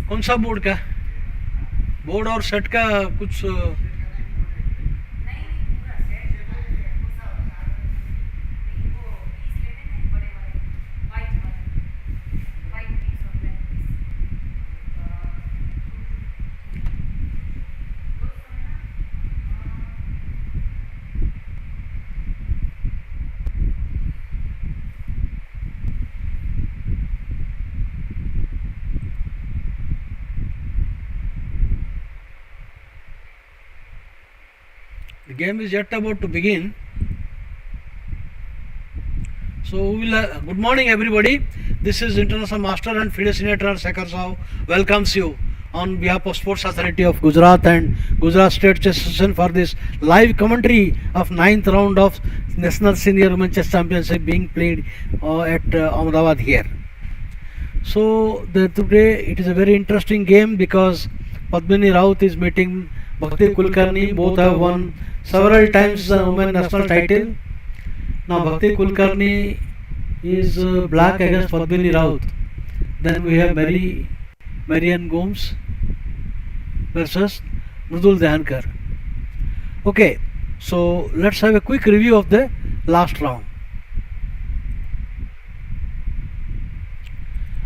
कौन सा बोर्ड का? बोर्ड और सेट का कुछ the game is yet about to begin. So we will good morning everybody. This is International Master and FIDE Senator Shekhar Sahu welcomes you on behalf of Sports Authority of Gujarat and Gujarat State Chess Association for this live commentary of 9th round of National Senior Women Chess Championship being played at Ahmedabad here. So today it is a very interesting game because Padmini Raut is meeting Bhakti Kulkarni. Both have won several times the women national title. Now Bhakti Kulkarni is black against Padmini Raut. Then we have Marian Gomes versus Mridul Dehankar. Okay, so let's have a quick review of the last round.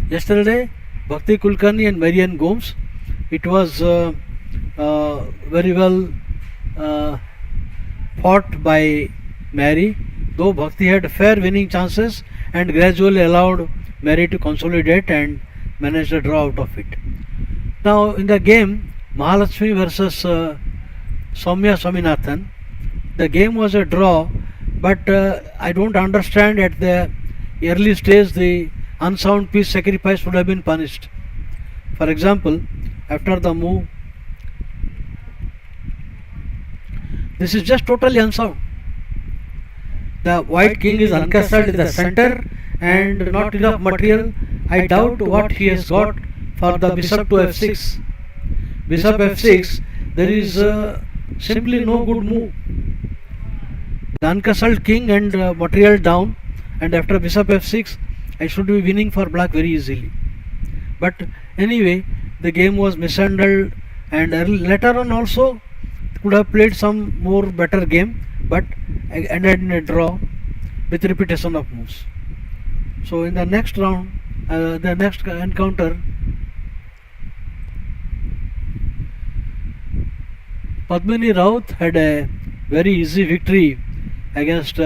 Yesterday, Bhakti Kulkarni and Marian Gomes, it was very well fought by Mary, though Bhakti had fair winning chances and gradually allowed Mary to consolidate and manage the draw out of it. Now in the game, Mahalakshmi versus Soumya Swaminathan, the game was a draw, but I don't understand at the early stage the unsound piece sacrifice would have been punished. For example, after the move, this is just totally unsound. The white king is uncastled in the center and not enough material. I doubt what he has got for the bishop to f6. Bishop f6, there is simply no good move. The uncastled king and material down, and after bishop f6, I should be winning for black very easily. But anyway, the game was mishandled, and later on also could have played some more better game, but ended in a draw with repetition of moves. So in the next round, the next encounter, Padmini Raut had a very easy victory against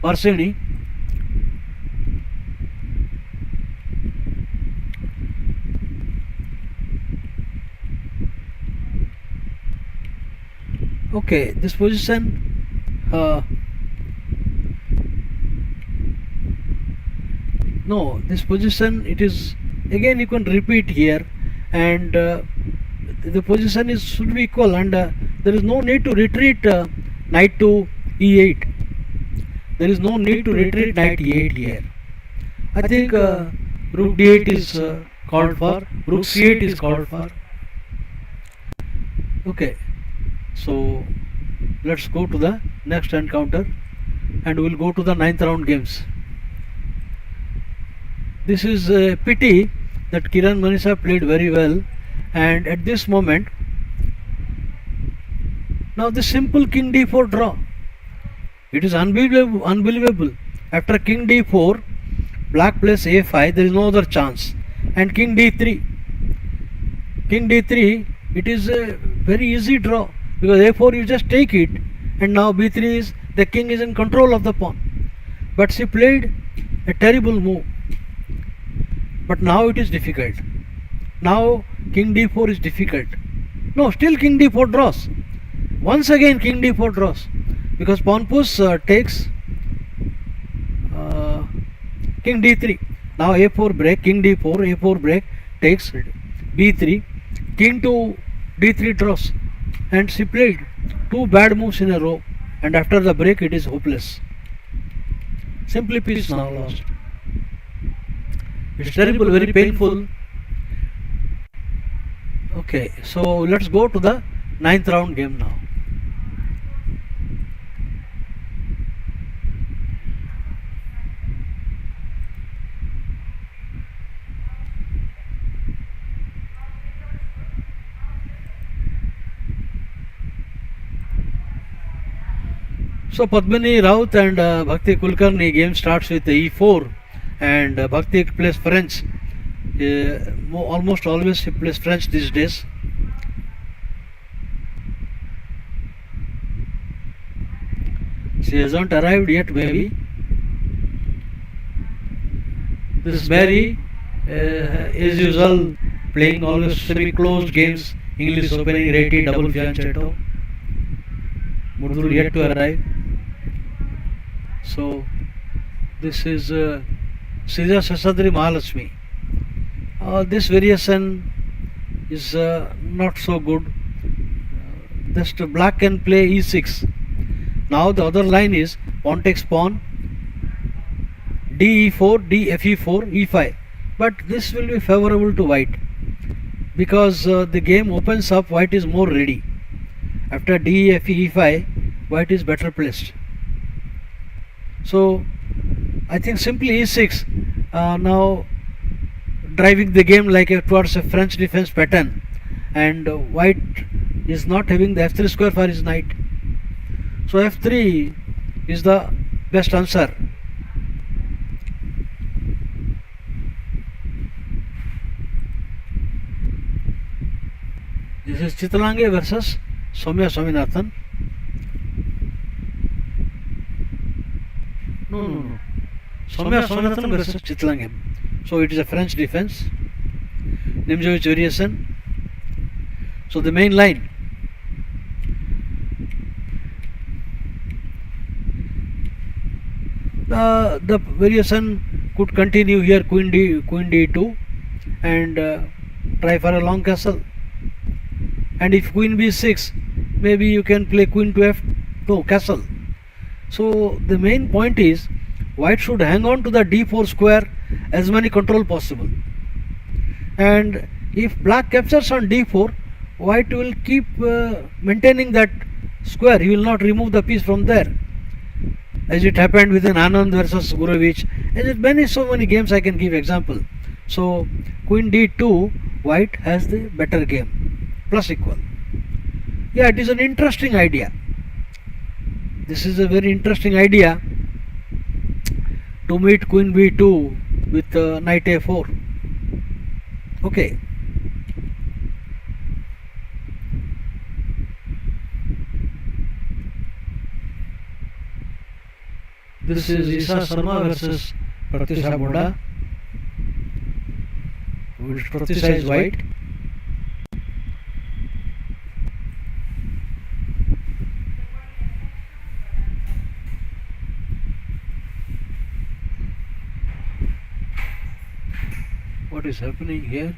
Varsini. Okay, this position no, this position, it is again you can repeat here, and the position is should be equal, and there is no need to retreat knight to e8. There is no need to retreat knight e8 here. I think rook d8 is called for, rook c8 is called for. Okay, so let's go to the next encounter and we'll go to the 9th round games. This is a pity that Kiran Manisha played very well, and at this moment, now the simple king d4 draw, it is unbelievable. After king d4, black plays a5, there is no other chance, and king d3, it is a very easy draw, because a4 you just take it, and now b3 is, the king is in control of the pawn. But she played a terrible move, but now it is difficult. Now king d4 is difficult. No, still king d4 draws. Once again king d4 draws, because pawn push takes king d3. Now a4 break, king d4, a4 break takes b3, king to d3 draws, and she played two bad moves in a row, and after the break it is hopeless. Simply piece now lost. It's terrible, very painful. Okay, so let's go to the ninth round game now. So Padmini Raut and Bhakti Kulkarni game starts with e4, and Bhakti plays French. Almost always he plays French these days. She hasn't arrived yet, maybe. This Mary, as usual, playing always semi-closed games. English opening, rated double fianchetto. Murdul yet to arrive. So this is Sridhar Sasadri Mahalakshmi. This variation is not so good. Just black can play e6. Now the other line is pawn takes pawn, d e4, d fe4, e5. But this will be favorable to white because the game opens up. White is more ready. After d fe e5, white is better placed. So I think simply e6 now driving the game like towards a French defense pattern, and white is not having the f3 square for his knight. So f3 is the best answer. This is Chitlange versus Soumya Swaminathan. No. Soumya Swaminathan versus Chitlange. So it is a French defense. Nimzovich variation. So the main line. The variation could continue here, queen d2, and try for a long castle. And if queen b6, maybe you can play queen to f2 castle. So the main point is white should hang on to the d4 square as many control possible. And if black captures on d4, white will keep maintaining that square. He will not remove the piece from there, as it happened with an Anand versus Gurevich. As it so many games I can give example. So queen d2, white has the better game, plus equal. Yeah, it is an interesting idea. This is a very interesting idea to meet queen b2 with knight a4. Okay. This is Isha Sharma versus Pratisha Boda. Pratisha is white. What is happening here?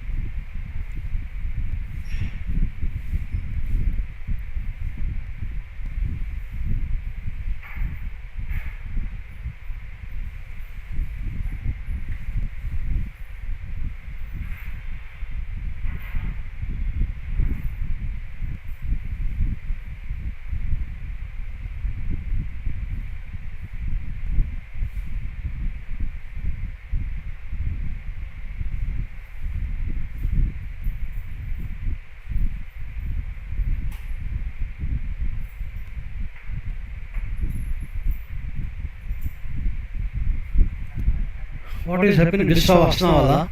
What is happening? Vishwa Vasnawala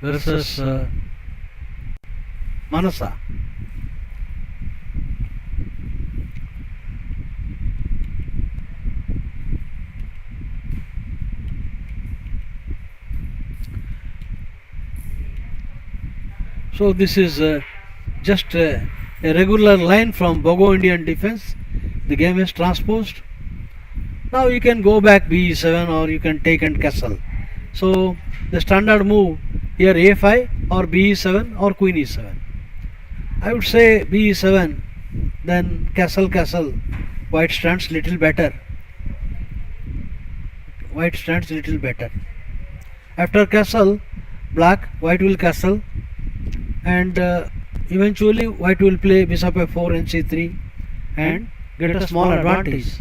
versus Manasa. So this is just a regular line from Bogo Indian defense. The game is transposed. Now you can go back b7 or you can take and castle. So the standard move here a5 or b7 or queen e7. I would say b7, then castle. White stands little better. White stands little better. After castle, white will castle, and eventually white will play bishop f4 and c3 and get a small advantage.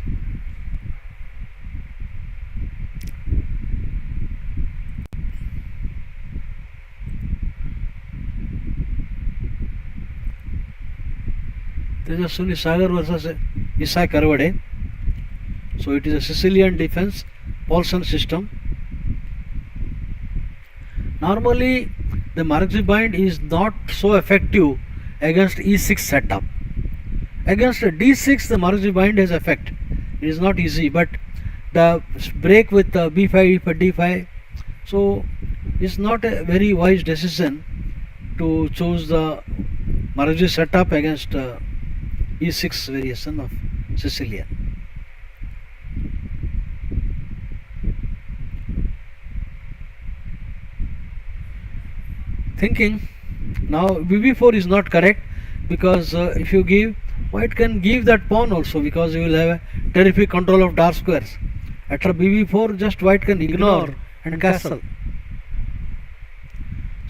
Tejaswini Sagar versus Isai Karvade. So it is a Sicilian defense Paulson system. Normally the Marxi bind is not so effective against e6 setup. Against d6 the Marxi bind has effect. It is not easy, but the break with b5, d5, so it's not a very wise decision to choose the Marxi setup against e6 variation of Sicilian. Thinking now bb4 is not correct, because if you give, white can give that pawn also, because you will have a terrific control of dark squares. After bb4 just white can ignore and castle.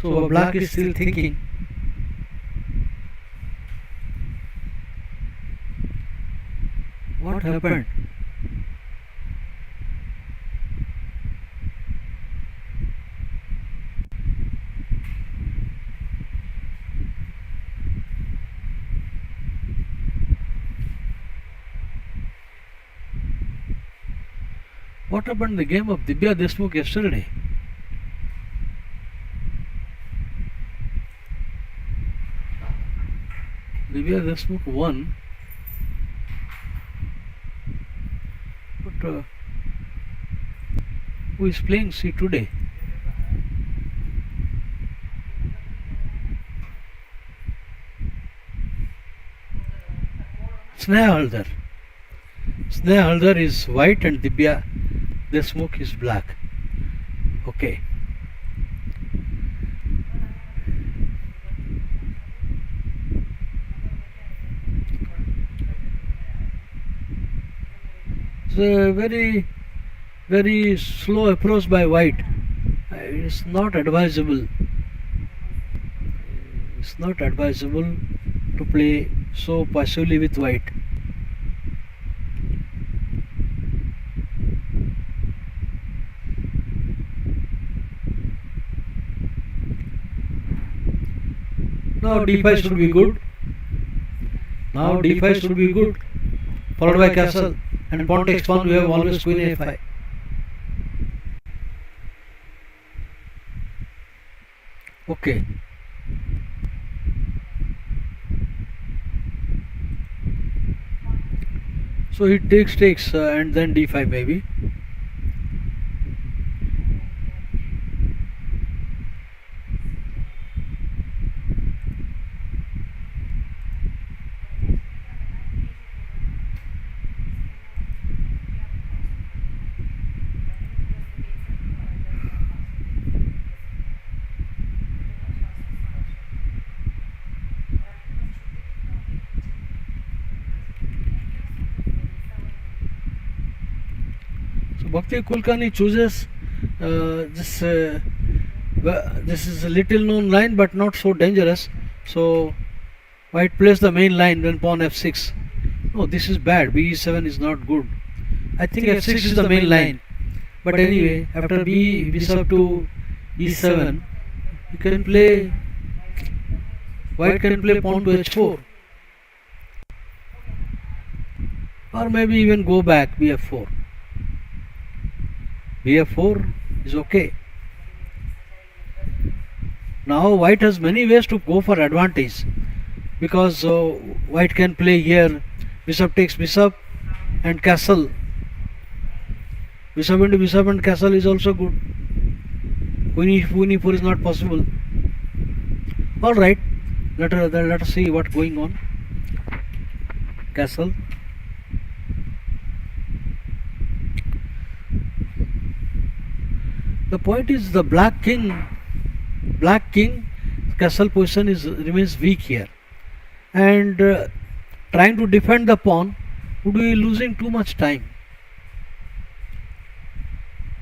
So black is still thinking. What happened? What happened in the game of Divya Deshmukh yesterday? Divya Deshmukh won, but who is playing C today? Sneha Haldar. Sneha Haldar is white and Divya Deshmukh is black. Okay. It's a very slow approach by white. It's not advisable. It's not advisable to play so passively with white. Now d5 should be good. Now d5 should be good. Followed by castle, and pawn takes pawn. We have always queen a5. Okay. So he takes and then d5 maybe. Bhakti Kulkarni chooses this is a little known line but not so dangerous. So white plays the main line when pawn f6. No, this is bad. b7 is not good. I think f6 is the main line. But anyway, after bishop to e7, you can play, white can play pawn to h4. Or maybe even go back bf4. bf4 is okay. Now white has many ways to go for advantage, because white can play here bishop takes bishop and castle. Bishop into bishop and castle is also good. Queen e4 is not possible. Alright, let us see what's going on. Castle. The point is the black king castle position is remains weak here, and trying to defend the pawn would be losing too much time.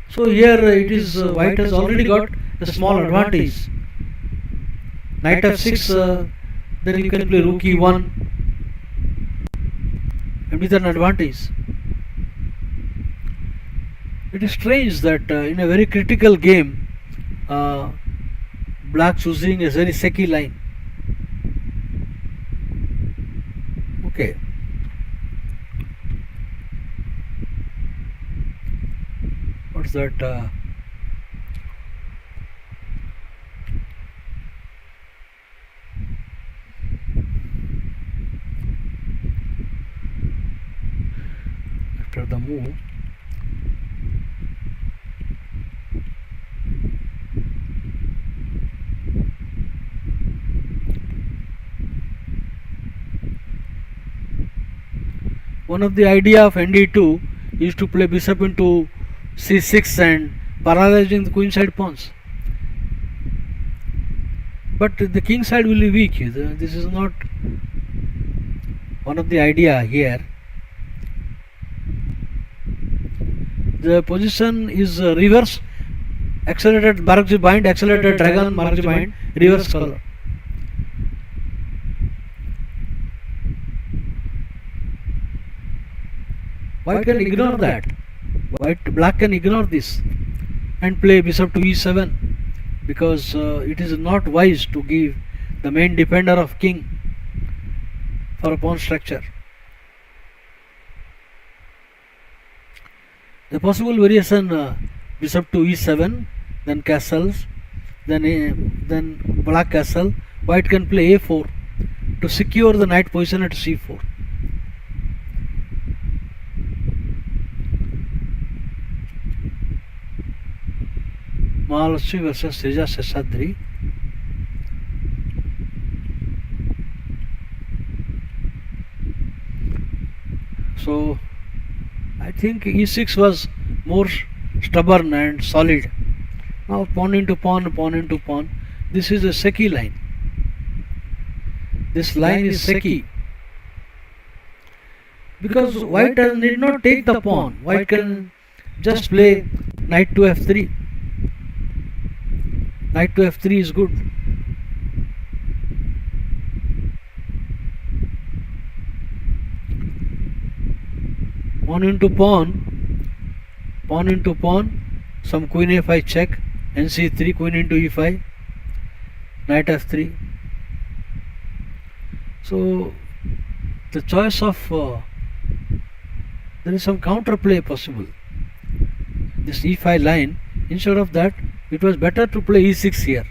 So here it is white has already got a small advantage. Knight f6, then you can play rook e1 and with an advantage. It is strange that in a very critical game, black choosing a very shaky line. Okay. What's that? After the move, one of the idea of nd2 is to play bishop into c6 and paralyzing the queen side pawns. But the king side will be weak. This is not one of the idea here. The position is reverse, accelerated Barakji bind, accelerated dragon Barakji bind, reverse color. White can ignore that. Black can ignore this and play bishop to e7 because it is not wise to give the main defender of king for a pawn structure. The possible variation bishop to e7, then castles, then black castle. White can play a4 to secure the knight position at c4. Mahalakshmi versus Teja Seshadri. So I think e6 was more stubborn and solid. Now pawn into pawn, pawn into pawn. This is a shaky line. This line is shaky because white need not take the pawn. White can just play knight to f3. Knight to f3 is good. Pawn into pawn, pawn into pawn, some queen a5 check, nc3, queen into e5, knight f3. So the choice of there is some counterplay possible. This e5 line, instead of that, it was better to play e6 here.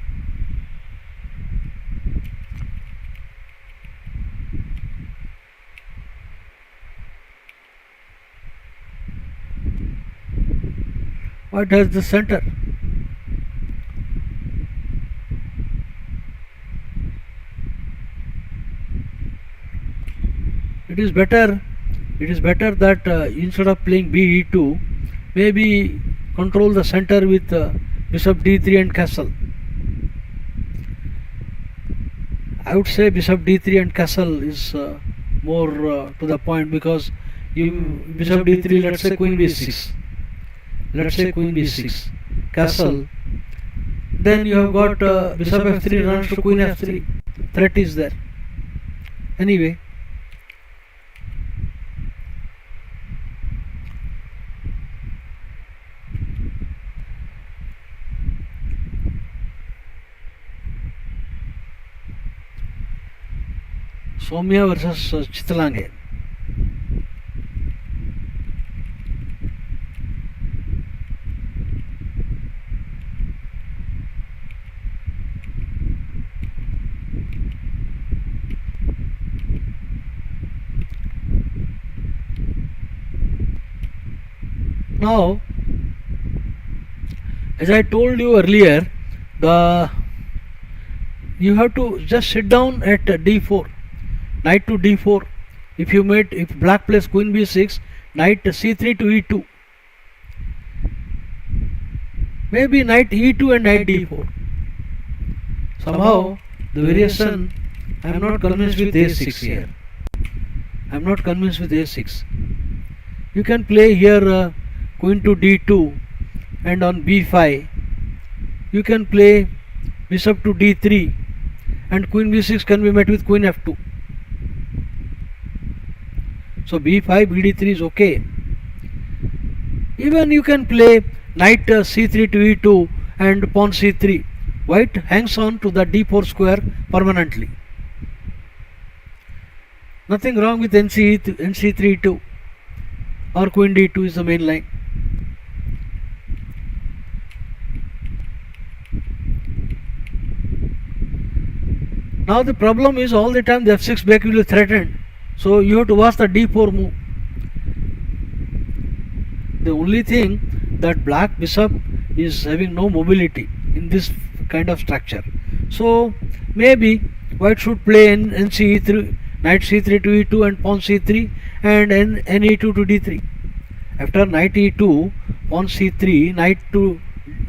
White has the center. It is better that instead of playing b e2, maybe control the center with bishop d3 and castle. I would say bishop d3 and castle is more to the point because bishop d3, let's say queen b6. Let's say queen b6, castle. Then you have got bishop f3 runs to queen f3. Threat is there. Anyway, Soumya versus Chitlange. Now, as I told you earlier, you have to just sit down at d4, knight to d4. If black plays queen b6, knight c3 to e2. maybe knight e2 and knight d4. Somehow the variation, I am not convinced with a6 here. I am not convinced with a6. You can play here queen to d2, and on b5 you can play bishop to d3, and queen b6 can be met with queen f2. So b5 bd3 is okay. Even you can play knight c3 to e2 and pawn c3. White hangs on to the d4 square permanently. Nothing wrong with nc3 e2 or queen d2 is the main line. Now the problem is all the time the f6 back will be threatened. So you have to watch the d4 move. The only thing that black bishop is having no mobility in this kind of structure. So maybe white should play nc3, knight c3 to e2 and pawn c3 and ne2 to d3. After knight e2, pawn c3, knight to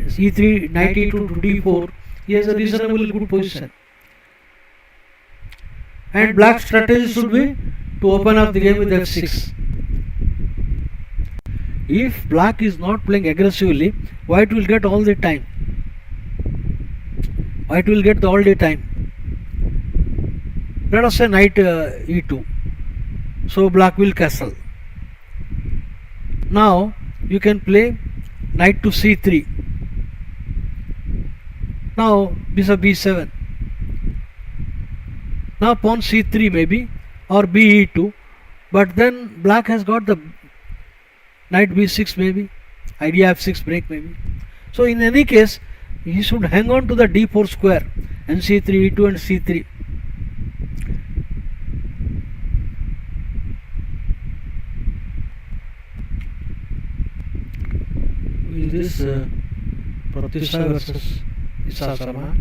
e3, knight e2 to d4, he has a reasonably good position. And black strategy should be to open up the game with f6. If black is not playing aggressively, white will get all the time. White will get all the time. Let us say knight e2. So black will castle. Now you can play knight to c3. Now bishop b7. Now pawn c3 maybe, or be2, but then black has got the knight b6 maybe, idea f6 break maybe. So in any case he should hang on to the d4 square and c3, e2 and c3. Who is this Pratisha versus Isha Sharma?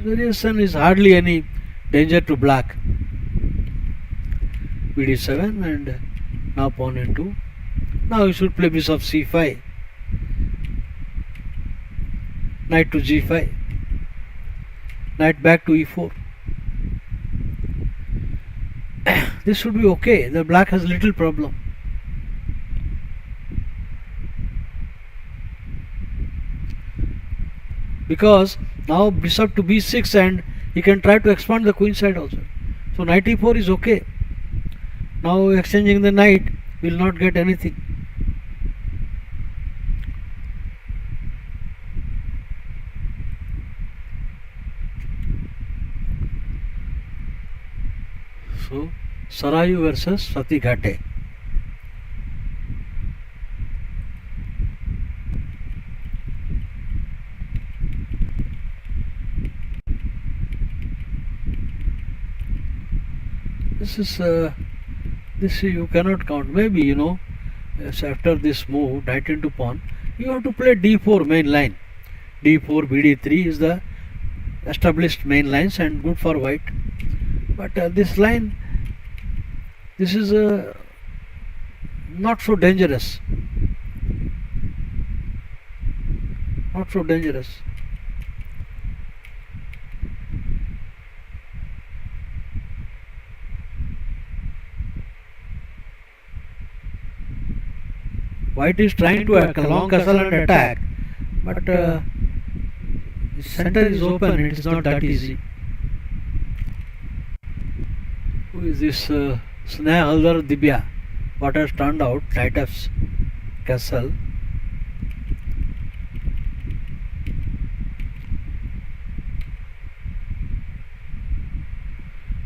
Variation is hardly any danger to black. bd7 and now pawn n2. Now you should play bishop c5, knight to g5, knight back to e4. This should be okay. The black has little problem. Because now bishop to b6 and he can try to expand the queen side also. So knight e4 is okay. Now exchanging the knight will not get anything. So Sarayu versus Sati Ghate. This you cannot count. Maybe after this move knight into pawn, you have to play d4 main line. d4 bd3 is the established main lines and good for white. But this line, this is not so dangerous. Not so dangerous. White is trying to long castle and attack, but the center is open. It is not that easy. Who is this Sneha Haldar Dibya? What has turned out? Knight f castle.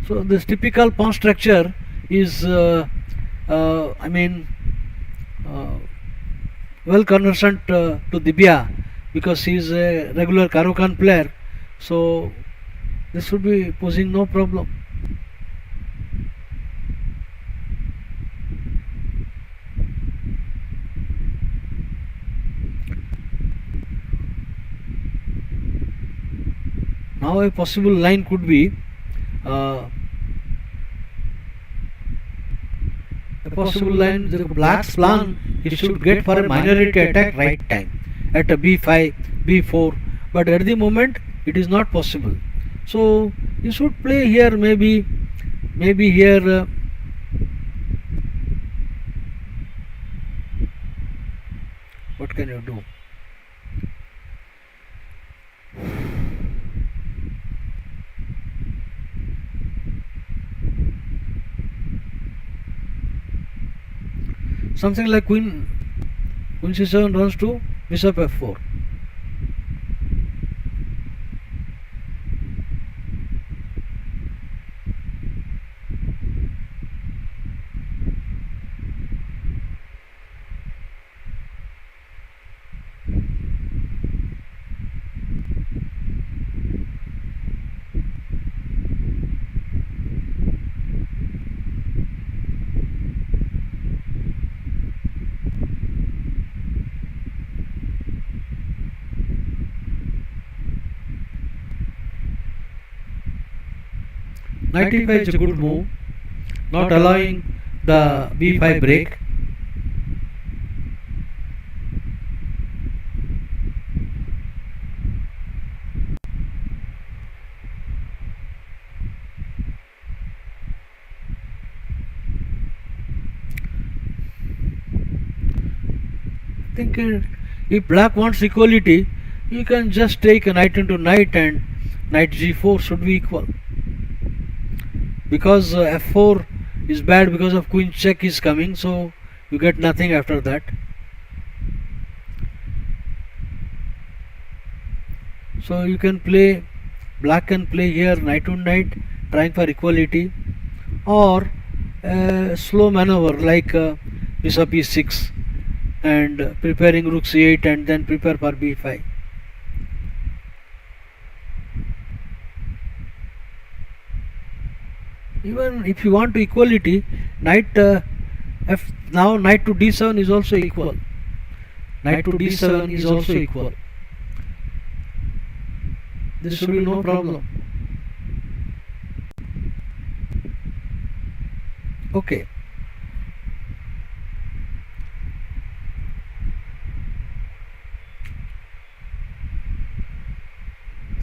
So this typical pawn structure is, well conversant to Dibya, because he is a regular Karokan player. So this should be posing no problem. Now a possible line could be a possible line, the black's plan, he should get for a minority attack right time at a b5, b4, but at the moment it is not possible. So you should play here, maybe here what can you do? Something like queen c7 runs to bishop f4. Knight e5 is a good move, not allowing the b5 break. I think if black wants equality, you can just take a knight into knight and knight g4 should be equal. Because f4 is bad because of queen check is coming, so you get nothing after that. So you can play, black can play here knight on knight, trying for equality, or slow maneuver like bishop e6 and preparing rook c8 and then prepare for b5. Even if you want to equality, knight now knight to d7 is also equal. Knight to d7 is also equal. This should be no problem. Okay.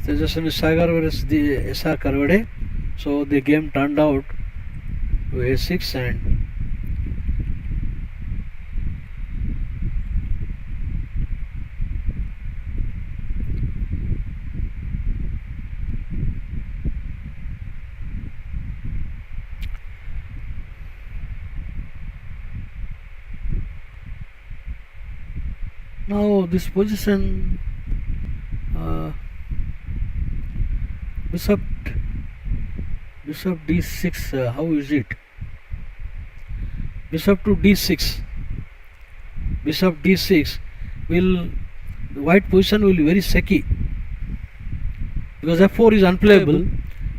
Tejasan Sagar versus the SR Karvade. So the game turned out to a6 and now this position bishop d6, how is it? Bishop to d6, bishop d6 will, the white position will be very shaky because f4 is unplayable.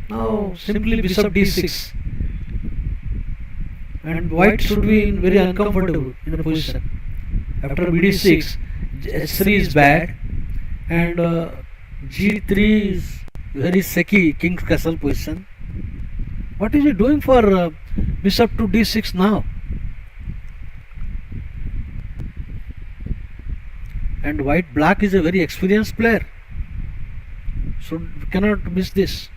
Now simply bishop d6 and white should be in very uncomfortable in a position. After bd6, h3 is bad and g3 is very shaky, king's castle position. What is he doing for bishop to d6 now? And black is a very experienced player, so cannot miss this.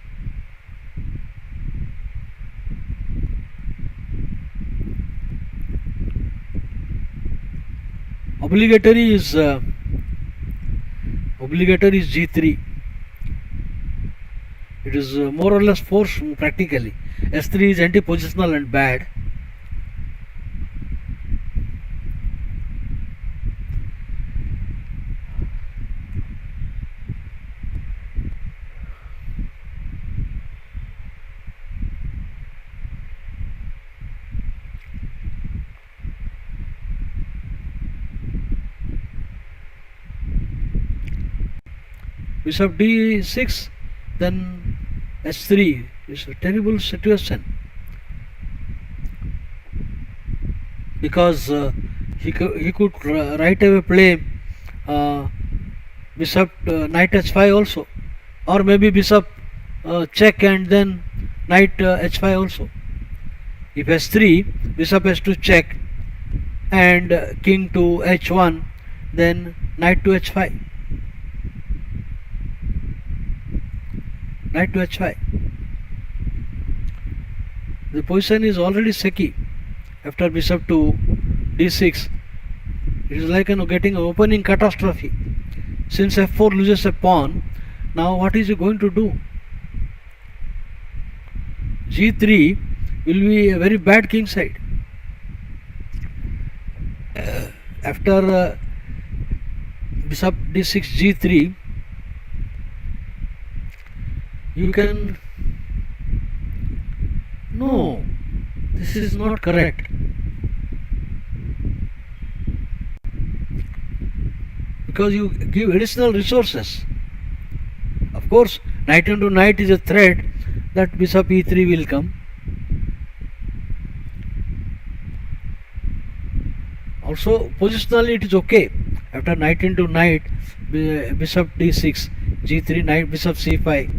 Obligatory is g3. It is more or less forced practically. S3 is anti-positional and bad. Bishop d6, then h3 is a terrible situation because he could right away play bishop knight h5 also, or maybe bishop check and then knight h5 also. If h3, bishop has to check, and king to h1, then knight to h5. Knight to h5. The position is already shaky after bishop to d6. It is like getting an opening catastrophe. Since f4 loses a pawn, now what is he going to do? g3 will be a very bad king side. After bishop d6 g3, you can, no, this is not correct. Because you give additional resources. Of course, knight into knight is a threat that bishop e3 will come. Also, positionally it is okay. After knight into knight, bishop d6, g3, knight, bishop c5.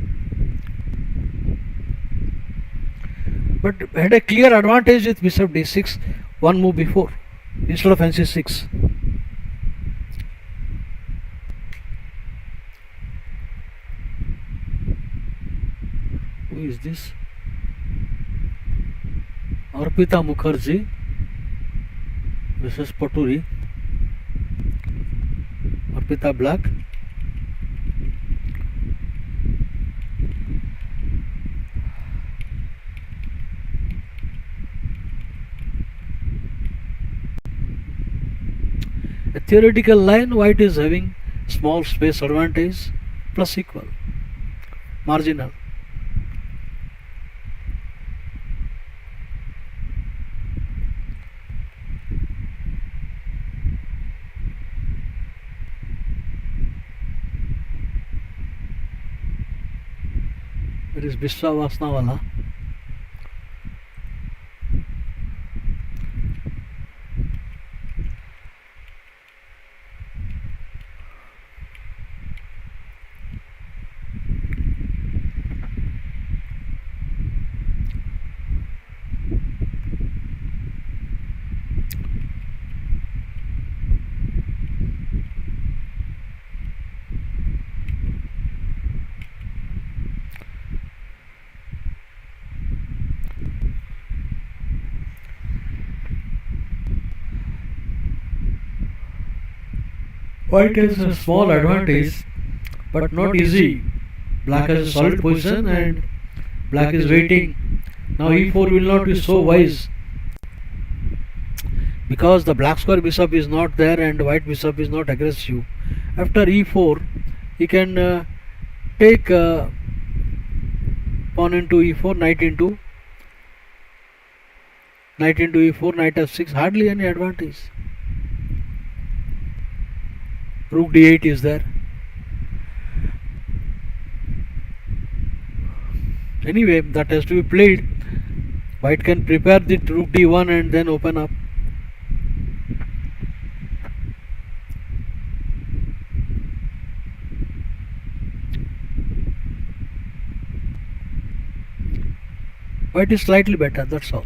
But had a clear advantage with bishop d6 one move before instead of nc6. Who is this? Arpita Mukherjee versus Paturi. Arpita black. A theoretical line, white is having small space advantage plus equal, marginal. There is Biswa Vasnawala. White has a small advantage, but not easy. Black has a solid position and black is waiting. Now e4 will not be so wise, because the black square bishop is not there and white bishop is not aggressive. After e4, he can take pawn into e4, knight into e4, knight f6, hardly any advantage. Rook d8 is there. Anyway, that has to be played. White can prepare the rook d1 and then open up. White is slightly better, that's all.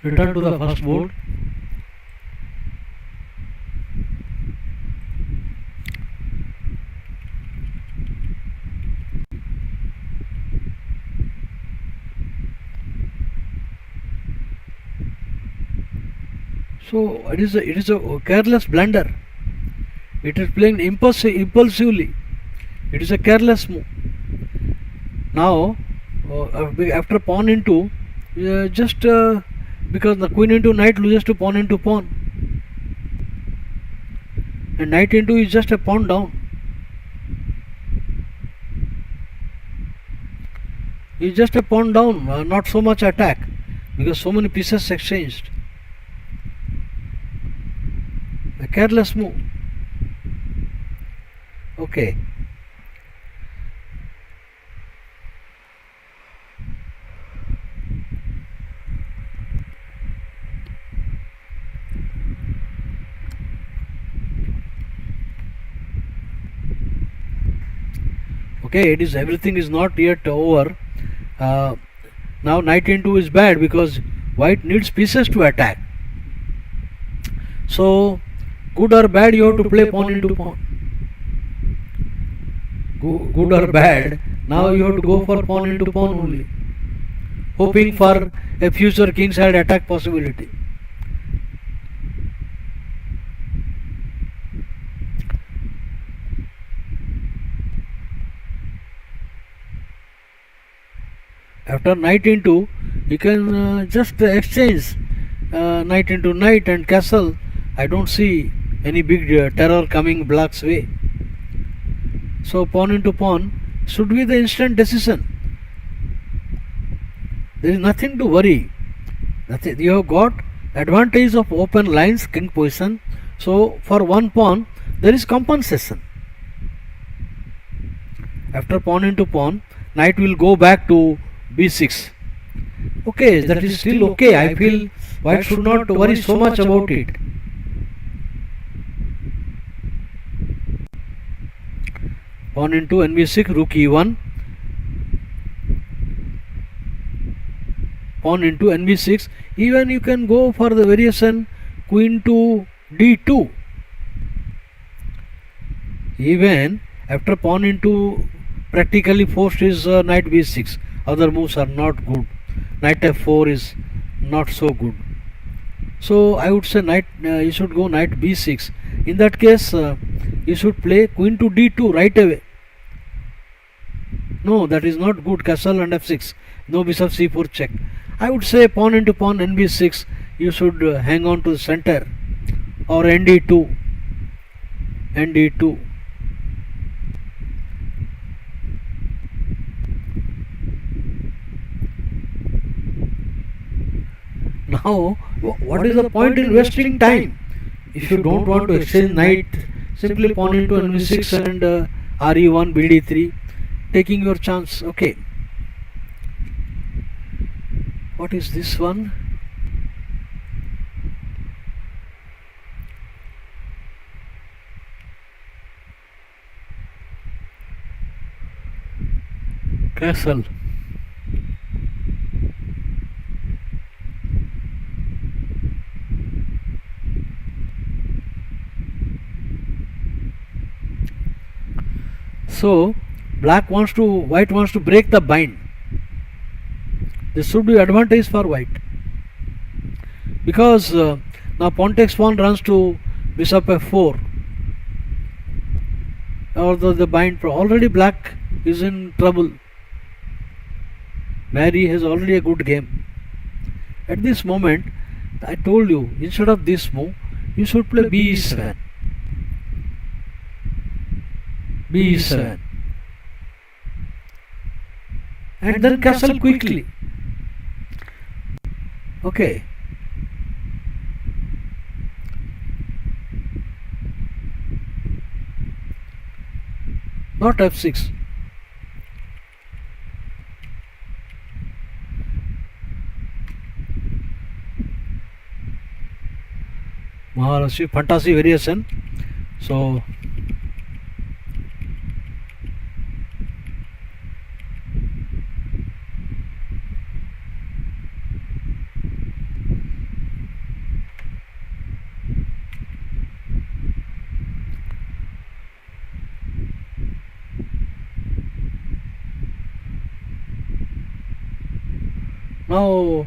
Return to the first board. So it is a careless blunder. It is playing impulsively. It is a careless move. Now after pawn into, just because the queen into knight loses to pawn into pawn, and knight into is just a pawn down. It's just a pawn down, not so much attack, because so many pieces exchanged. A careless move. Okay. Okay, it is, everything is not yet over. uh, Now knight into is bad because white needs pieces to attack. So good or bad, you have to play pawn into pawn. Good or bad, now you have to go for pawn into pawn only, hoping for a future king side attack possibility. After knight into, you can just exchange knight into knight and castle. I don't see any big terror coming black's way. So pawn into pawn should be the instant decision. There is nothing to worry. Nothing. You have got advantage of open lines, king position. So for one pawn there is compensation. After pawn into pawn, knight will go back to b6. Okay, that is still okay. I feel white should not worry so much about it. Pawn into nb6, rook e1. Pawn into nb6. Even you can go for the variation queen to d2. Even after pawn into, practically forced is knight b6. Other moves are not good. Knight f4 is not so good. So I would say knight, you should go knight b6. In that case, you should play queen to d2 right away. No, that is not good. Castle and f6. No, bishop c4 check. I would say pawn into pawn nb6. You should hang on to the center, or nd2. nd2. Now, what is the point in wasting time? If you don't want to exchange knight, simply pawn into nb6 and re1, bd3, taking your chance. Okay. What is this one? Castle. So white wants to break the bind. This should be advantage for white, because now pawn takes pawn runs to bishop f4, although the bind already black is in trouble. Mary has already a good game. At this moment, I told you, instead of this move, you should play b7. b7 and then castle quickly. Okay. Not f6. Maharashi fantasy variation. So now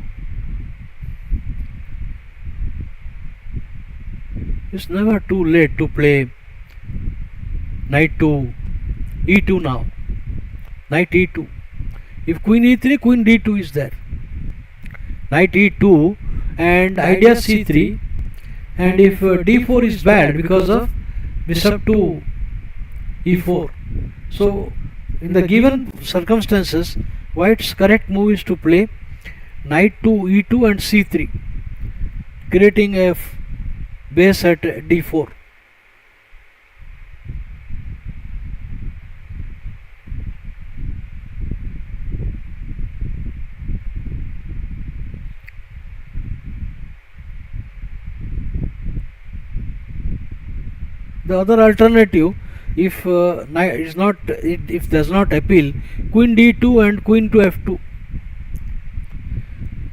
it's never too late to play knight to e2 now. Knight e2. If queen e3, queen d2 is there. Knight e2 and idea c3, and if d4 is bad because of bishop to e4. So in the given circumstances, white's correct move is to play knight to e2 and c3, creating a base at d4. The other alternative, If it's not, if does not appeal, queen d2 and queen to f2.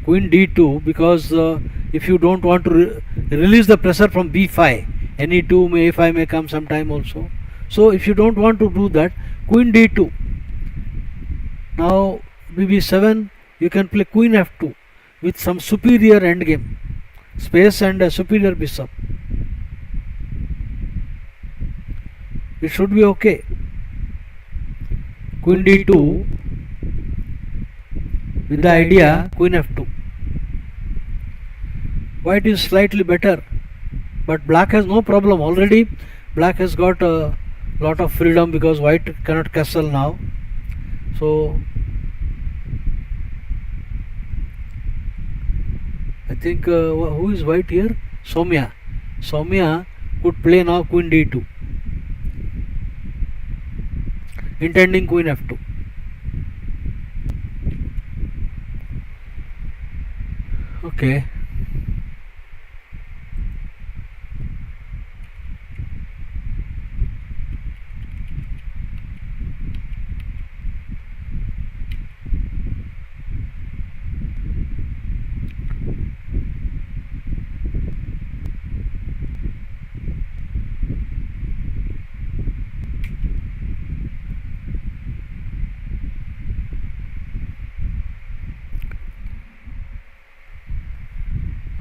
Queen d2, because if you don't want to release the pressure from b5, any 2 may a5 may come sometime also. So if you don't want to do that, queen d2. Now bb7, you can play queen f2 with some superior endgame space and a superior bishop. It should be okay. Queen d2 with the idea queen f2. White is slightly better, but black has no problem. Already black has got a lot of freedom because white cannot castle now. So I think who is white here? Soumya. Soumya could play now queen d2, intending queen f2. Okay.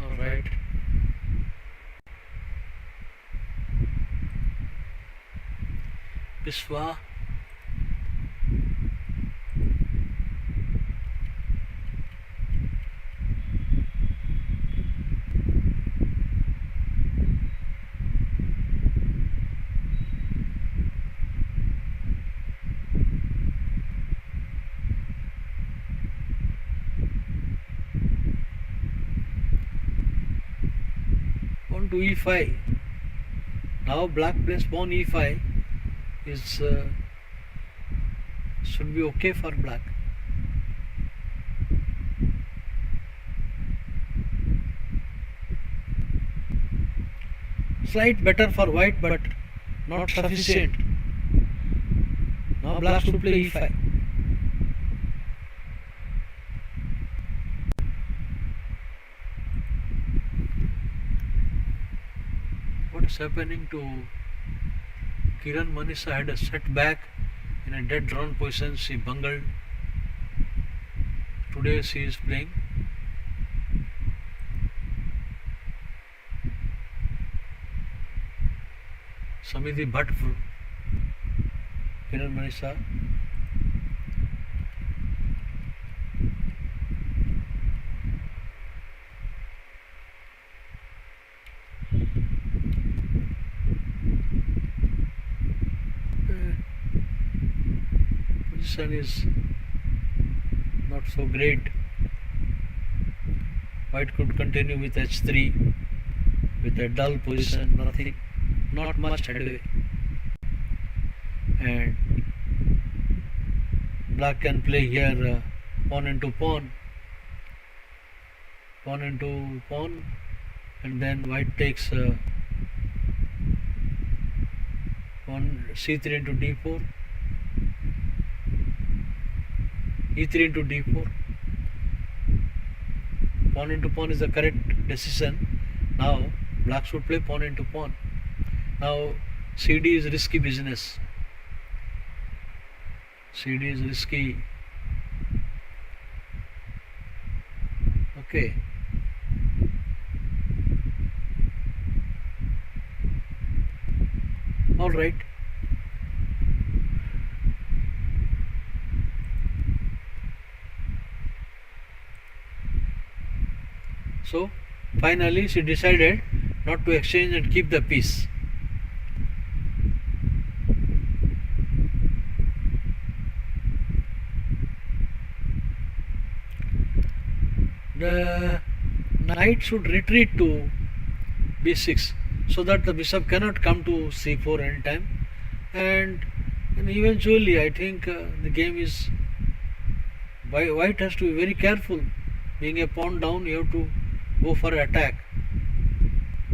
Alright. Biswa. On to e5. Now black plays pawn e5 is should be okay for black. Slight better for white, but not sufficient. Now black should play e5. What is happening to Kiran Manisha? Had a setback in a dead drawn position. She bungled. Today she is playing. Samidhi Bhatt, Kiran Manisha. Position is not so great. White could continue with h3 with a dull position, nothing, not much headway, and black can play here pawn into pawn, pawn into pawn, and then white takes pawn c3 into d4, e3 into d4. Pawn into pawn is the correct decision. Now black should play pawn into pawn. Now CD is risky business. CD is risky. Okay. All right. So finally she decided not to exchange and keep the piece. The knight should retreat to b6 so that the bishop cannot come to c4 anytime, and eventually I think the game is, white has to be very careful. Being a pawn down, you have to go for attack,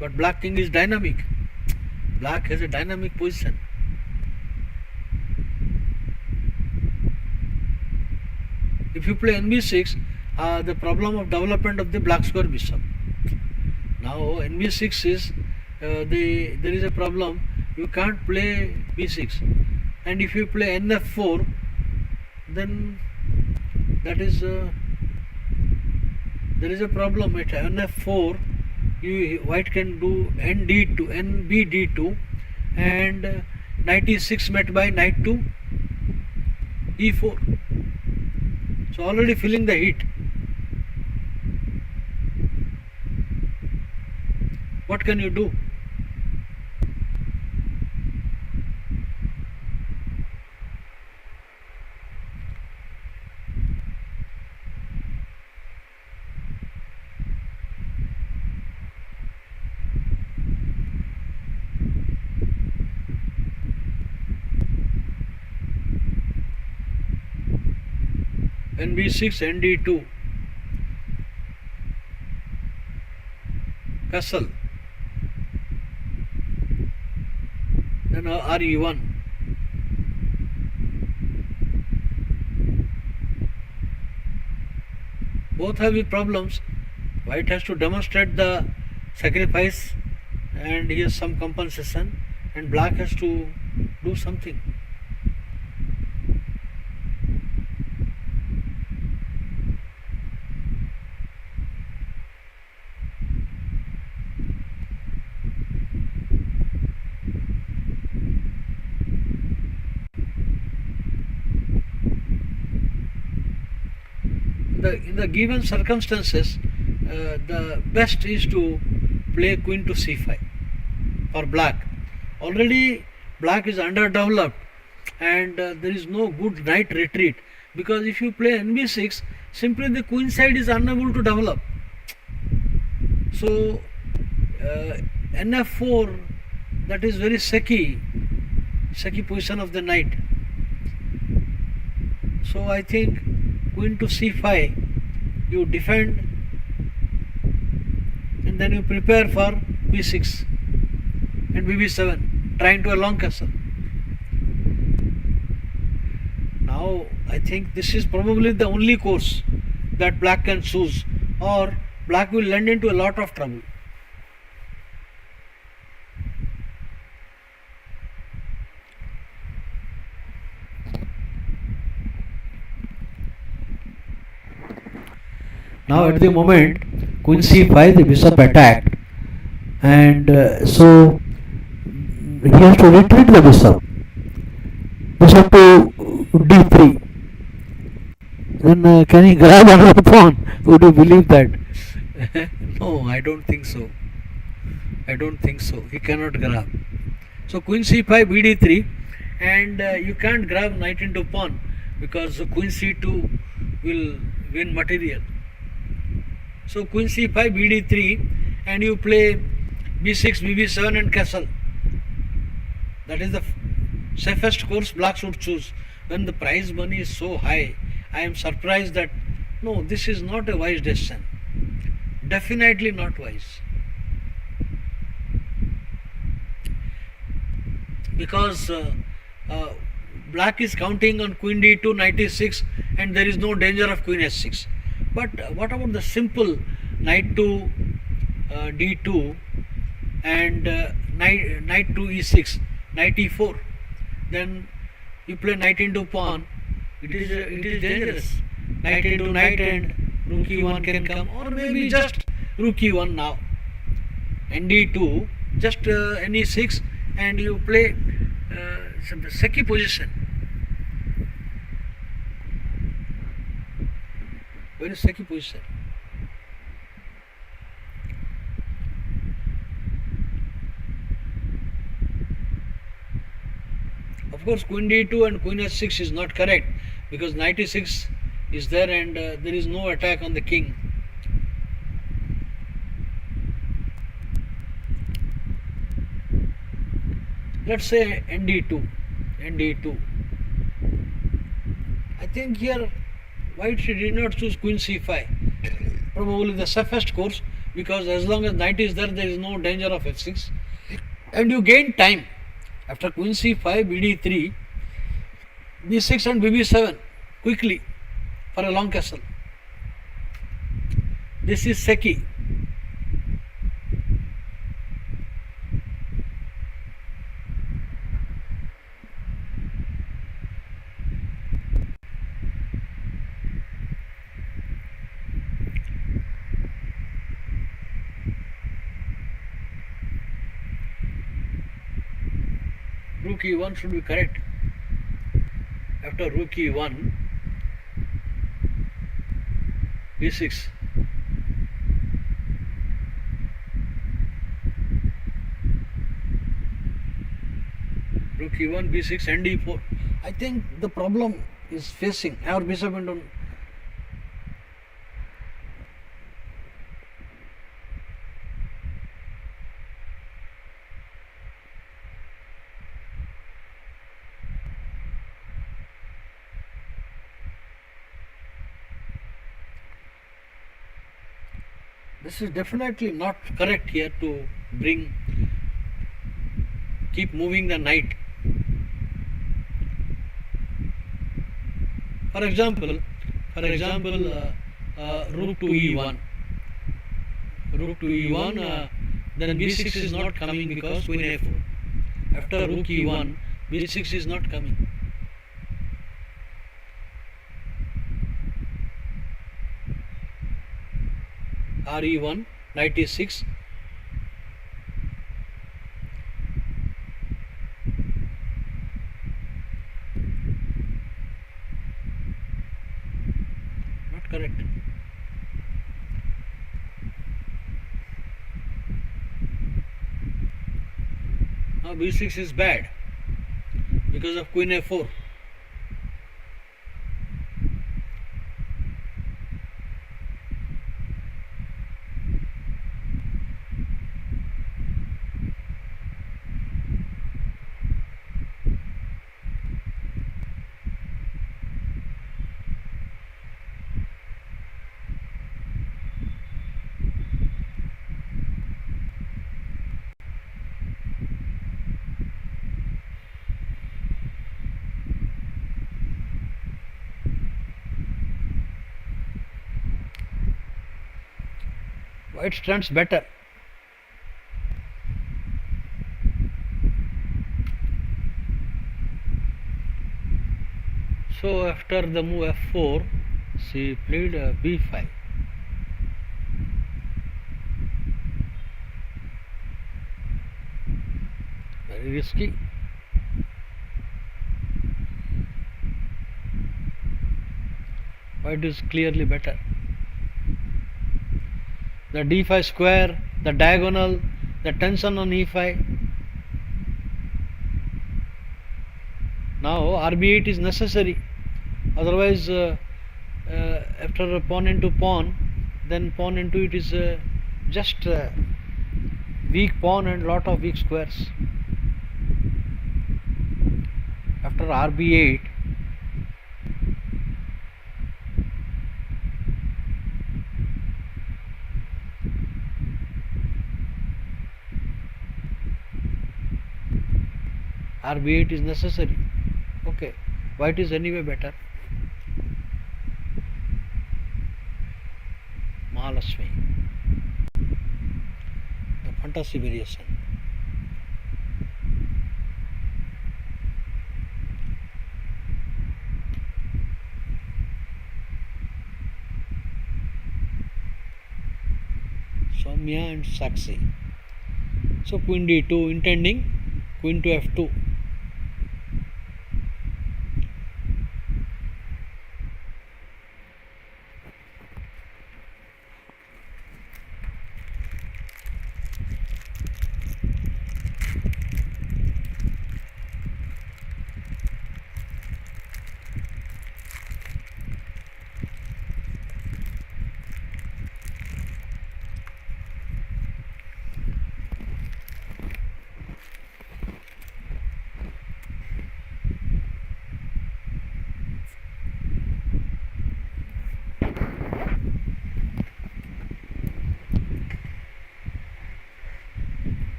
but black king is dynamic. Black has a dynamic position. If you play NB6, the problem of development of the black square bishop. Now NB6 is there is a problem. You can't play B6, and if you play NF4, then that is there is a problem at NF4. White can do ND2, NBD2, and knight E6 met by knight to E4. So already feeling the heat. What can you do? NB6, ND2, castle, then RE1. Both have problems. White has to demonstrate the sacrifice and he has some compensation, and black has to do something. In the given circumstances, the best is to play queen to c5 for black. Already black is underdeveloped, and there is no good knight retreat, because if you play NB6, simply the queen side is unable to develop. So NF4, that is very shaky position of the knight. So I think queen to c5, you defend, and then you prepare for b6 and bb7, trying to a long castle. Now I think this is probably the only course that black can choose, or black will land into a lot of trouble. Now at the moment, queen c5, the bishop attacked, and so he has to retreat the bishop to d3. Then can he grab another pawn? Would you believe that? No, I don't think so. He cannot grab. So queen c5, bd3, and you can't grab knight into pawn, because queen c2 will win material. So queen c5, bd3, and you play b6, bb7 and castle. That is the safest course black should choose. When the prize money is so high, I am surprised that no, this is not a wise decision. Definitely not wise. Because black is counting on queen d2, knight e6, and there is no danger of queen s6. But what about the simple knight to d2 and knight to e6, knight e4? Then you play knight into pawn. It is dangerous. Knight into knight and rook e1 can come, or maybe just rook e1 now. And d2, just ne6, and you play shaky position. Very shaky position. Of course, queen d2 and queen s6 is not correct, because knight e6 is there, and there is no attack on the king. Let's say nd2. I think here white did not choose queen c5. Probably the safest course, because as long as knight is there, there is no danger of f6, and you gain time. After queen c5, bd3, b6 and bb7 quickly for a long castle. This is Seki. Rook e1 should be correct. After rook e1, b6. Rook e1, b6 and e4. I think the problem is facing our bishop into. This is definitely not correct here to keep moving the knight. For example, rook to e1. Rook to e1, then b6 is not coming because queen a4. After rook e1, b6 is not coming. re1, knight e6. Not correct. Now b6 is bad because of queen a4. White stands better. So after the move f4, she played b5. Very risky. White is clearly better. The d5 square, the diagonal, the tension on e5. Now rb8 is necessary. Otherwise, after pawn into pawn, then pawn into it is just weak pawn and lot of weak squares. After rb8, rb8 is necessary. Okay, white is anyway better. Mahalakshmi, the fantasy variation. Soumya and Sakshi. So queen d2, intending queen to f2.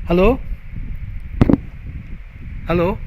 Hello? Hello?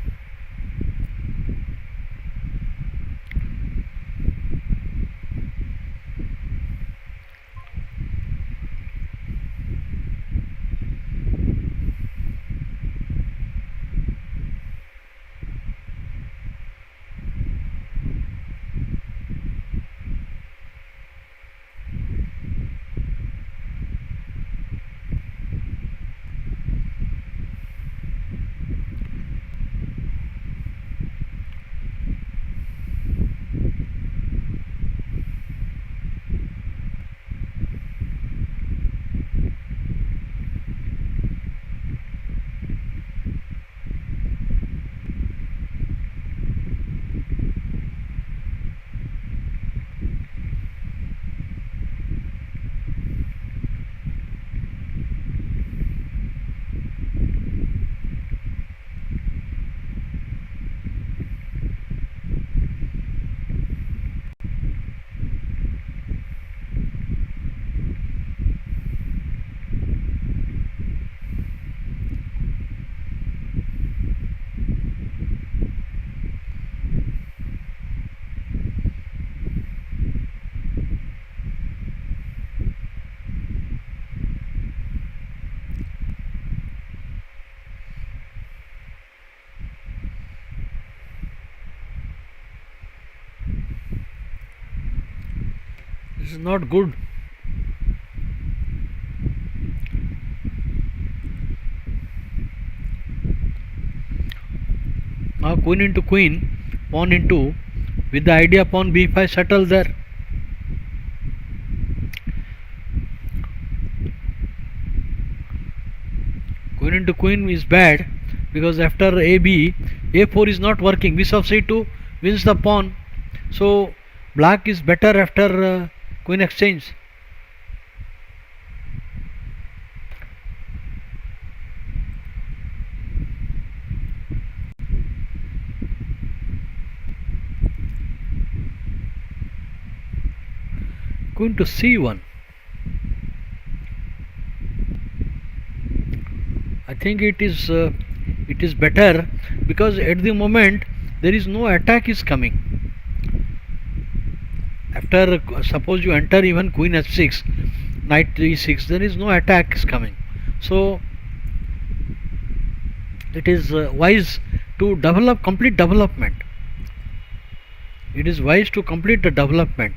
This is not good. Now queen into queen, pawn into, with the idea pawn b5 settle there. Queen into queen is bad because after AB, A4 is not working. Bishop C2 wins the pawn. So black is better after queen exchange. Queen to C1. I think it is better because at the moment there is no attack is coming. After suppose you enter even queen h6, knight e6, there is no attack is coming. So it is wise to develop complete development. It is wise to complete the development.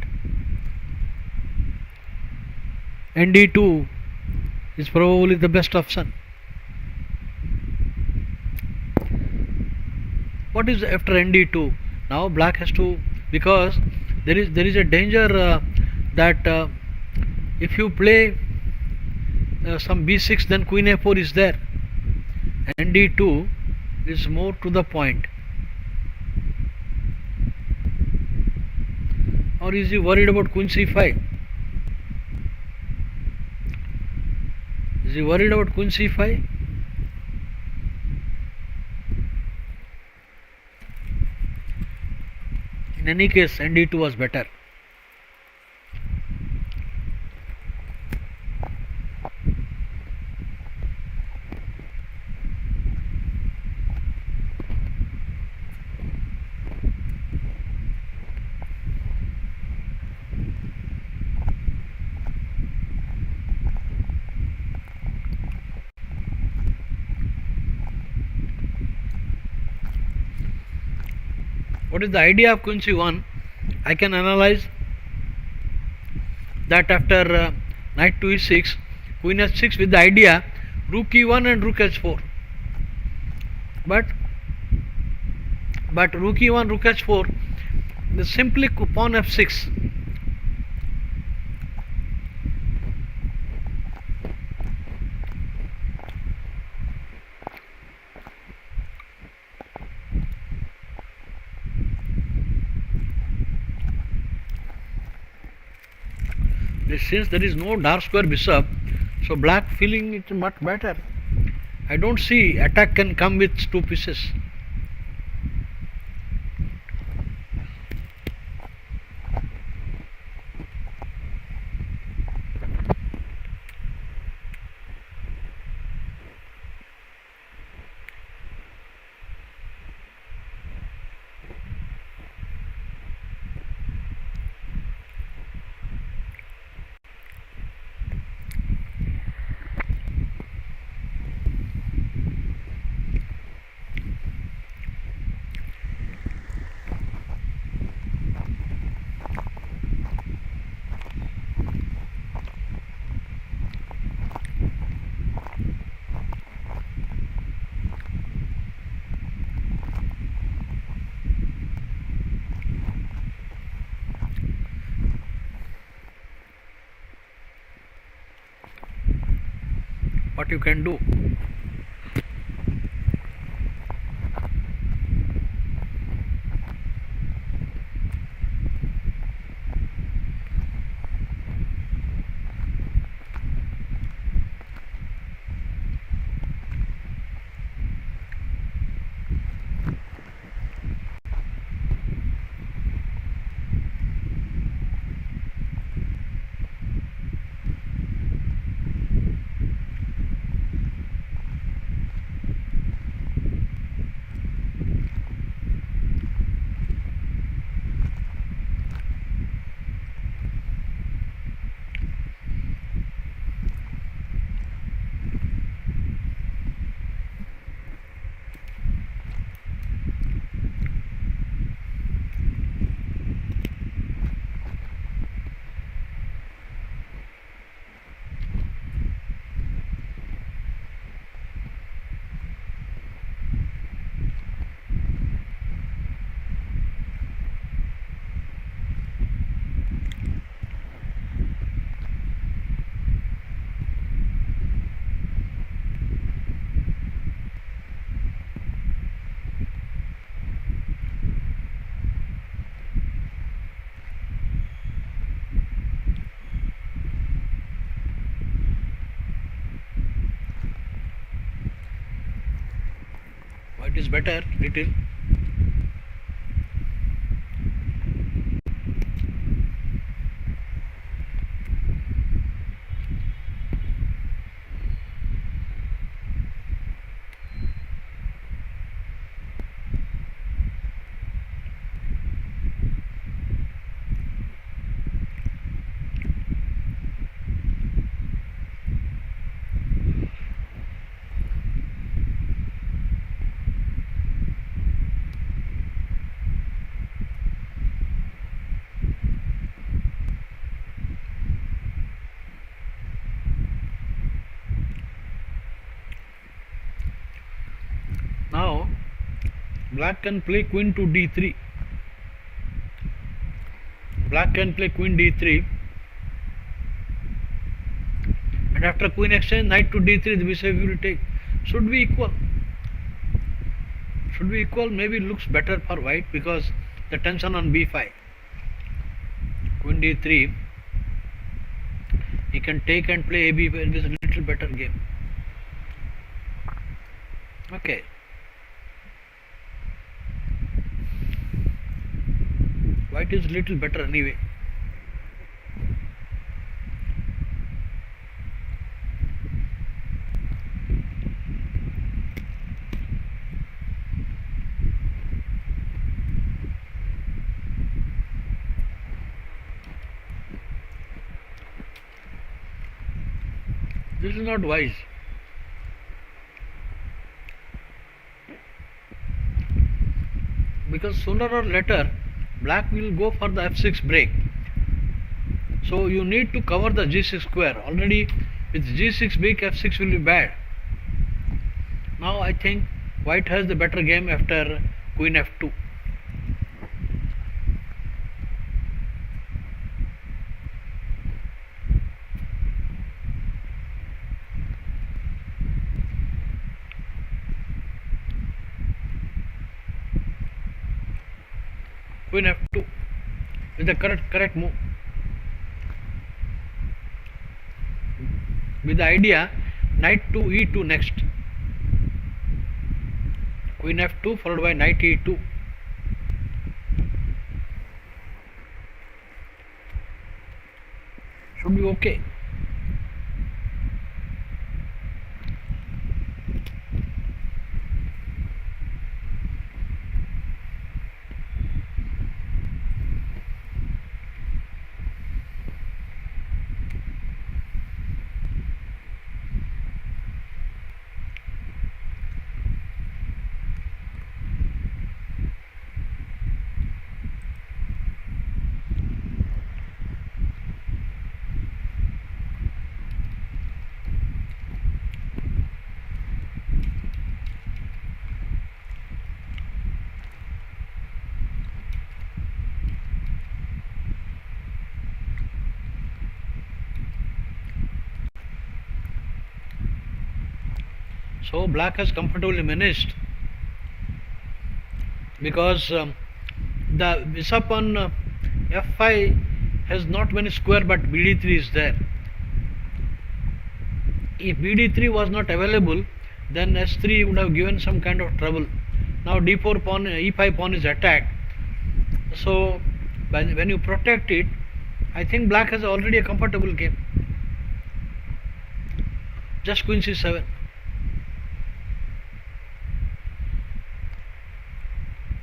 ND2 is probably the best option. What is after ND2? Now black has to, because there is a danger that if you play some b6, then queen a4 is there. ND2 is more to the point. Or is he worried about queen c5? Is he worried about queen c5? In any case, ND2 was better. What is the idea of queen c1? I can analyze that after knight to e6, queen h6 with the idea rook e1 and rook h4. But rook e1, rook h4, simply pawn f6. Since there is no dark square bishop, so black feeling it much better. I don't see attack can come with two pieces. what you can do. White is better, little. Now black can play queen to d3. Black can play queen d3, and after queen exchange, knight to d3, the bishop will take. Should be equal. Should be equal. Maybe looks better for white because the tension on b5. Queen d3. He can take and play ab. It is a little better game. Okay. White is little better anyway. This is not wise. Because sooner or later black will go for the f6 break. So you need to cover the g6 square. Already with g6 big, f6 will be bad. Now I think white has the better game after queen f2. Queen f2 is the correct move. With the idea knight to e2 next. Queen f2 followed by knight e2. Should be okay. So black has comfortably managed because the bishop on f5 has not many square, but bd3 is there. If bd3 was not available, then s3 would have given some kind of trouble. Now d4 pawn, e5 pawn is attacked. So when you protect it, I think black has already a comfortable game. Just queen c7.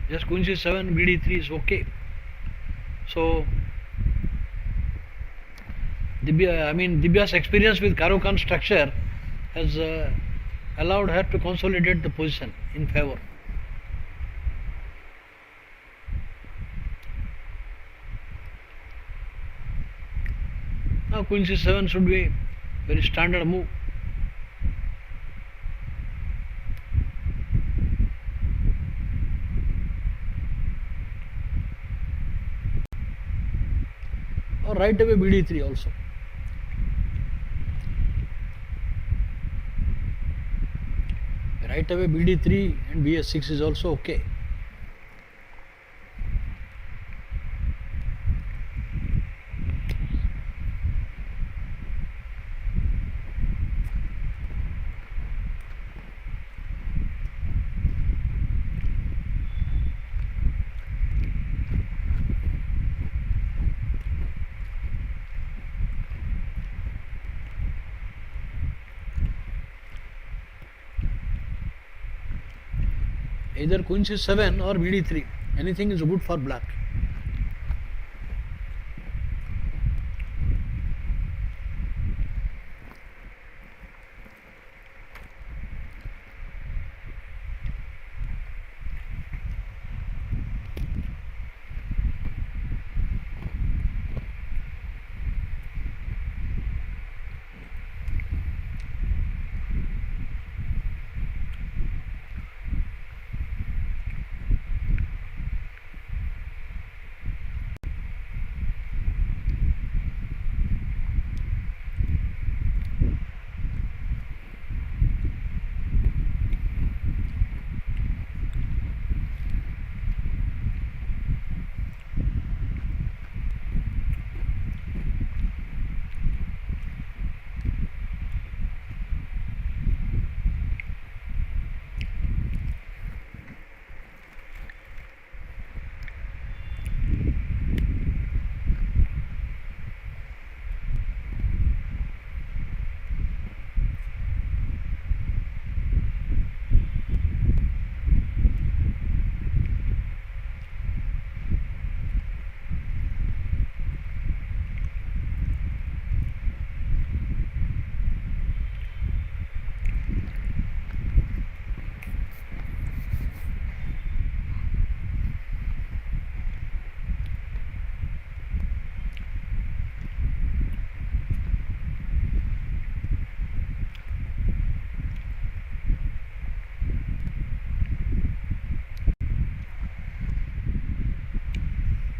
Just queen c7, bd3 is okay. So Divya's experience with Caro-Kann structure has allowed her to consolidate the position in favor. Now queen c7 should be very standard move. Or right away bd3 also. Right away bd3 and bs6 is also okay. Either queen c7 or bd3, anything is good for black.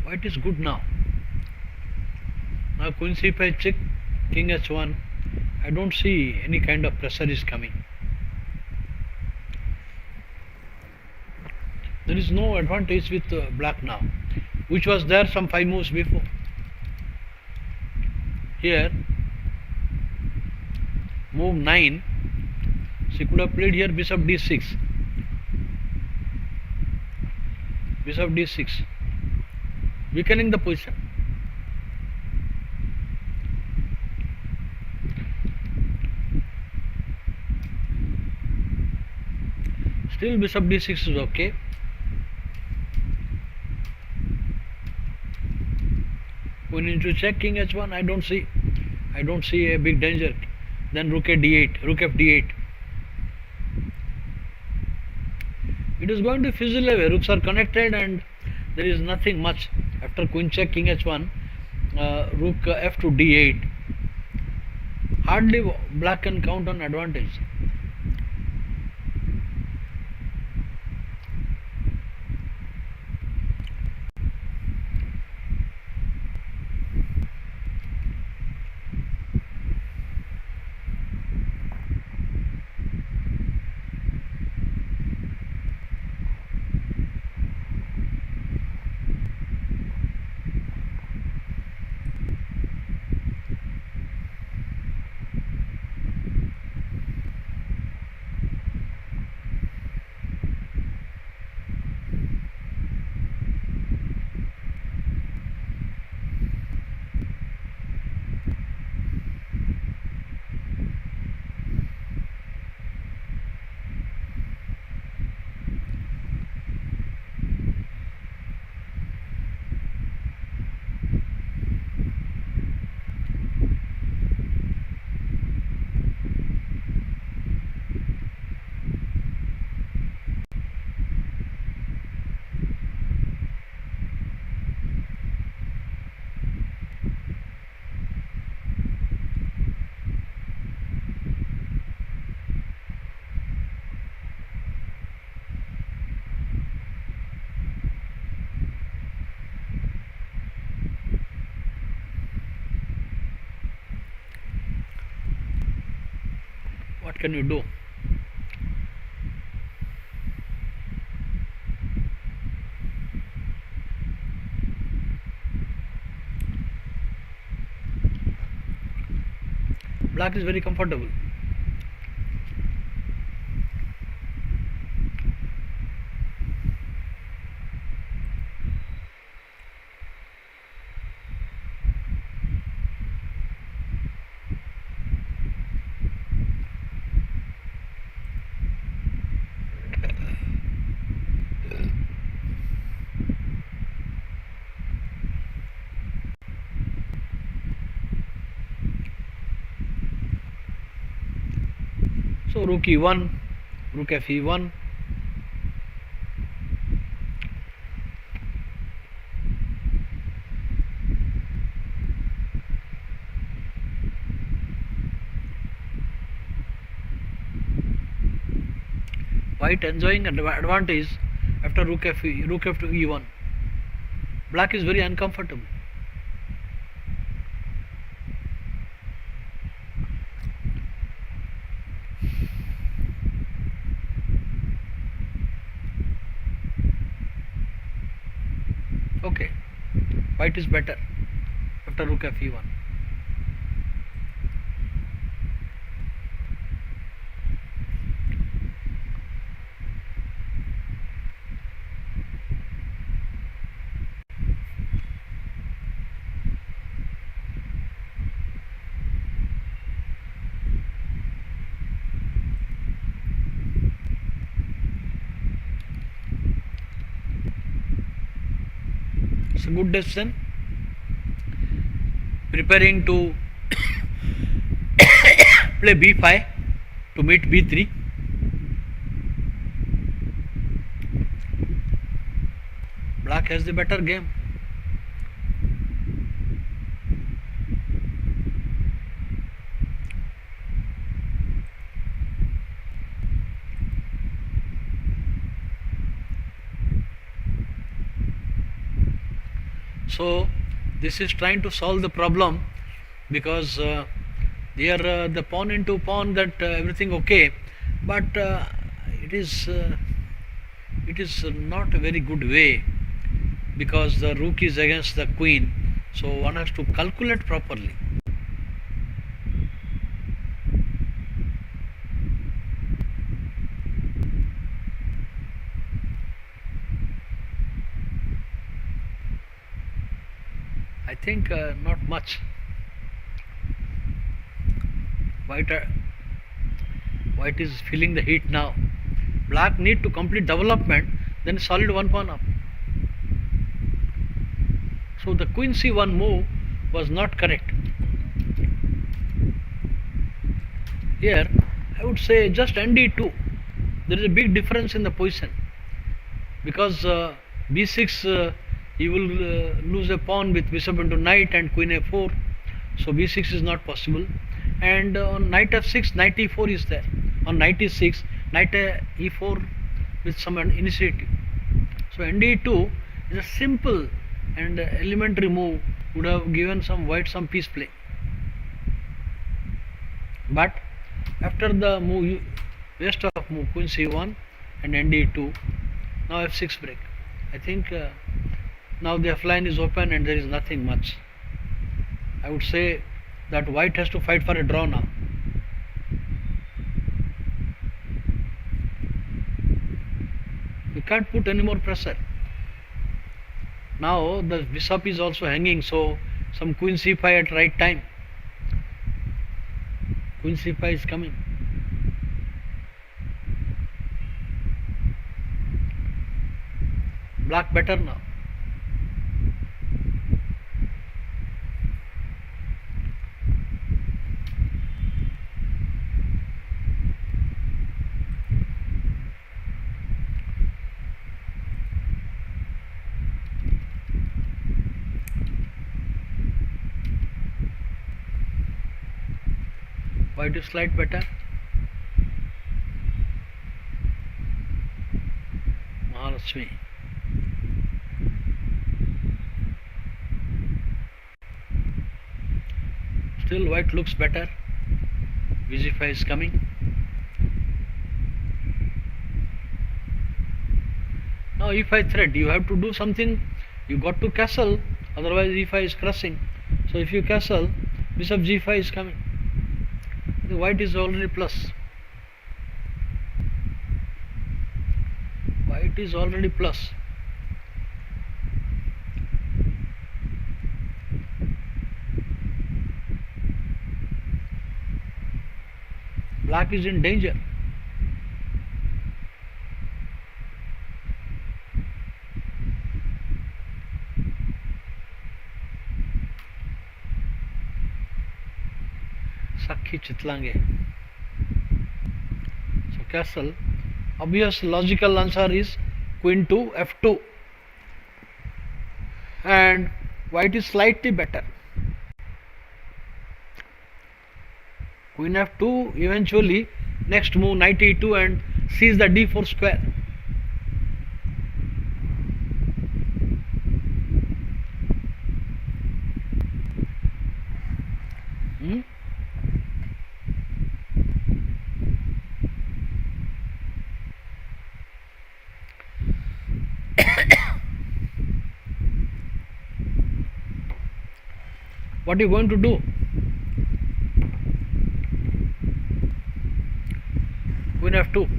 White is good now. Now queen c5 check, king h1. I don't see any kind of pressure is coming. There is no advantage with black now, which was there some 5 moves before. Here, move 9. She could have played here bishop d6. Bishop d6. Weakening the position. Still bishop d6 is okay. Queen into check, king h1. I don't see a big danger. Then rook a d8, rook f d8. It is going to fizzle away. Rooks are connected and there is nothing much. After queen check, king h1, rook f to d8. Hardly black can count on advantage. What can you do? Black is very comfortable. So rook e1, rook fe1. White enjoying an advantage after rook f to e1. Black is very uncomfortable. Okay, white is better after rook fe1. It's a good decision. Preparing to play b5 to meet b3. Black has the better game. So this is trying to solve the problem, because here the pawn into pawn, that everything okay, but it is not a very good way, because the rook is against the queen, so one has to calculate properly. I think not much. White is feeling the heat now. Black need to complete development, then solid one pawn up. So the queen c1 move was not correct. Here I would say just nd2. There is a big difference in the position, because b6 you will lose a pawn with bishop into knight and queen a4, so b6 is not possible. And on knight f6, knight e4 is there. On knight e6, knight e4 with some initiative. So nd2 is a simple and elementary move, would have given some white some piece play. But after the move, waste of move, queen c1 and nd2, now f6 break. I think now the f line is open and there is nothing much. I would say that white has to fight for a draw now. We can't put any more pressure. Now the bishop is also hanging, so some queen c5 at right time. Queen c5 is coming. Black better now. White is slight better. Mahalakshmi. Still white looks better. Bg5 is coming. Now e5 threat, you have to do something. You got to castle, otherwise e5 is crossing. So if you castle, bishop g5 is coming. The white is already plus. White is already plus. Black is in danger. Sakhi chitlange. So castle. Obvious logical answer is queen to f2, and white is slightly better. Queen f2, eventually next move knight e2 and seize the d4 square. Hmm? What are you going to do? Queen f2,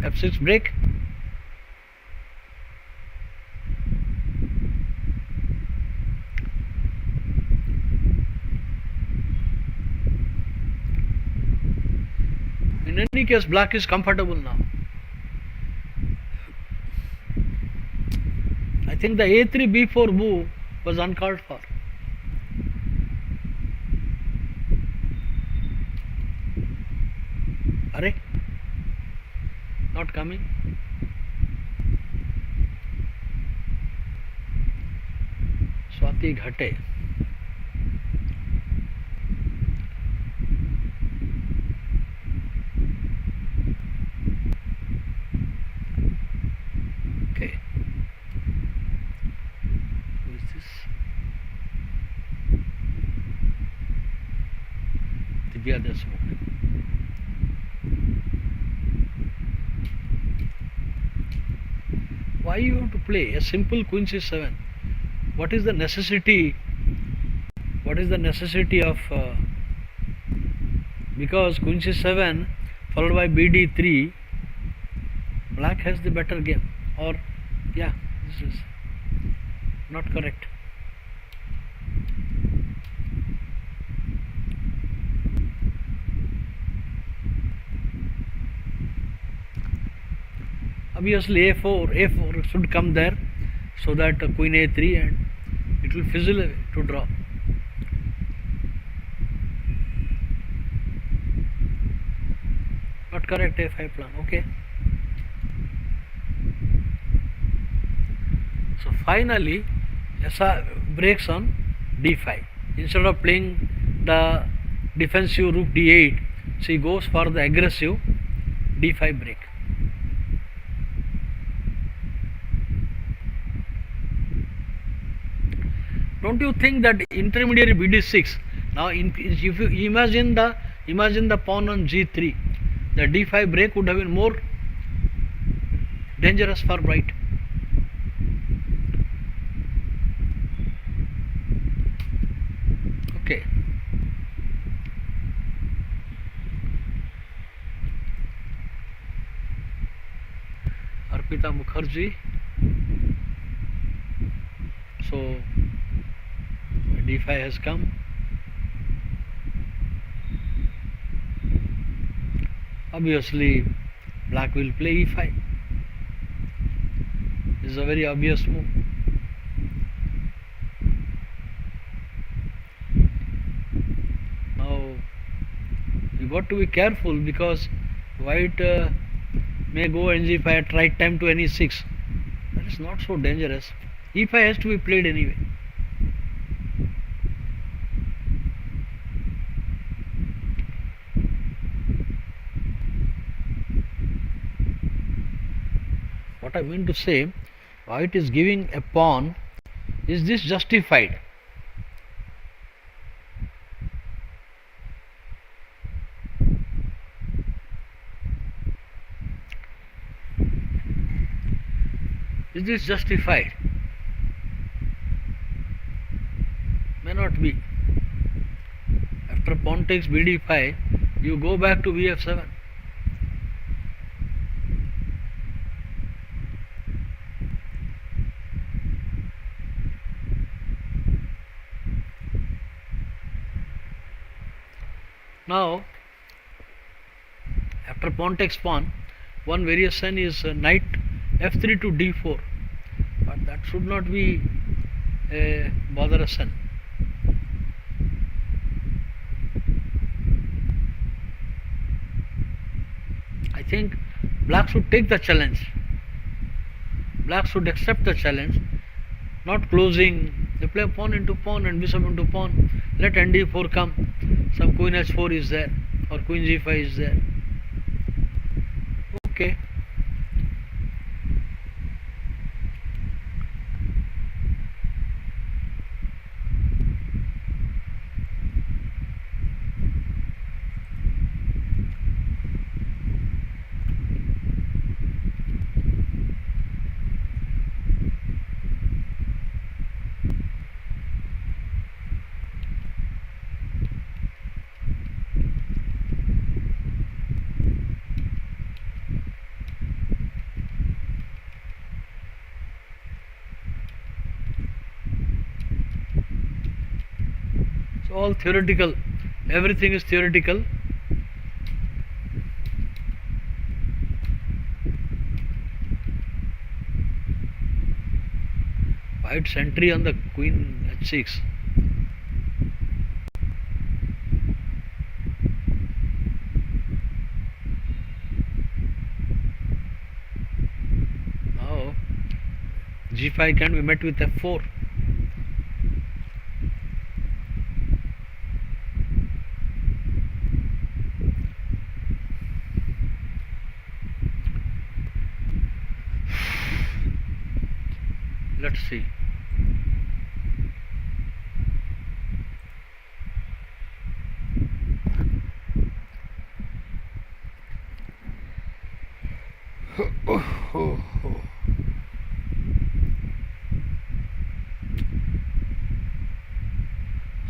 f6 break. In any case, black is comfortable now. I think the a3 b4 move was uncalled for. Arey, not coming. Swati ghate. Okay. Who is this? Divya Desmond. Why you have to play a simple queen c7? What is the necessity? What is the necessity of? Because queen c7 followed by bd3, black has the better game. Or yeah, this is not correct. Obviously a4 should come there, so that queen a3 and it will fizzle away to draw. Not correct a5 plan. Okay. So finally Esa breaks on d5. Instead of playing the defensive rook d8, she goes for the aggressive d5 break. Don't you think that intermediary bd6, now if you imagine the pawn on g3, the d5 break would have been more dangerous for white. Okay. Arpita Mukherjee. So d5 has come. Obviously black will play e5. This is a very obvious move. Now you got to be careful, because white may go ng5 at right time to ne6. That is not so dangerous. e5 has to be played anyway. What I mean to say, white is giving a pawn. Is this justified? Is this justified? May not be. After pawn takes bd5, you go back to bf7. Now, after pawn takes pawn, one variation is knight f3 to d4, but that should not be a botheration. I think black should take the challenge. Black should accept the challenge, not closing. They play pawn into pawn and bishop into pawn. Let nd4 come. Some queen h4 is there, or queen g5 is there. Okay. So all theoretical. Everything is theoretical. White sentry on the queen h6. Now g5 can be met with f4. Let's see.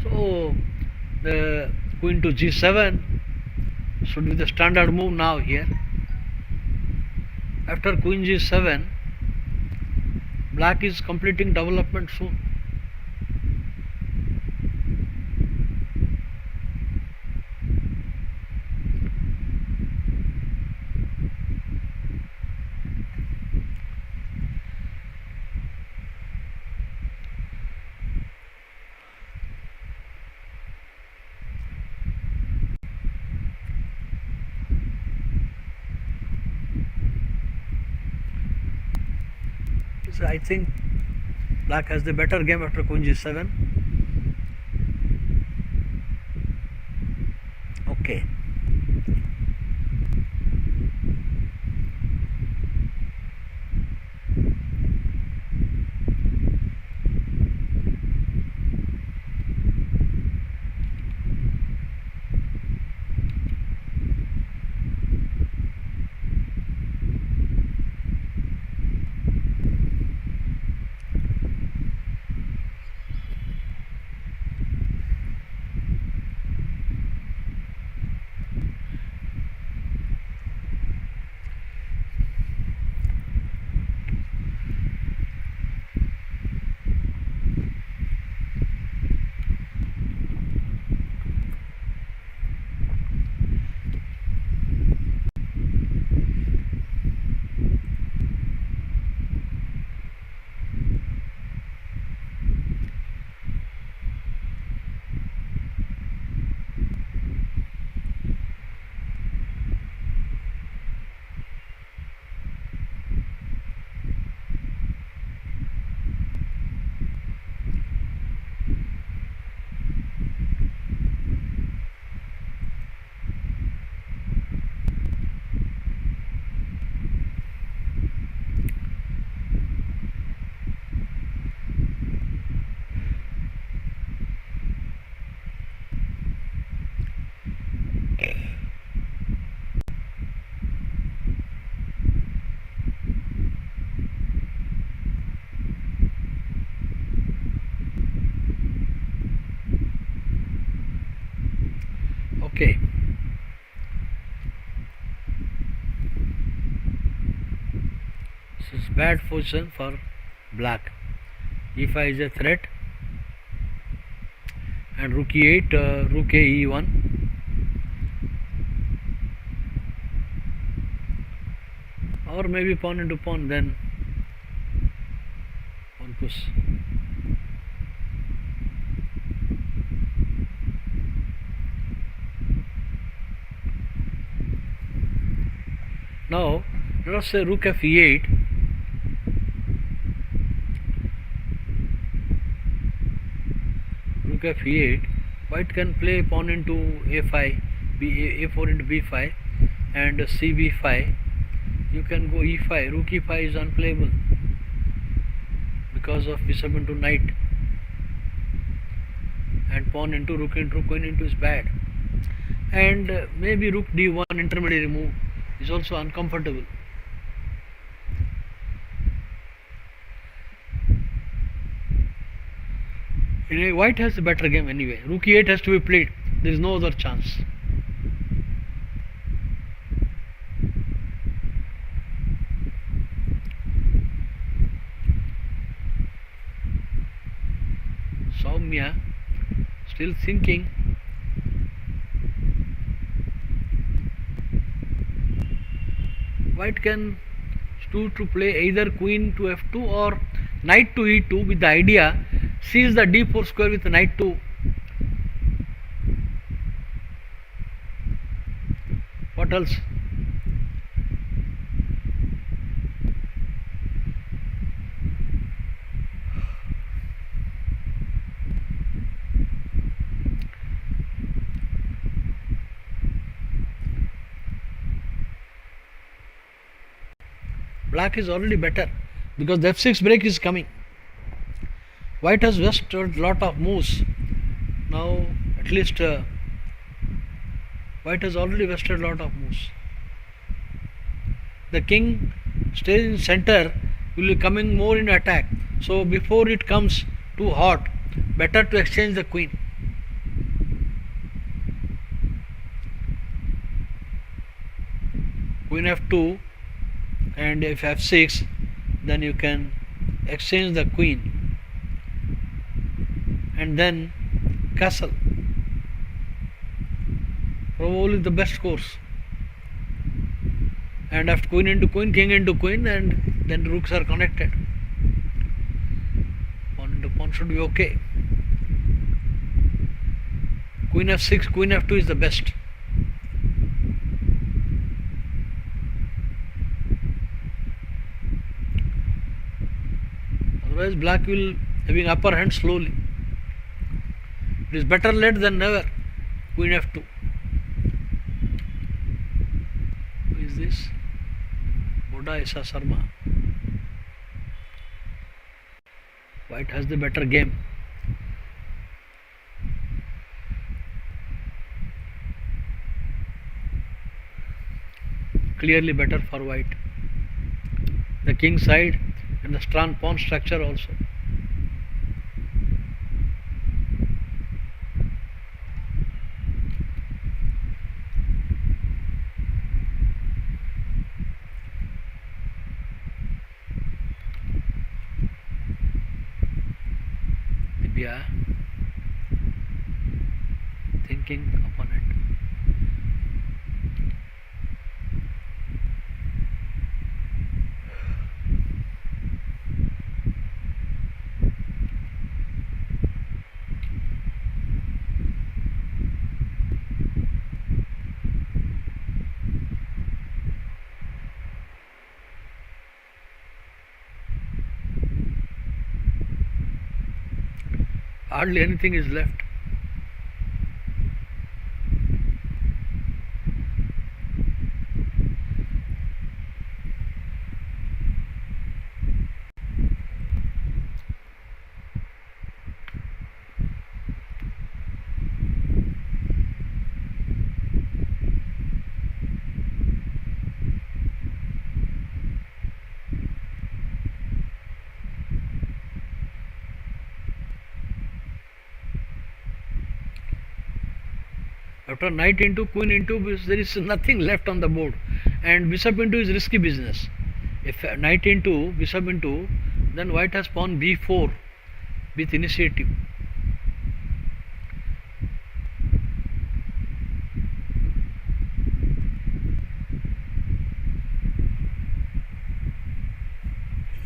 So the queen to g7 should be the standard move now here. After queen g7, black is completing development soon. So I think black has the better game after queen g7. Okay. Okay. This is bad position for black. e5 is a threat, and rook e8, rook a e1. Or maybe pawn into pawn, then pawn push. Now let us say rook f e8. Rook f e8. White can play pawn into a5, a4 into b5, and c b5. You can go e5. Rook e5 is unplayable because of bishop into knight, and pawn into rook into queen into is bad. And maybe rook d1 intermediary move is also uncomfortable. Anyway, white has a better game anyway. Rook e8 has to be played. There is no other chance. Soumya still thinking. White can choose to play either queen to f2 or knight to e2 with the idea seize the d4 square with knight to. What else? Black is already better because the f6 break is coming. White has wasted lot of moves. Now at least white has already wasted lot of moves. The king stays in center, will be coming more in attack. So before it comes too hot, better to exchange the queen. Queen f2, and if f6, then you can exchange the queen and then castle. Probably the best course. And after queen into queen, king into queen, and then rooks are connected. Pawn into pawn should be okay. Queen f6, queen f2 is the best. Otherwise black will having upper hand slowly. It is better late than never. Queen f2. Who is this? Boda Isa Sharma. White has the better game. Clearly better for white. The king side and the strong pawn structure also. Libya thinking upon it. Hardly anything is left. After knight into queen into, there is nothing left on the board, and bishop into is risky business. If knight into bishop into, then white has pawn b4 with initiative.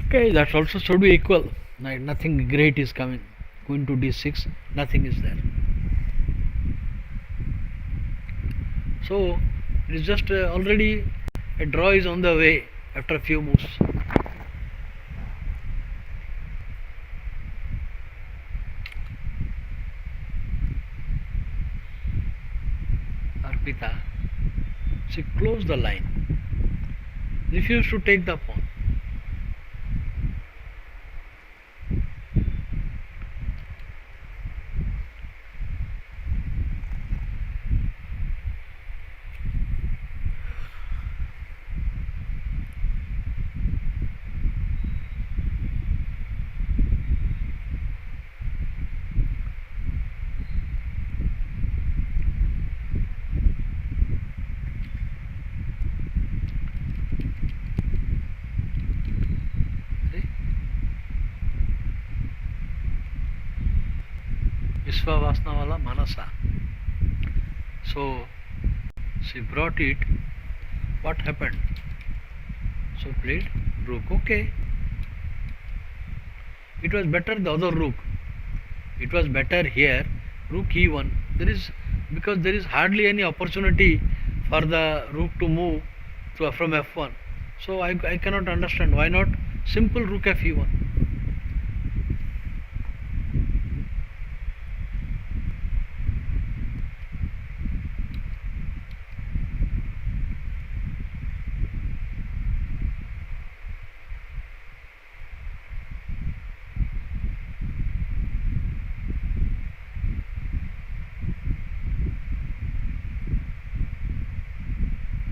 Okay, that also should be equal. Nothing great is coming. Queen to d6, nothing is there. So it is just already a draw is on the way after a few moves. Arpita, she closed the line, refused to take the pawn. Vishwavasna wala Manasa. So she brought it. What happened? So played rook. Okay. It was better the other rook. It was better here. Rook e1. Because there is hardly any opportunity for the rook to move from f1. So I cannot understand why not simple rook fe1.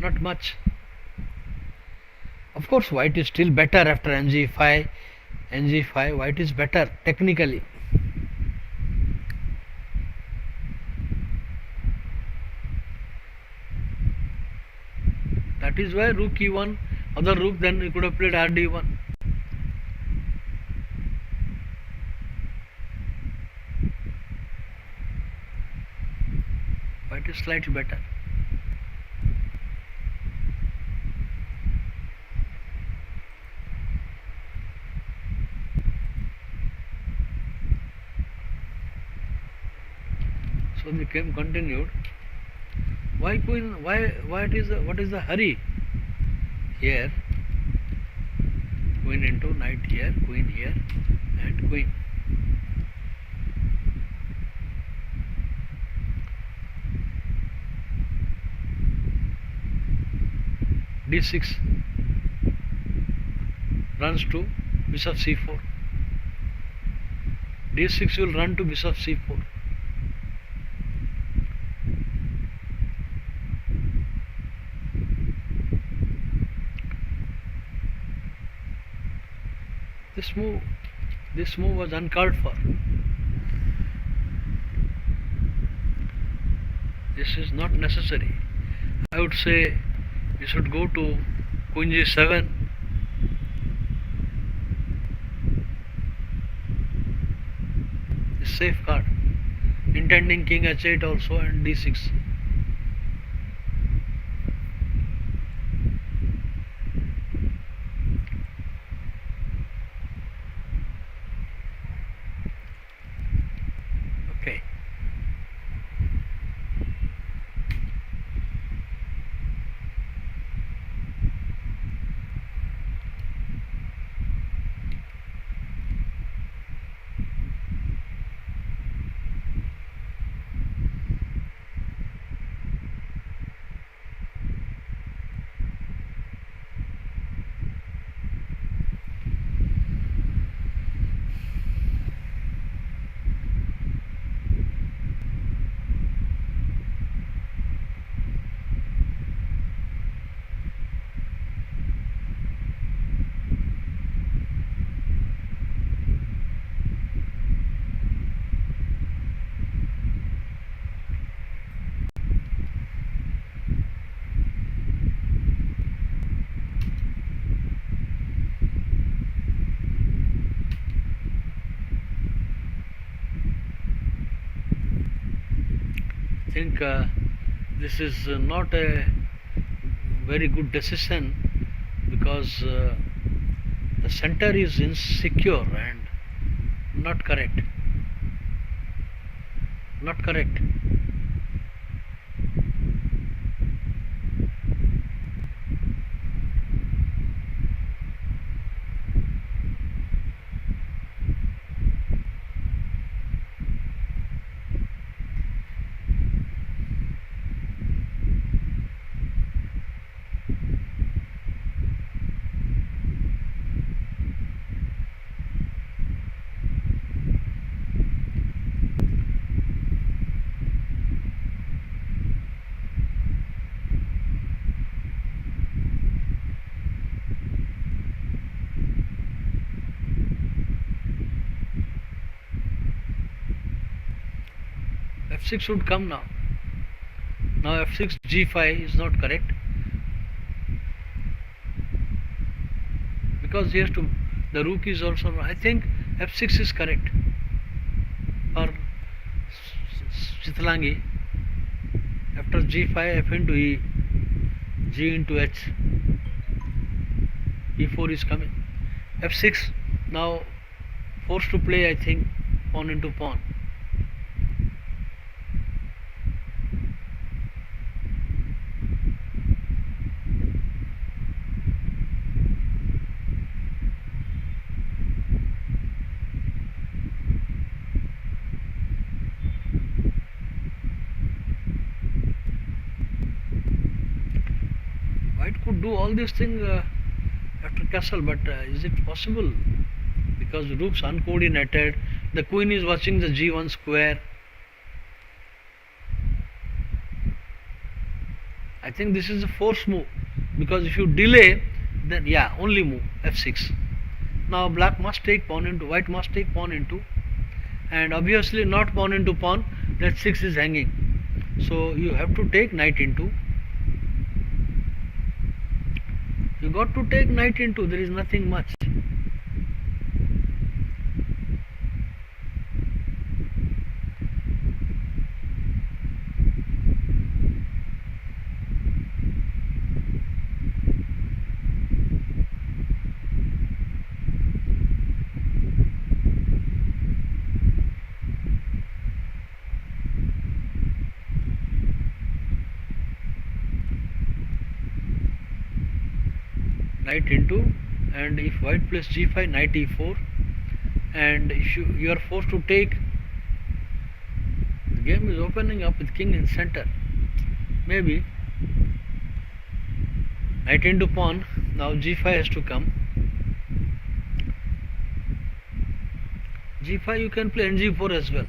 Not much. Of course, white is still better after ng5, white is better technically. That is why rook e1, other rook, then you could have played rd1. White is slightly better. So the game continued. Why queen? What is the hurry? Here, queen into knight here, queen here, and queen. d6 runs to bishop c4. d6 will run to bishop c4. This move was uncalled for. This is not necessary. I would say you should go to queen g7. This safe card. Intending king h8 also, and d6. Okay. think this is not a very good decision because the center is insecure and not correct. Not correct. F6 should come now. Now F6 G5 is not correct because he has to. The rook is also. I think F6 is correct for Chitlangi. After G5, F into E, G into H, E4 is coming. F6 now forced to play. I think pawn into pawn. White could do all these things after castle, but is it possible? Because rook's uncoordinated, the queen is watching the G1 square. I think this is a forced move because if you delay, then yeah, only move F6. Now black must take pawn into, white must take pawn into, and obviously not pawn into pawn, that 6 is hanging. So you have to take knight into. You got to take knight into, there is nothing much. Knight into, and if white plays G5, knight E4, and if you are forced to take, the game is opening up with king in center. Maybe knight into pawn. Now G5 has to come. G5 you can play, and G4 as well.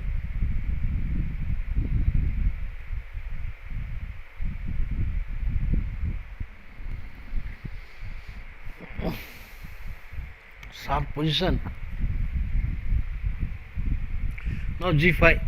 Sharp position. Now G5.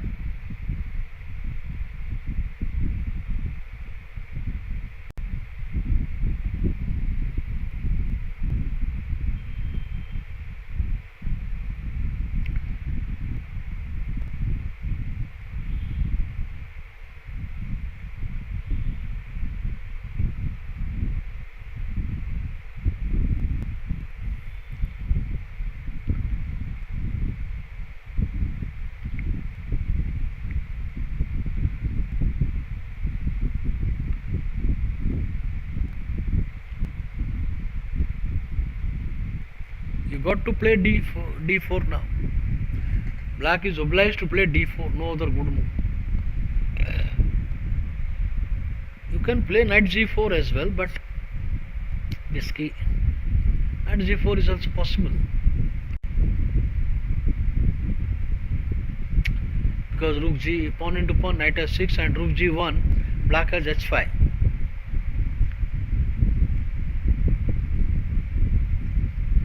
You got to play D4 now. Black is obliged to play D4, no other good move. You can play knight G4 as well, but risky. Knight G4 is also possible. Because rook G, pawn into pawn, knight H6, and rook G1, black has H5.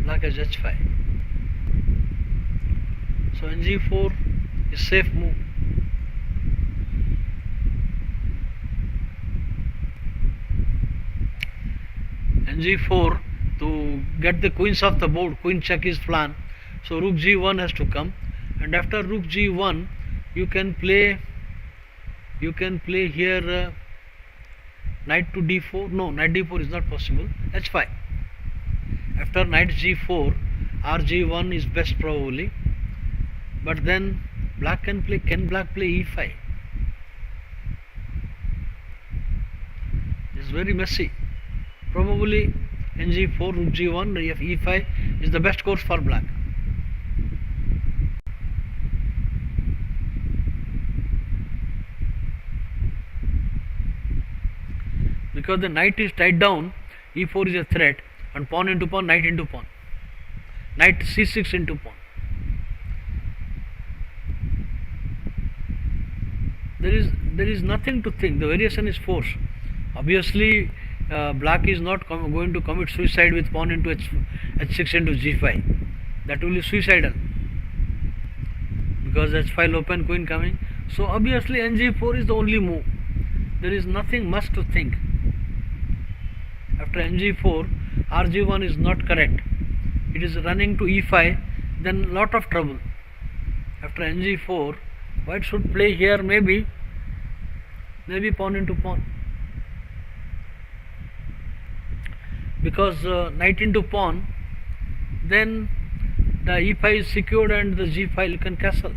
Black has H5. So G4 is safe move. G4 to get the queens off the board, queen check is plan. So rook G1 has to come, and after rook G1 you can play you can play here knight to d4. No, knight d4 is not possible. h5. After knight g4, rg1 is best probably. But then black can black play e5? It's very messy. Probably ng4, rook g1, e5 is the best course for black. Because the knight is tied down, e4 is a threat, and pawn into pawn, knight into pawn, knight c6 into pawn. There is nothing to think. The variation is force. Obviously, black is not going to commit suicide with pawn into h6 into g5. That will be suicidal because h5 open, queen coming. So obviously ng4 is the only move. There is nothing much to think. After ng4, rg1 is not correct. It is running to e5, then lot of trouble. After ng4, white should play here maybe pawn into pawn. Because knight into pawn, then the e5 is secured and the g5 can castle.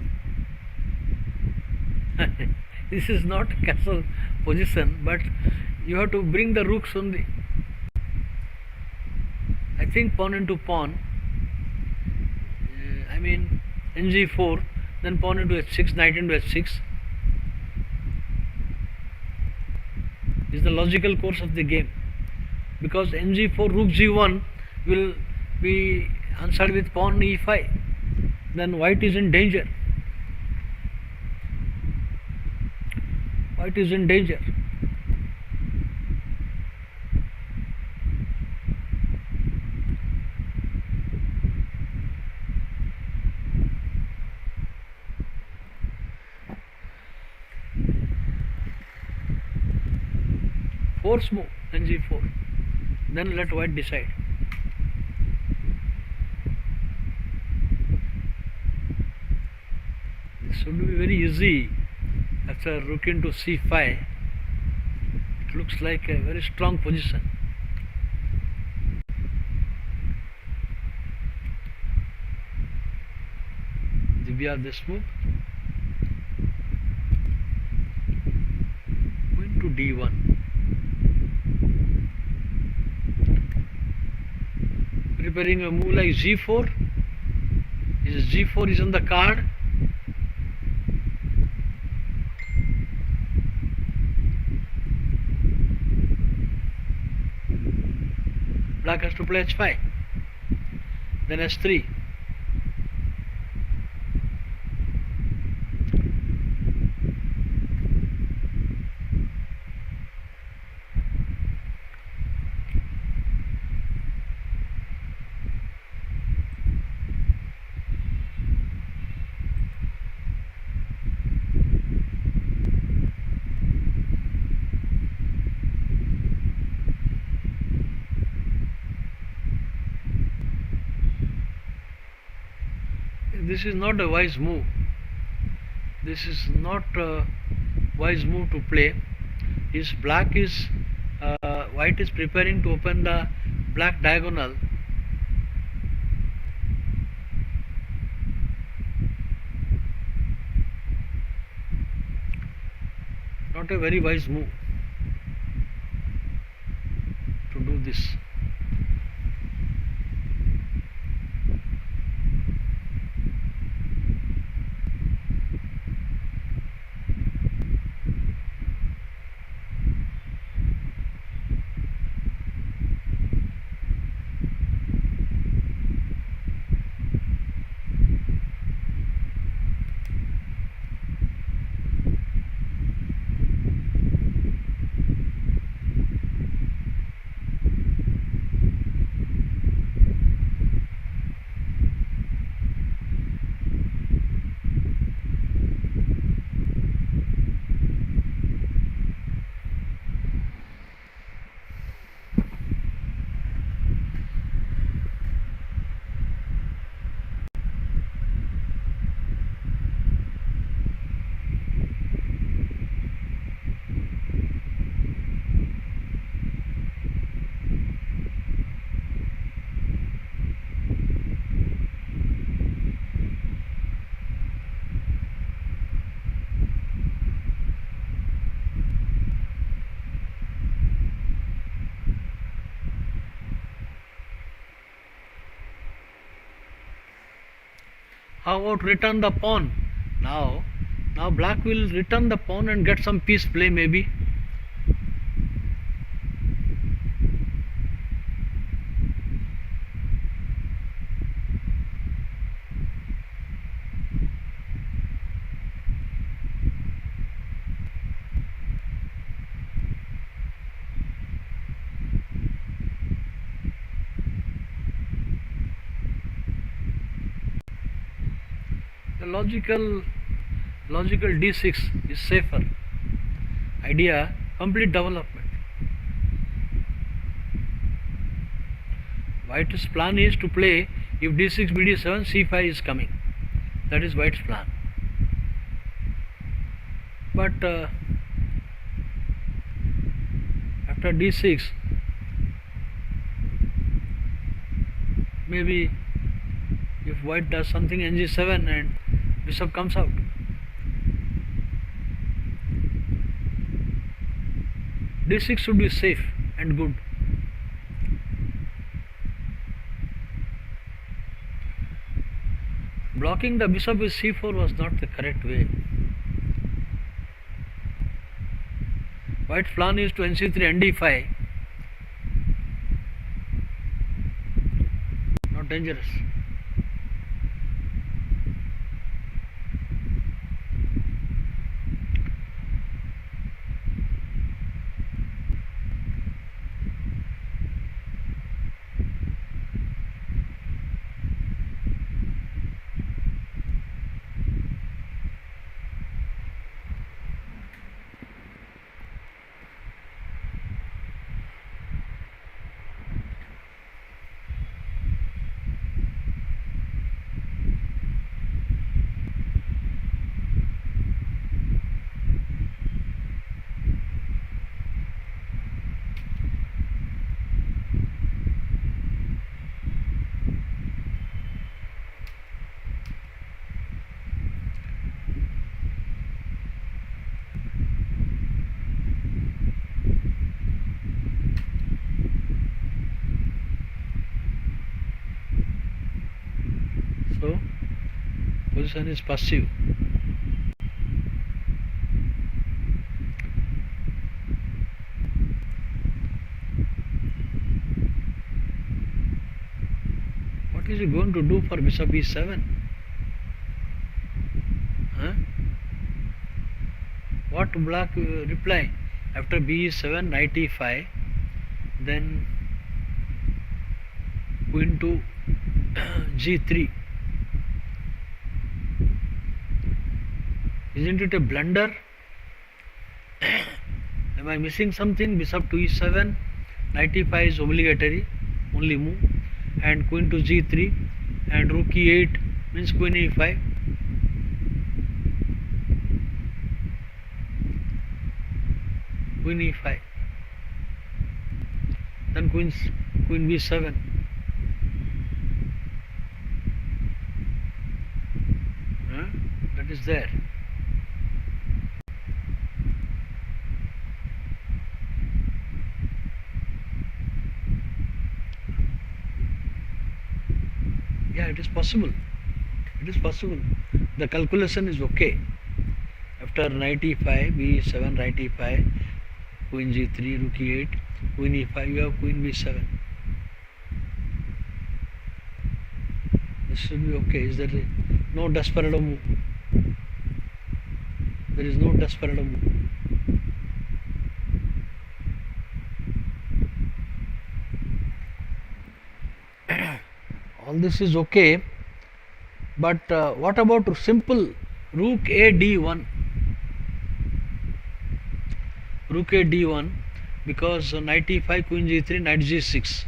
This is not castle position, but you have to bring the rooks only. I think pawn into pawn, ng4, then pawn into h6, knight into h6 is the logical course of the game, because ng4, rook g1 will be answered with pawn e5, then white is in danger. White is in danger. Force move ng4, then let white decide. This should be very easy. After rook into c5, it looks like a very strong position. Divya this move, queen to d1. Preparing a move like g4. G4 is on the card. Black has to play h5, then h3. This is not a wise move. This is not a wise move to play. White is preparing to open the black diagonal. Not a very wise move to do this. How about return the pawn? Now black will return the pawn and get some piece play maybe. The logical d6 is safer. Idea complete development. White's plan is to play if d6 bd7 c5 is coming. That is White's plan. But after d6 maybe if White does something ng7 and bishop comes out. d6 should be safe and good. Blocking the bishop with c4 was not the correct way. White's plan is to nc3 nd5. Not dangerous. So position is passive. What is he going to do for bishop e7? Huh? What black reply after b7 knight e5, then queen to g3. Isn't it a blunder? Am I missing something? Bishop to e7, knight e5 is obligatory, only move, and queen to g3, and rook e8 means queen e5. Queen e5, then queen b7. That is there. Yeah, it is possible. It is possible. The calculation is okay. After knight e5, b7, knight e5, queen g3, rook e8, queen e5, you have queen b7. This should be okay. Is there no desperado move? There is no desperado move. All this is okay, but what about simple rook a d1? Rook a d1, because knight e5, queen g3, knight g6.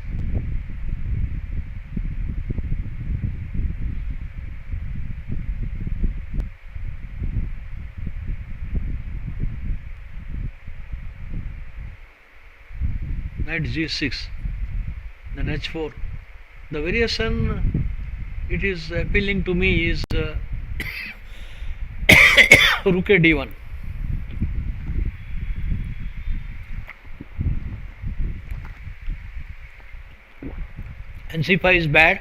Knight g6, then h4. The variation it is appealing to me is rook a d1. And c5 is bad,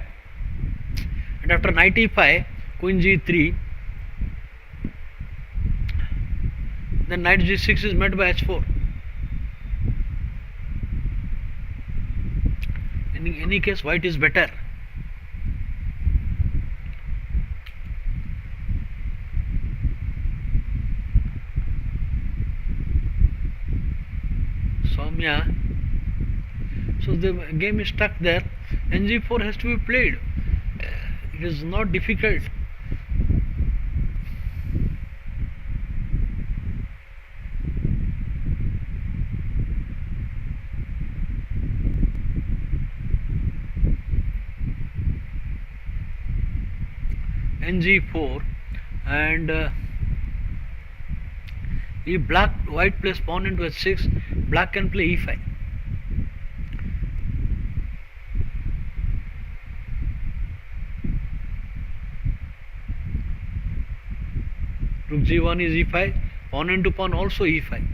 and after knight e5, queen g3, then knight g6 is met by h4. In any case, white is better. Soumya. So the game is stuck there. Ng4 has to be played. It is not difficult. Ng4, and if white plays pawn into h6, black can play e5. Rook g1 is e5, pawn into pawn also e5.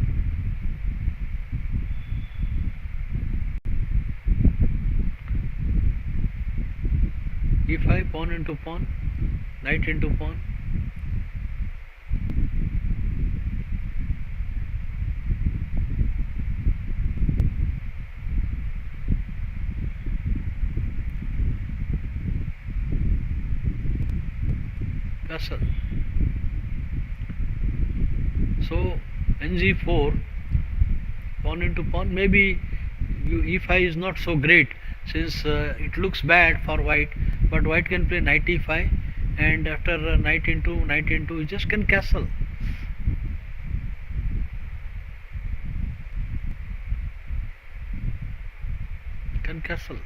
e5, pawn into pawn, knight into pawn. Castle. So ng4, pawn into pawn. Maybe e5 is not so great, since it looks bad for white, but white can play knight e5, and after knight into you just can castle. Can castle.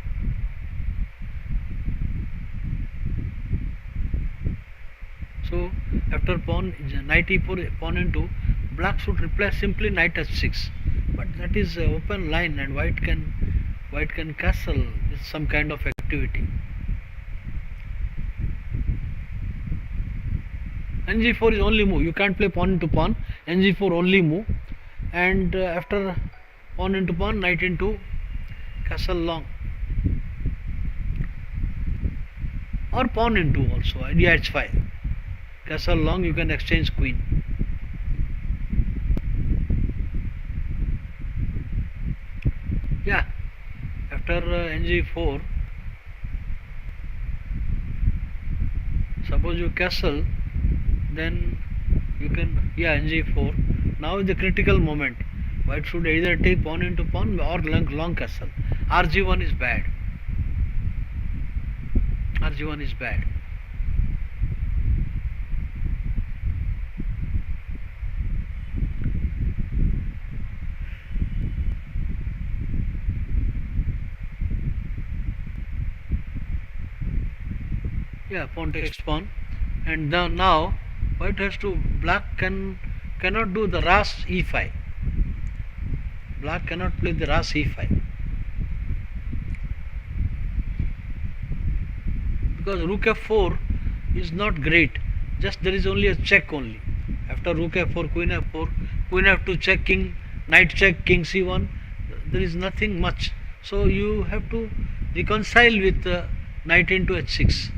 So after pawn knight e4, pawn into, black should reply simply knight h6, but that is an open line, and white can castle with some kind of activity. Ng4 is only move. You can't play pawn into pawn. Ng4 only move, and after pawn into pawn, knight into, castle long, or pawn into also. Idea h5. Castle long, you can exchange queen. Yeah, after ng4, suppose you castle, then you can, ng4. Now is the critical moment. White should either take pawn into pawn or long castle. rg1 is bad. rg1 is bad. Yeah, pawn takes pawn, and now white has to, black cannot do the ras e5. Black cannot play the ras e5, because rook f4 is not great. Just there is only a check only. After rook f4, queen f4, queen f2 check, king, knight check, king c1. There is nothing much. So you have to reconcile with knight into h6.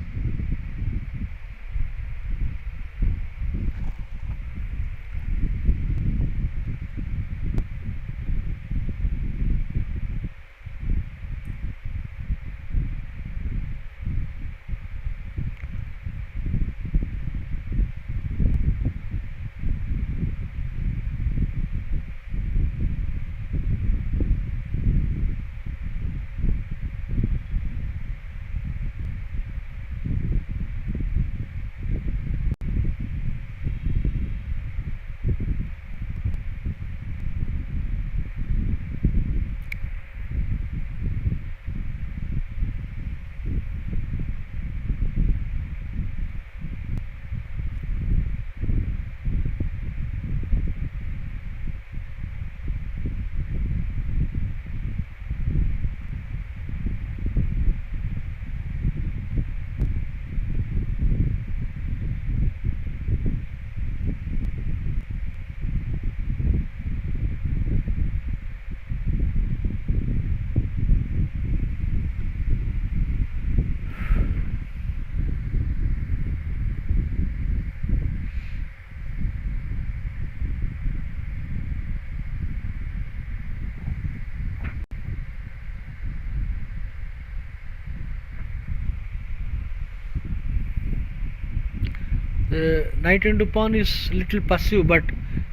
knight into pawn is little passive, but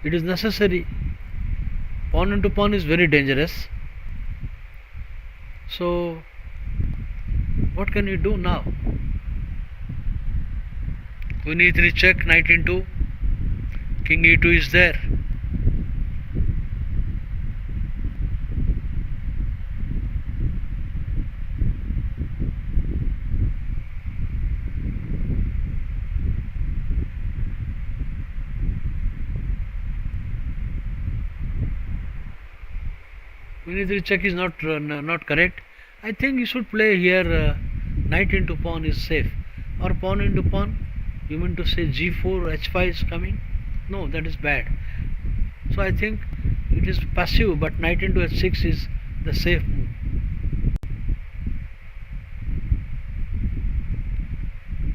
it is necessary. Pawn into pawn is very dangerous. So what can we do now? Queen e3 check, knight into, king e2 is there. Queen e3 check is not correct. I think you should play here knight into pawn is safe, or pawn into pawn. You mean to say g4 h5 is coming? No, that is bad. So I think it is passive, but knight into h6 is the safe move.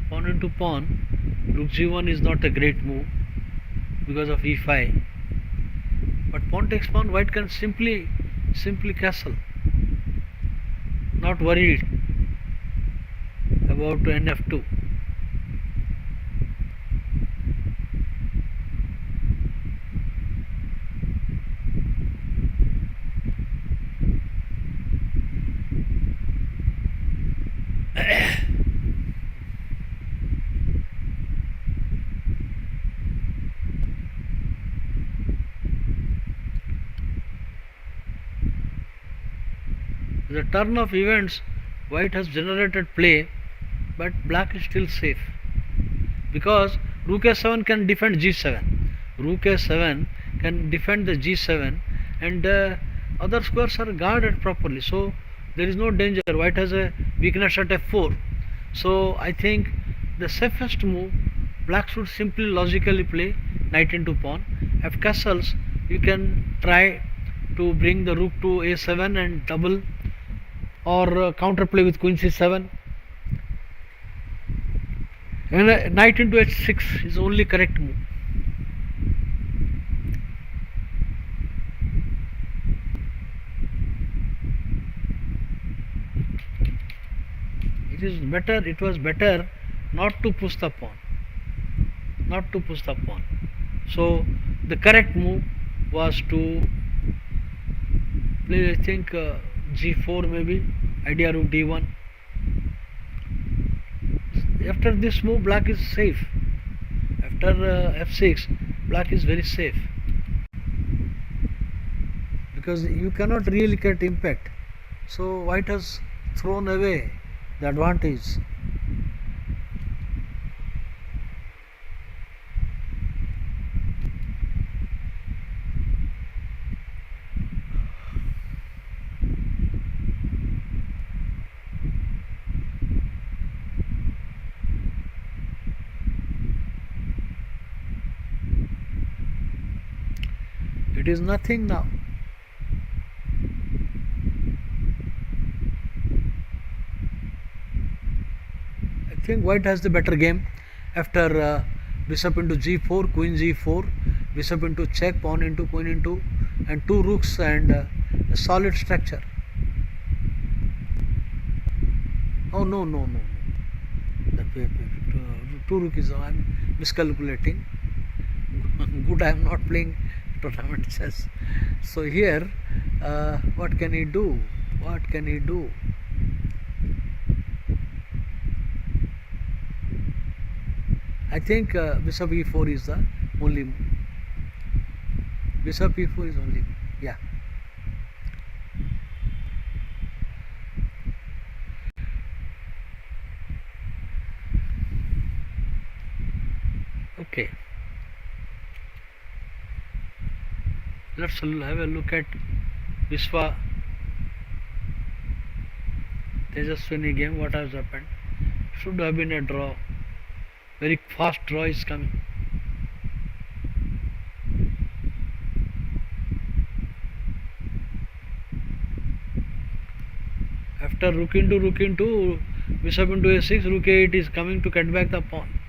Pawn into pawn, rook g1 is not a great move because of e5. But pawn takes pawn, white can simply castle. Not worried about nf2. The turn of events, white has generated play, but black is still safe because rook a7 can defend g7. Rook a7 can defend the g7, and other squares are guarded properly, so there is no danger. White has a weakness at f4. So I think the safest move, black should simply logically play knight into pawn. If castles, you can try to bring the rook to a7 and double, or counterplay with queen c7, and knight into h6 is only correct move. It was better not to push the pawn, so the correct move was to play, I think, g4 maybe, idea rook d1. After this move, black is safe. After f6, black is very safe because you cannot really get impact. So white has thrown away the advantage. It is nothing now. I think white has the better game. After bishop into g4, queen g4, bishop into check, pawn into, queen into, and two rooks and a solid structure. Oh no, the two rook is, I am miscalculating. Good, I am not playing tournament chess. So here, what can he do? I think bishop e4 is the only move. Bishop e4 is only, yeah. Okay. Let's have a look at Vishwa Tejaswini game. What has happened? Should have been a draw. Very fast draw is coming. After rook into, bishop into a6, rook a8 is coming to cut back the pawn.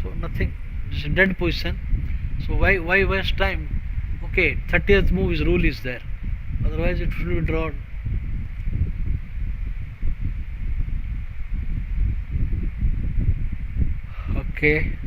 So nothing. It's a dead position. So why waste time? Okay, 30th move is rule is there. Otherwise it should be drawn. Okay.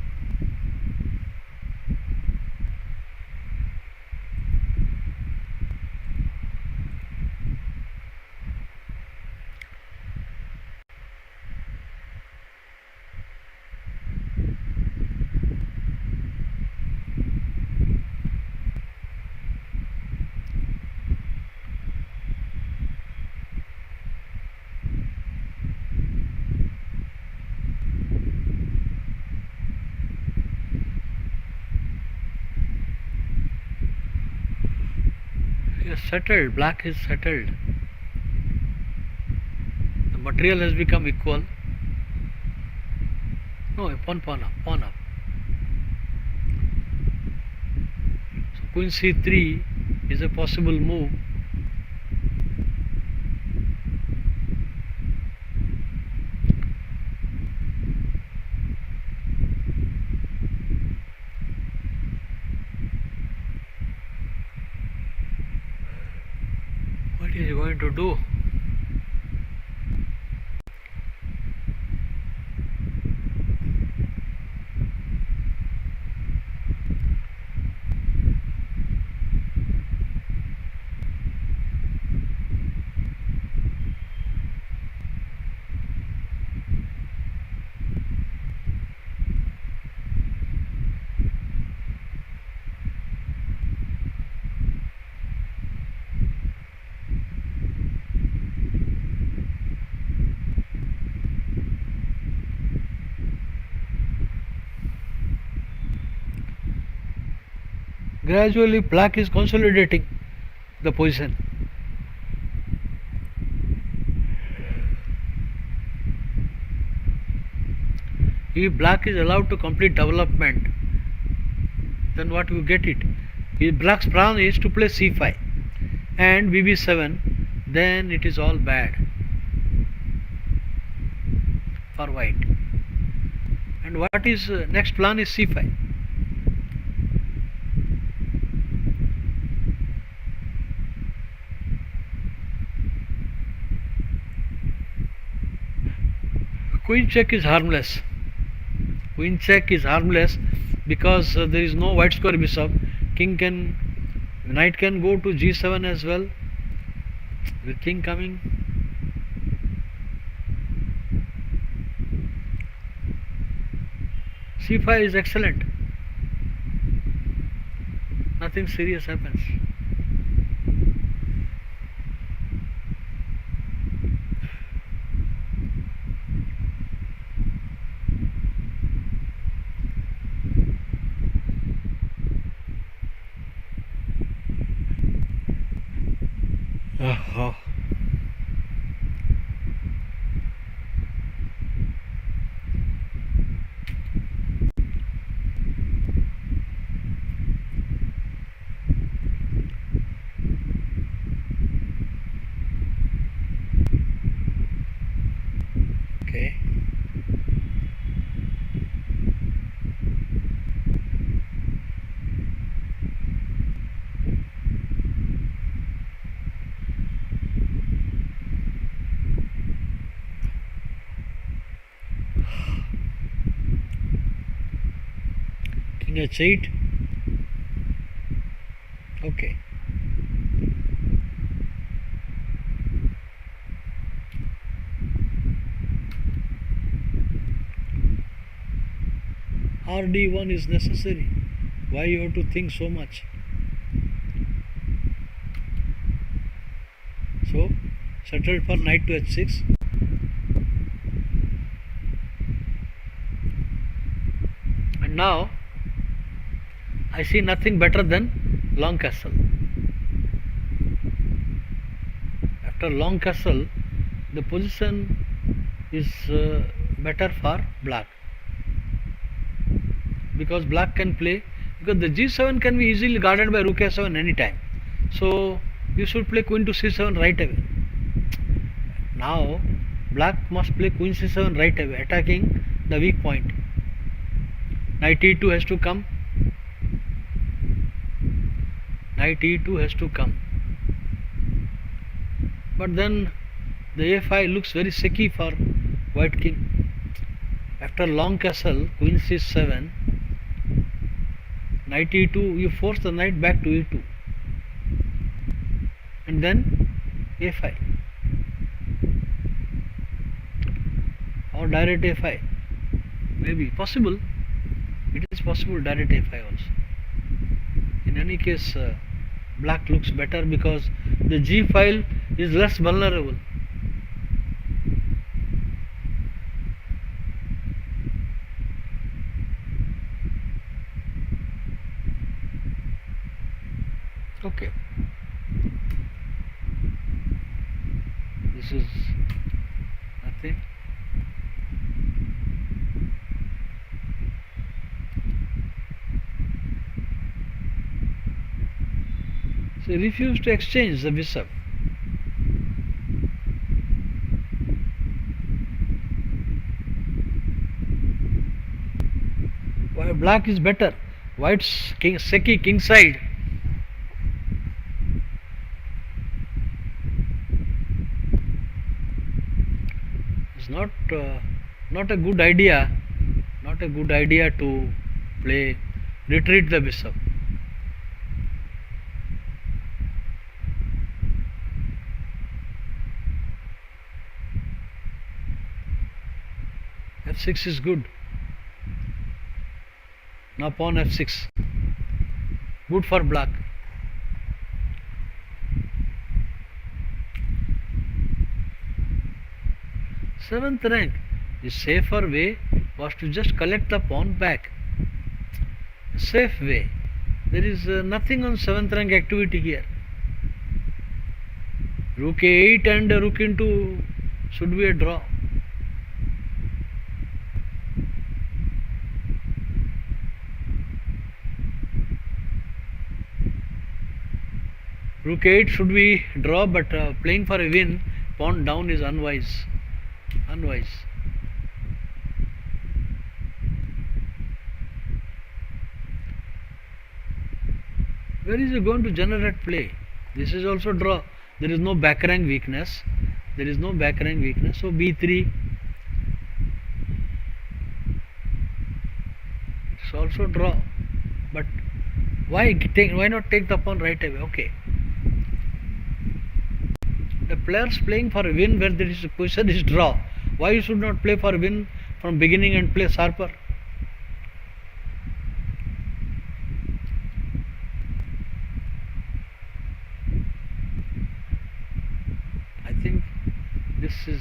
Yes, settled. Black is settled. The material has become equal. No, pawn up, pawn up. So queen c3 is a possible move. What is he going to do? Gradually black is consolidating the position. If black is allowed to complete development, then what you get it? If black's plan is to play c5 and bb7, then it is all bad for white. And what is next plan is c5. Queen check is harmless. Queen check is harmless because there is no white square bishop. Knight can go to g7 as well. The king coming. c5 is excellent. Nothing serious happens. Oh. Okay. King h8. Okay. rd1 is necessary. Why you have to think so much? So settled for knight to h6. And now I see nothing better than long castle. After long castle, the position is better for black, because black can play, because the g7 can be easily guarded by rook a7 anytime. So you should play queen to c7 right away. Now black must play queen c7 right away, attacking the weak point. Knight e2 has to come. Knight e2 has to come. But then the a5 looks very shaky for white king. After long castle, queen c7, knight e2, you force the knight back to e2, and then a5 or direct a5, maybe possible. It is possible direct a5 also. In any case, black looks better because the g file is less vulnerable. Okay. This is nothing. So he refused to exchange the bishop. Why black is better? White's king, seki king side. It's not a good idea. Not a good idea to play retreat the bishop. F6 is good. Now pawn F6. Good for black. Seventh rank. The safer way was to just collect the pawn back. Safe way. There is nothing on 7th rank activity here. Rook a8 and rook into should be a draw. Rook 8 should be draw, but playing for a win, pawn down is unwise. Unwise. Where is he going to generate play? This is also draw. There is no back rank weakness. There is no back rank weakness. So b3. It's also draw. But why not take the pawn right away? Okay. The players playing for a win where there is a position is draw. Why you should not play for a win from beginning and play sharper? I think this is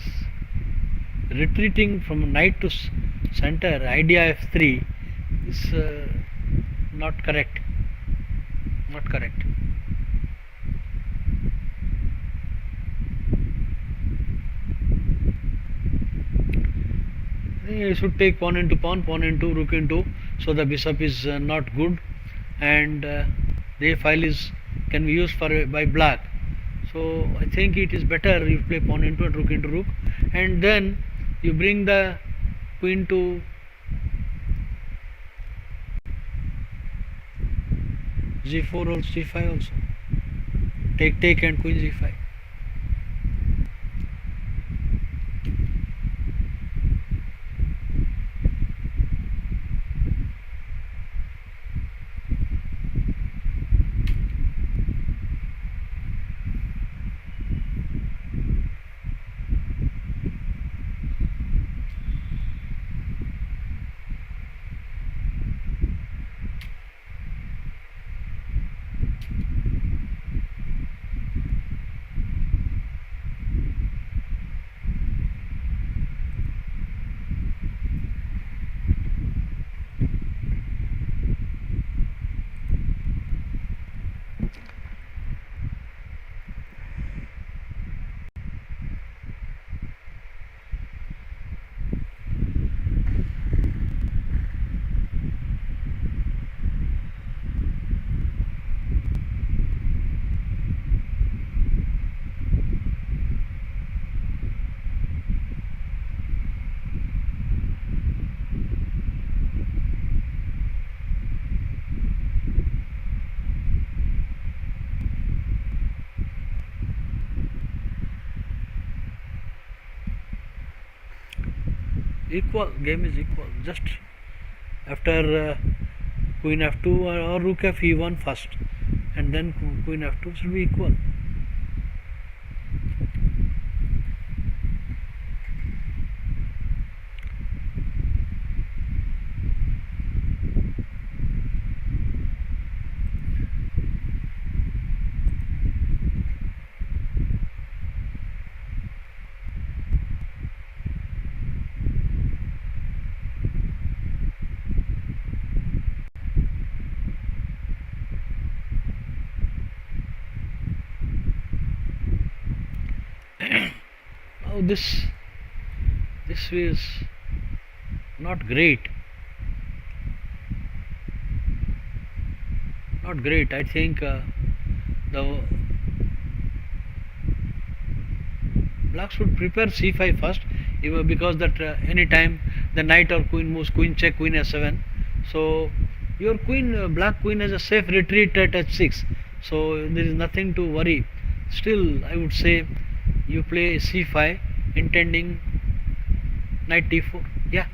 retreating from knight to center. Idea f3 is not correct. Not correct. You should take pawn into pawn, pawn into rook into, so the bishop is not good, and the file is can be used by black. So I think it is better you play pawn into and rook, and then you bring the queen to g4 also, g5 also. Take and queen g5. Equal, game is equal. Just after queen f2 or rook f e1 first, and then queen f2 should be equal. Now this is not great. Not great. I think the blacks would prepare c5 first, even because that any time the knight or queen moves, queen check, queen s7. So your queen, black queen, has a safe retreat at h6. So there is nothing to worry. Still, I would say you play c5, intending knight d4. Yeah.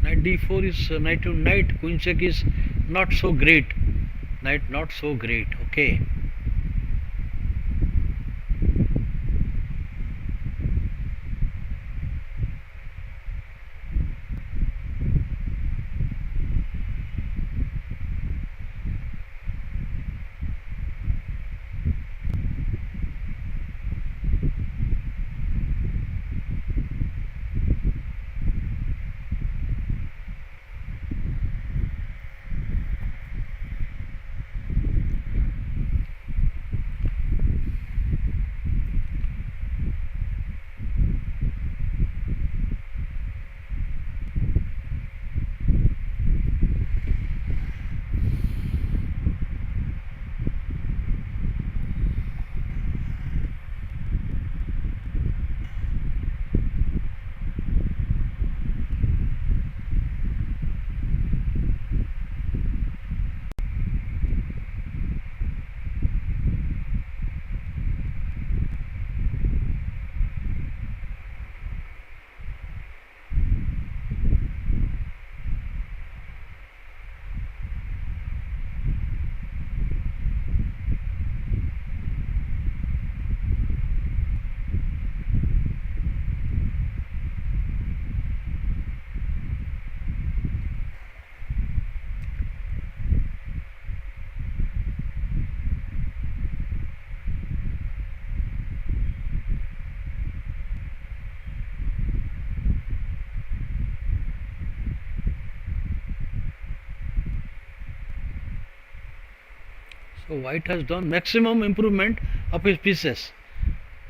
Knight d4 is knight to knight. Queen check is not so great. Knight not so great. Okay. So white has done maximum improvement of his pieces.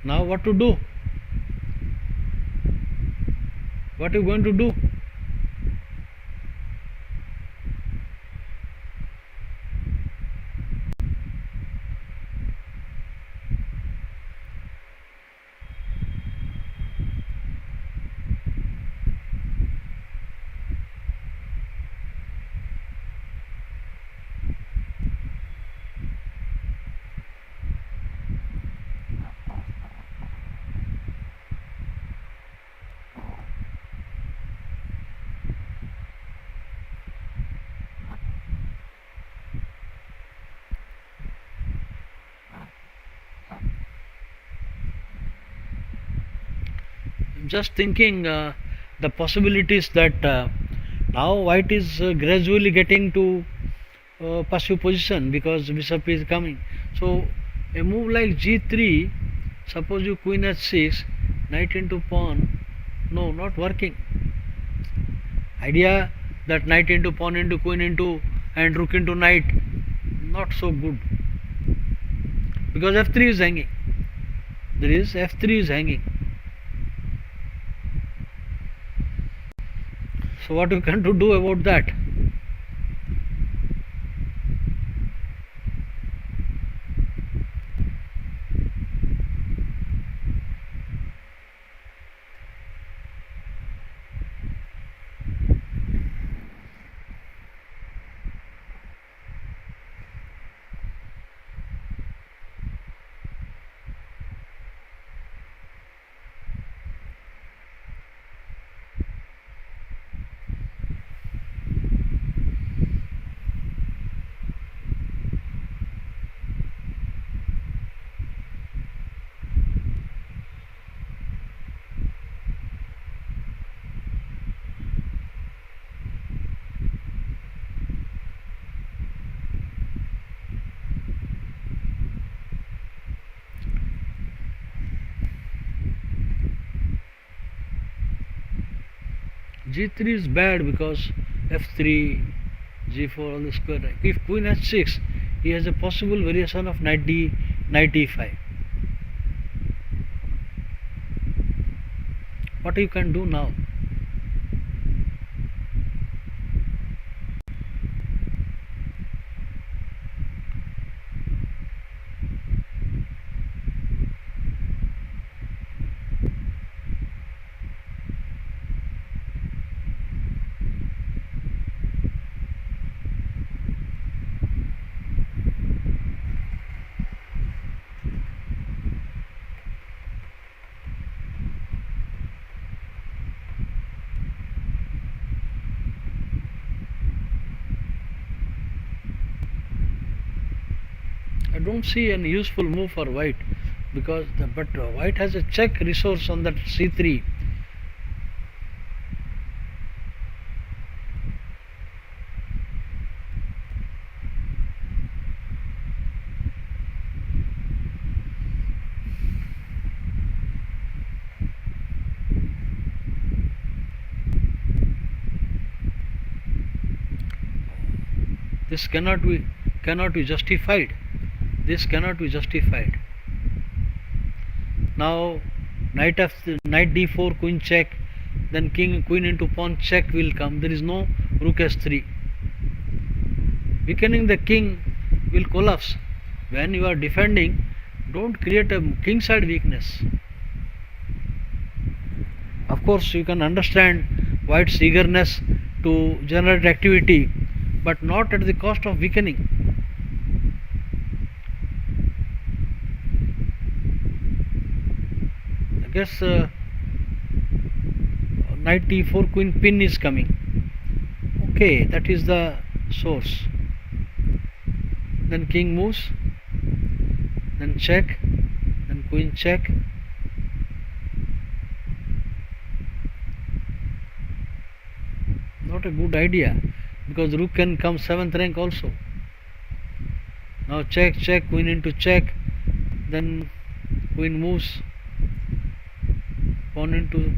Now what to do? What are you going to do? Just thinking the possibilities that now white is gradually getting to passive position because bishop is coming. So a move like g3, suppose you queen h6, knight into pawn, no, not working. Idea that knight into pawn into queen into and rook into knight, not so good, because f3 is hanging. There is f3 is hanging. So what you can do about that? g3 is bad because f3, g4 all the square. If queen h6, he has a possible variation of knight e5. What you can do now? I don't see any useful move for white because white has a check resource on that c3. This cannot be justified. This cannot be justified. Now knight d4, queen check, then queen into pawn check will come. There is no rook s3. Weakening the king will collapse. When you are defending, don't create a king side weakness. Of course, you can understand white's eagerness to generate activity, but not at the cost of weakening. I guess knight e4, queen pin is coming. Okay, that is the source. Then king moves, then check, then queen check. Not a good idea because rook can come 7th rank also. Now check, queen into check, then queen moves, pawn into.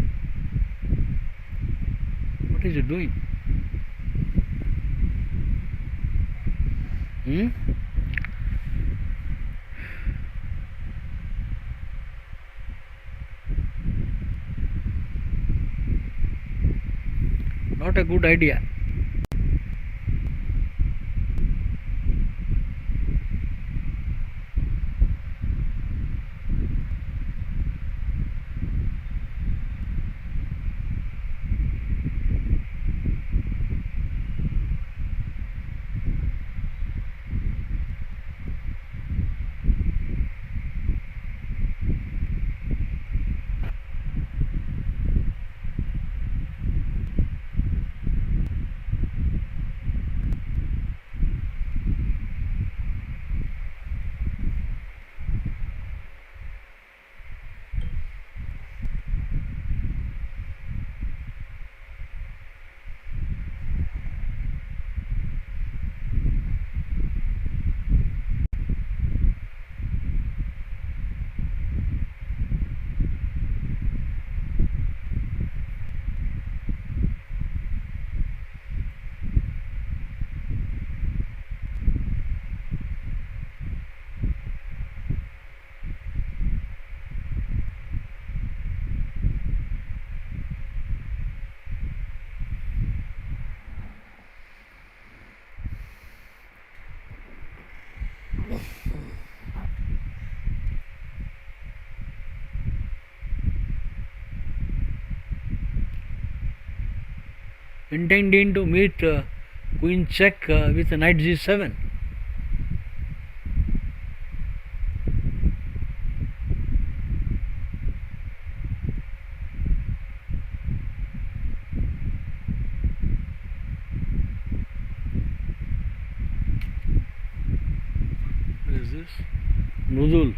What is it doing? Not a good idea. Intending to meet queen check with knight g7. What is this? Nuzul.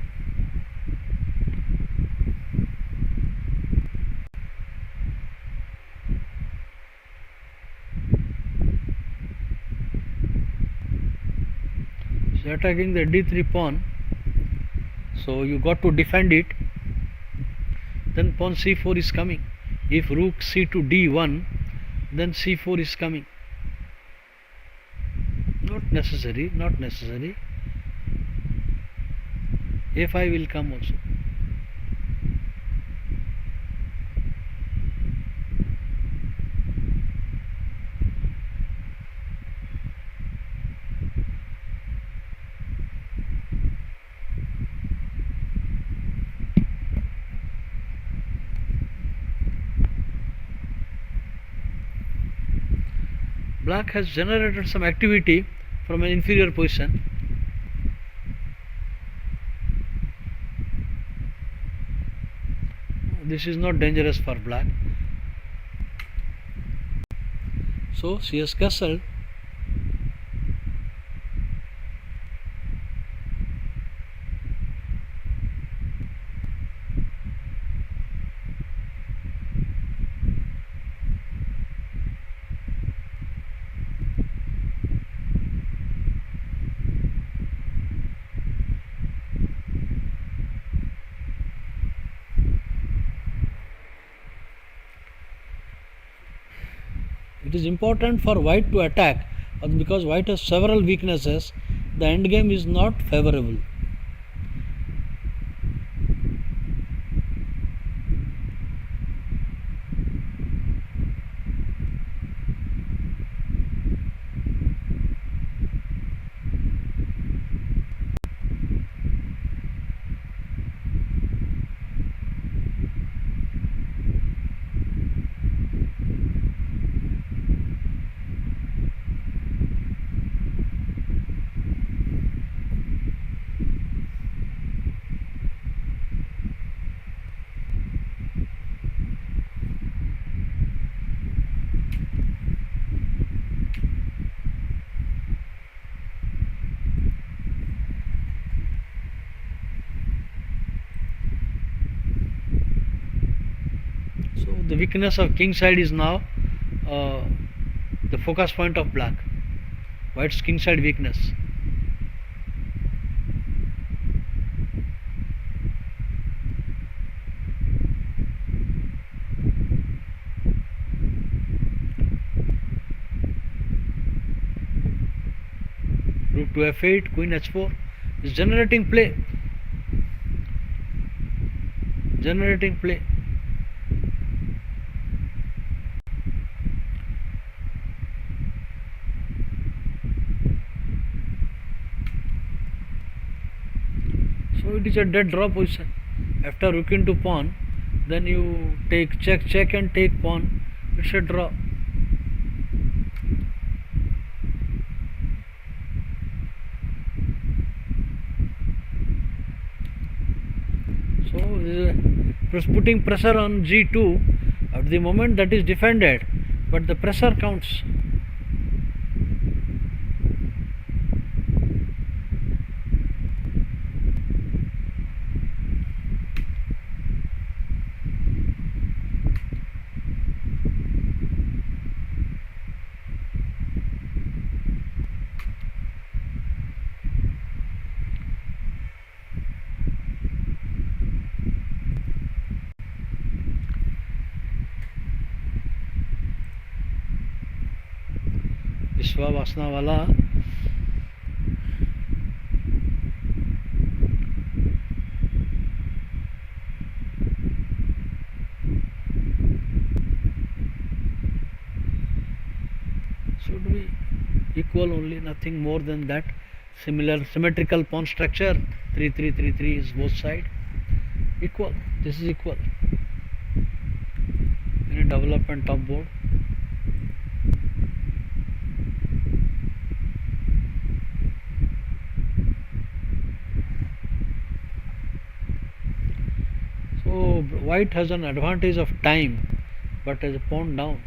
Attacking the d3 pawn, so you got to defend it. Then pawn c4 is coming. If rook c to d1, then c4 is coming. Not necessary. a5 will come also. Black has generated some activity from an inferior position. This is not dangerous for black. So she has castled. It is important for white to attack, because white has several weaknesses. The endgame is not favorable. So the weakness of king side is now the focus point of black. White's king side weakness. Rook to f8, queen h4 is generating play. So it is a dead draw position. After rook into pawn, then you take check and take pawn. It's a draw. So it is putting pressure on g2 at the moment that is defended, but the pressure counts. विश्वावासना वाला should be equal only, nothing more than that. Symmetrical pawn structure, 3-3-3-3 is both side equal. This is equal in a development top board. So white has an advantage of time, but has a pawn down.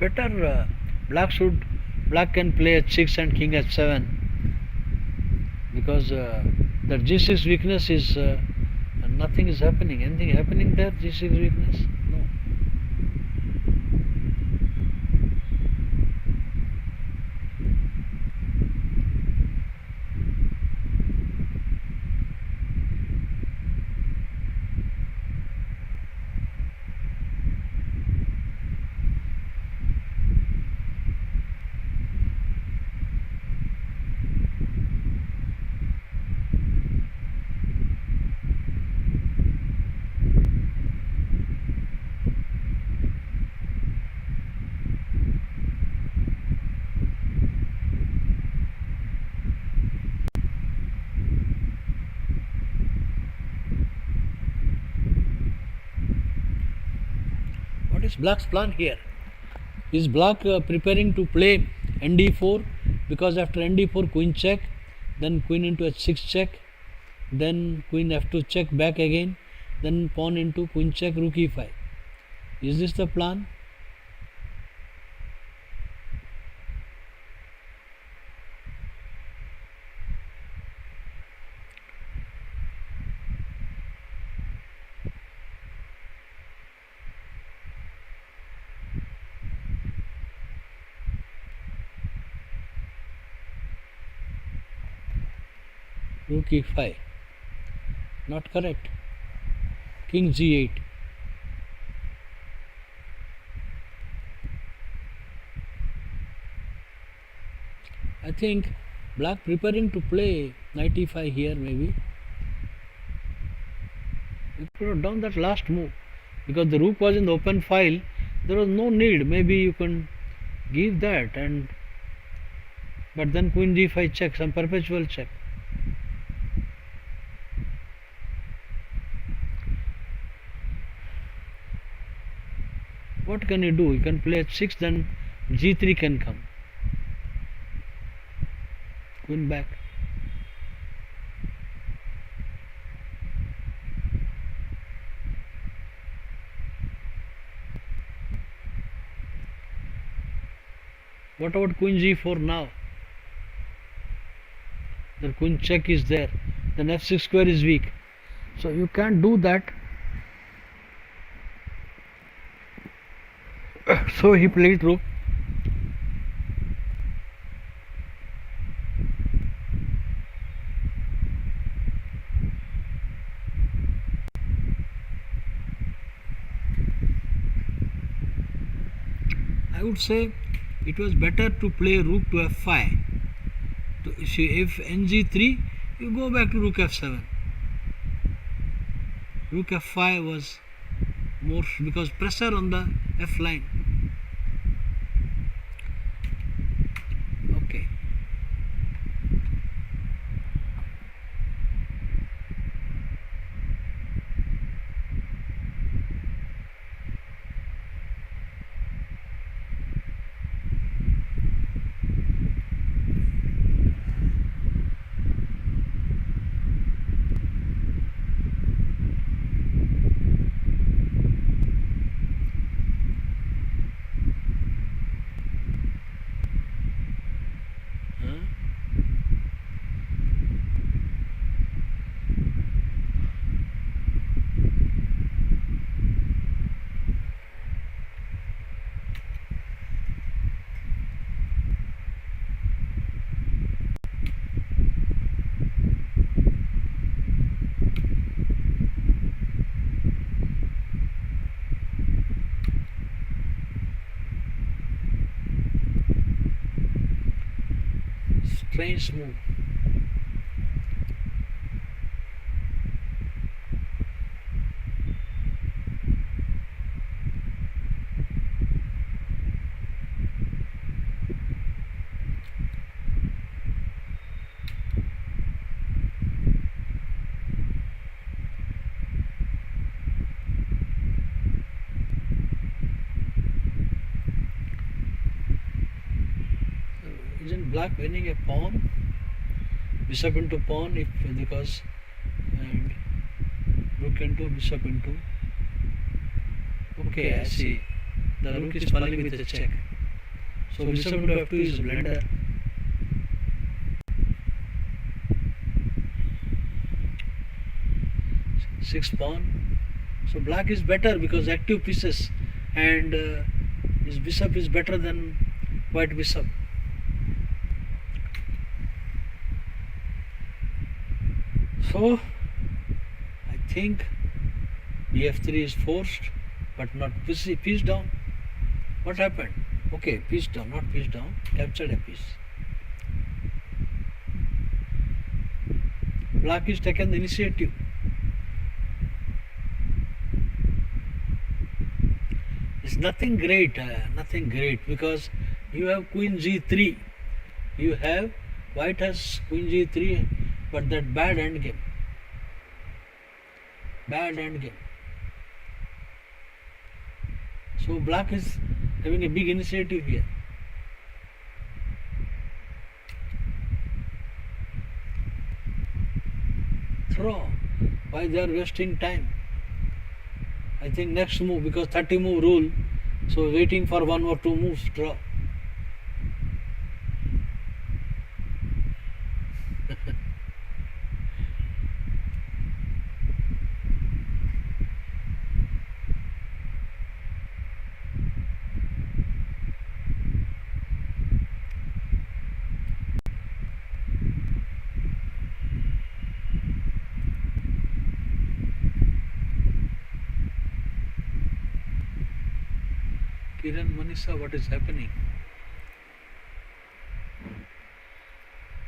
Better black should black can play h6 and king h7, because the g6 weakness is nothing is happening. Anything happening there? G6 weakness? No. What is black's plan here? Is black preparing to play nd4, because after nd4 queen check, then queen into h6 check, then queen f2 check back again, then pawn into queen check rook e5. Is this the plan? Rook e5, not correct. King g8. I think black preparing to play knight e5 here, maybe. You could have done that last move, because the rook was in the open file. There was no need. Maybe you can give that, and but then queen g5 check, some perpetual check. What can you do? You can play h6, then g3 can come. Queen back. What about queen g4 now? The queen check is there. Then f6 square is weak. So you can't do that. So he played rook. I would say it was better to play rook to f5. If ng3, you go back to rook f7. Rook f5 was more, because pressure on the f line. Okay. Strange move. Isn't black winning a pawn? Bishop into pawn, if because, and rook into bishop into. Okay, I see. The rook is falling with a check. So bishop into f2 is blunder. Sixth pawn. So black is better because active pieces, and his bishop is better than white bishop. So I think bf3 is forced, but not piece down. What happened? Okay, piece down, not piece down, captured a piece. Black is taken the initiative. It's nothing great, because you have queen g3. You have, white has queen g3, but that bad endgame. Bad endgame. So black is having a big initiative here. Throw. Why they are wasting time? I think next move, because 30 move rule, so waiting for one or two moves, draw. Kiran, Manisha, what is happening?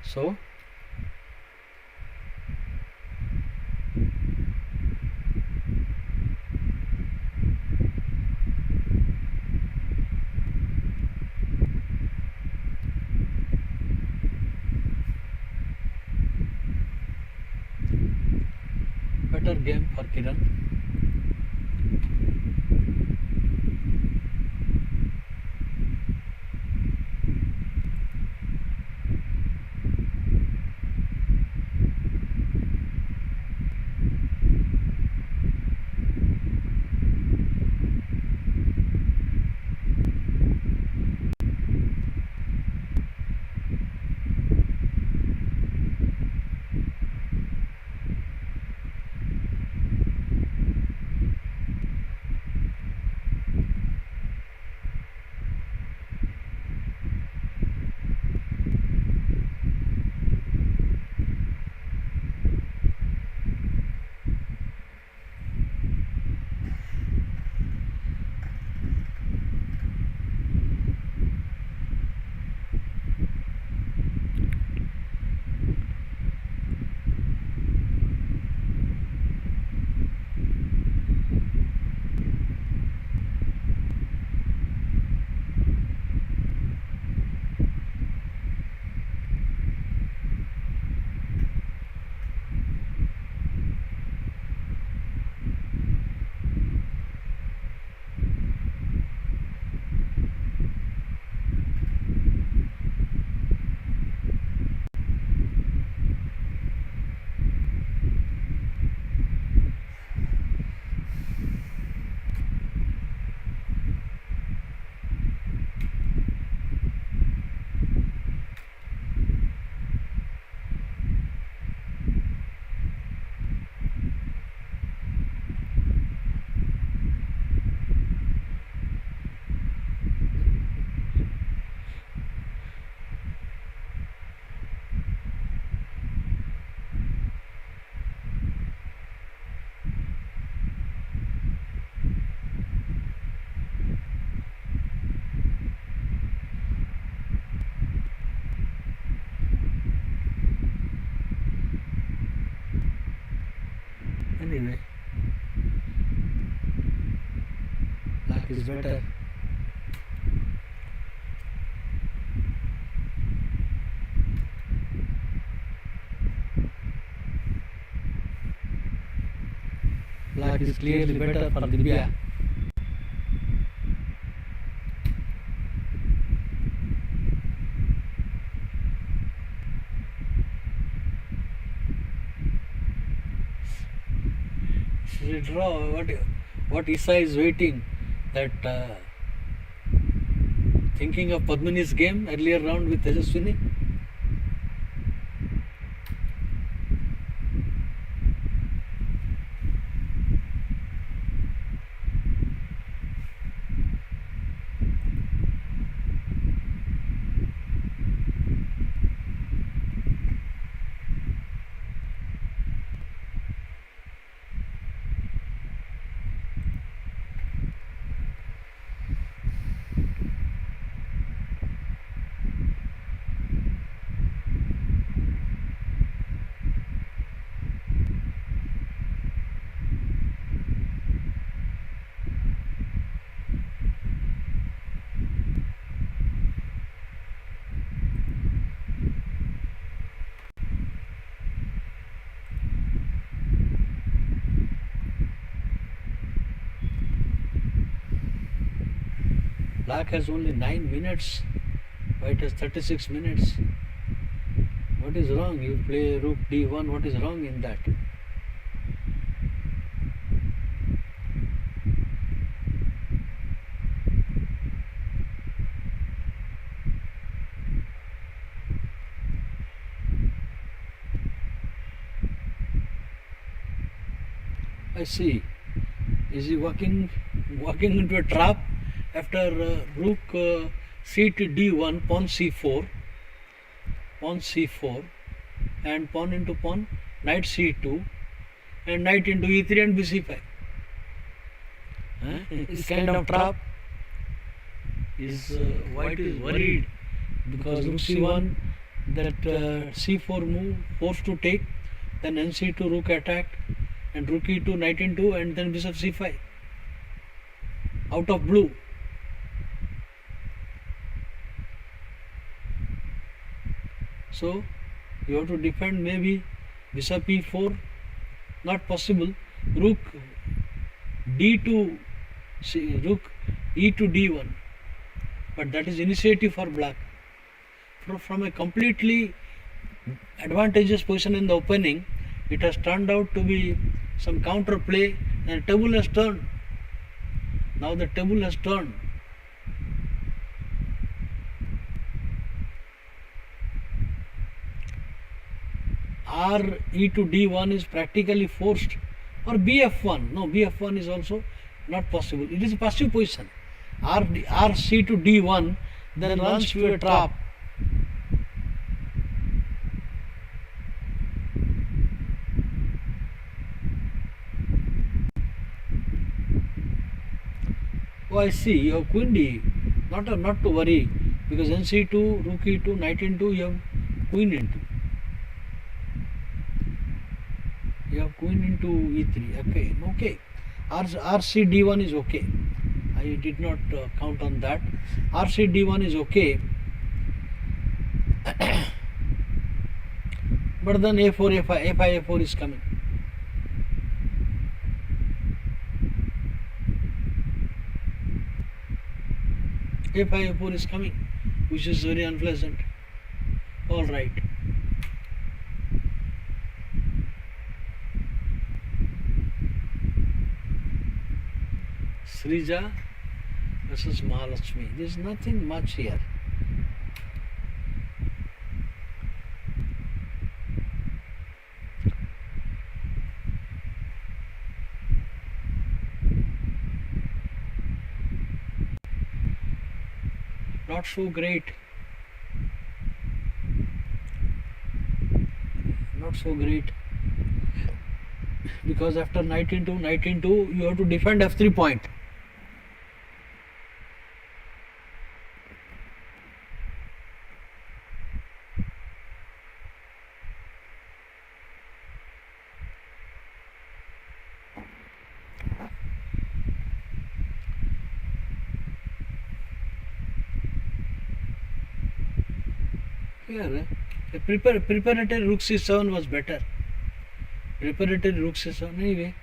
So better game for Kiran. Anyway, black is better. Black is clearly better for Divya. Draw. What Isa is waiting, that Thinking of Padmini's game earlier round with Tejaswini? Black has only 9 minutes. White has 36 minutes. What is wrong? You play rook d1. What is wrong in that? I see. Is he walking into a trap? After rook c to d1, pawn c4, and pawn into pawn, knight c2, and knight into e3 and bc5. This kind of trap is white is worried because rook c1, that c4 move forced to take, then nc2 rook attacked, and rook e2 knight into, and then bishop c5 out of blue. So you have to defend maybe bishop e4, not possible. Rook d2, rook e to d1, but that is initiative for black. From a completely advantageous position in the opening, it has turned out to be some counter play, and the table has turned. Now the table has turned. R e to d1 is practically forced, or bf1. No, bf1 is also not possible. It is a passive position. R c to d1 then runs to a trap. Oh, I see. You have queen d. Not to worry, because nc2, rook e2, knight into, you have queen into. You have queen into e3. Okay. RC d1 is okay. I did not count on that. RC d1 is okay. But then a4, a5, a4 is coming. a5, a4 is coming, which is very unpleasant. All right. Srija versus Mahalakshmi. There is nothing much here. Not so great. Not so great. Because after knight into, you have to defend f3 point. Here, a preparatory rook c7 was better. Preparatory rook c7 anyway.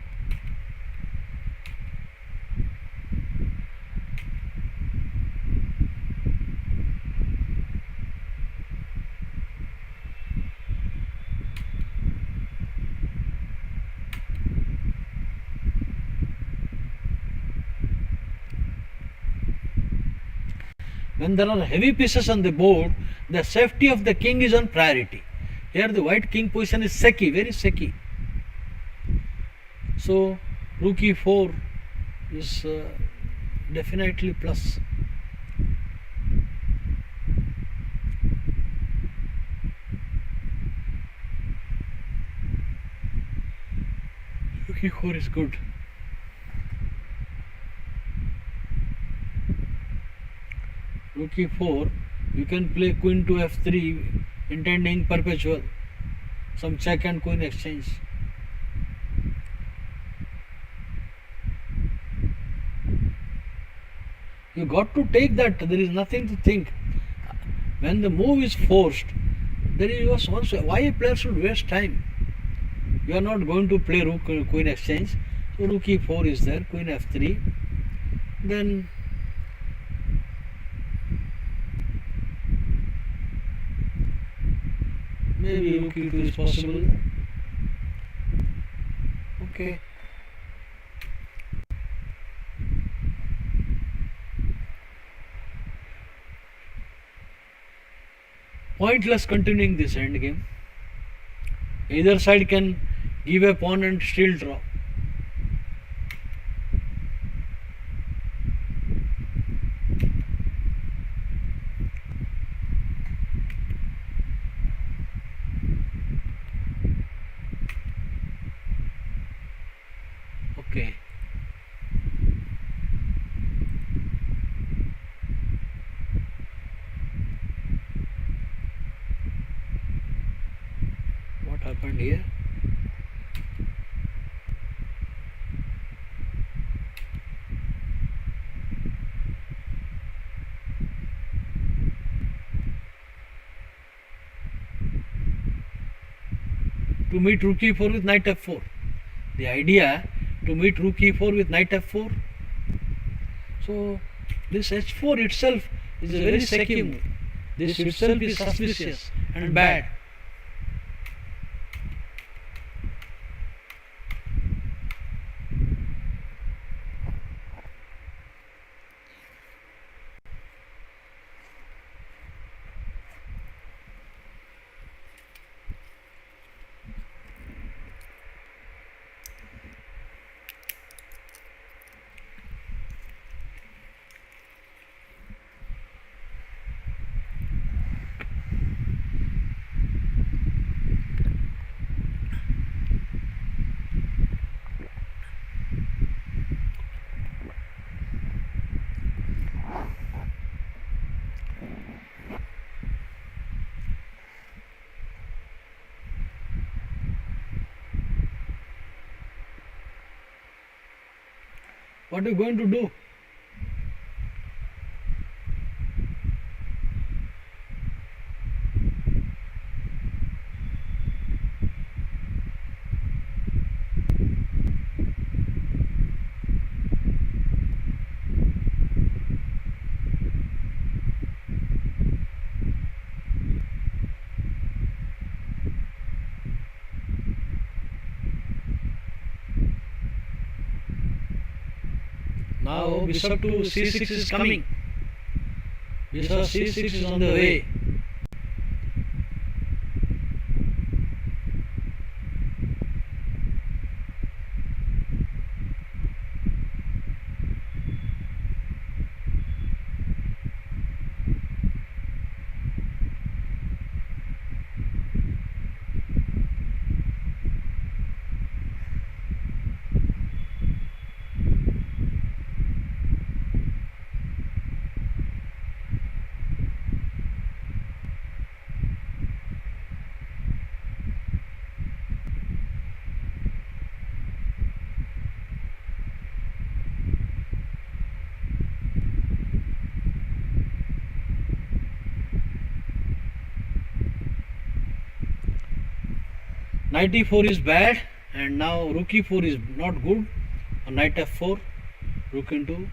When there are heavy pieces on the board, the safety of the king is on priority. Here the white king position is seki, very seki. So rook e4 is definitely plus. Rook e4 is good. Rook e4, you can play queen to f3, intending perpetual, some check and queen exchange. You got to take that, there is nothing to think. When the move is forced, there is also why a player should waste time. You are not going to play rook queen exchange, so rook e4 is there, queen f3, then maybe rook e2 is possible. Okay. Pointless continuing this end game. Either side can give a pawn and still draw. Okay. What happened here? To meet rook e4 with knight f4. The idea to meet rook e4 with knight f4. So this h4 itself is a very seki move. This itself is suspicious and bad. What are you going to do? Now bishop to c6 is coming. Bishop c6 is on the way. Knight e4 is bad, and now rook e4 is not good. On knight f4, rook into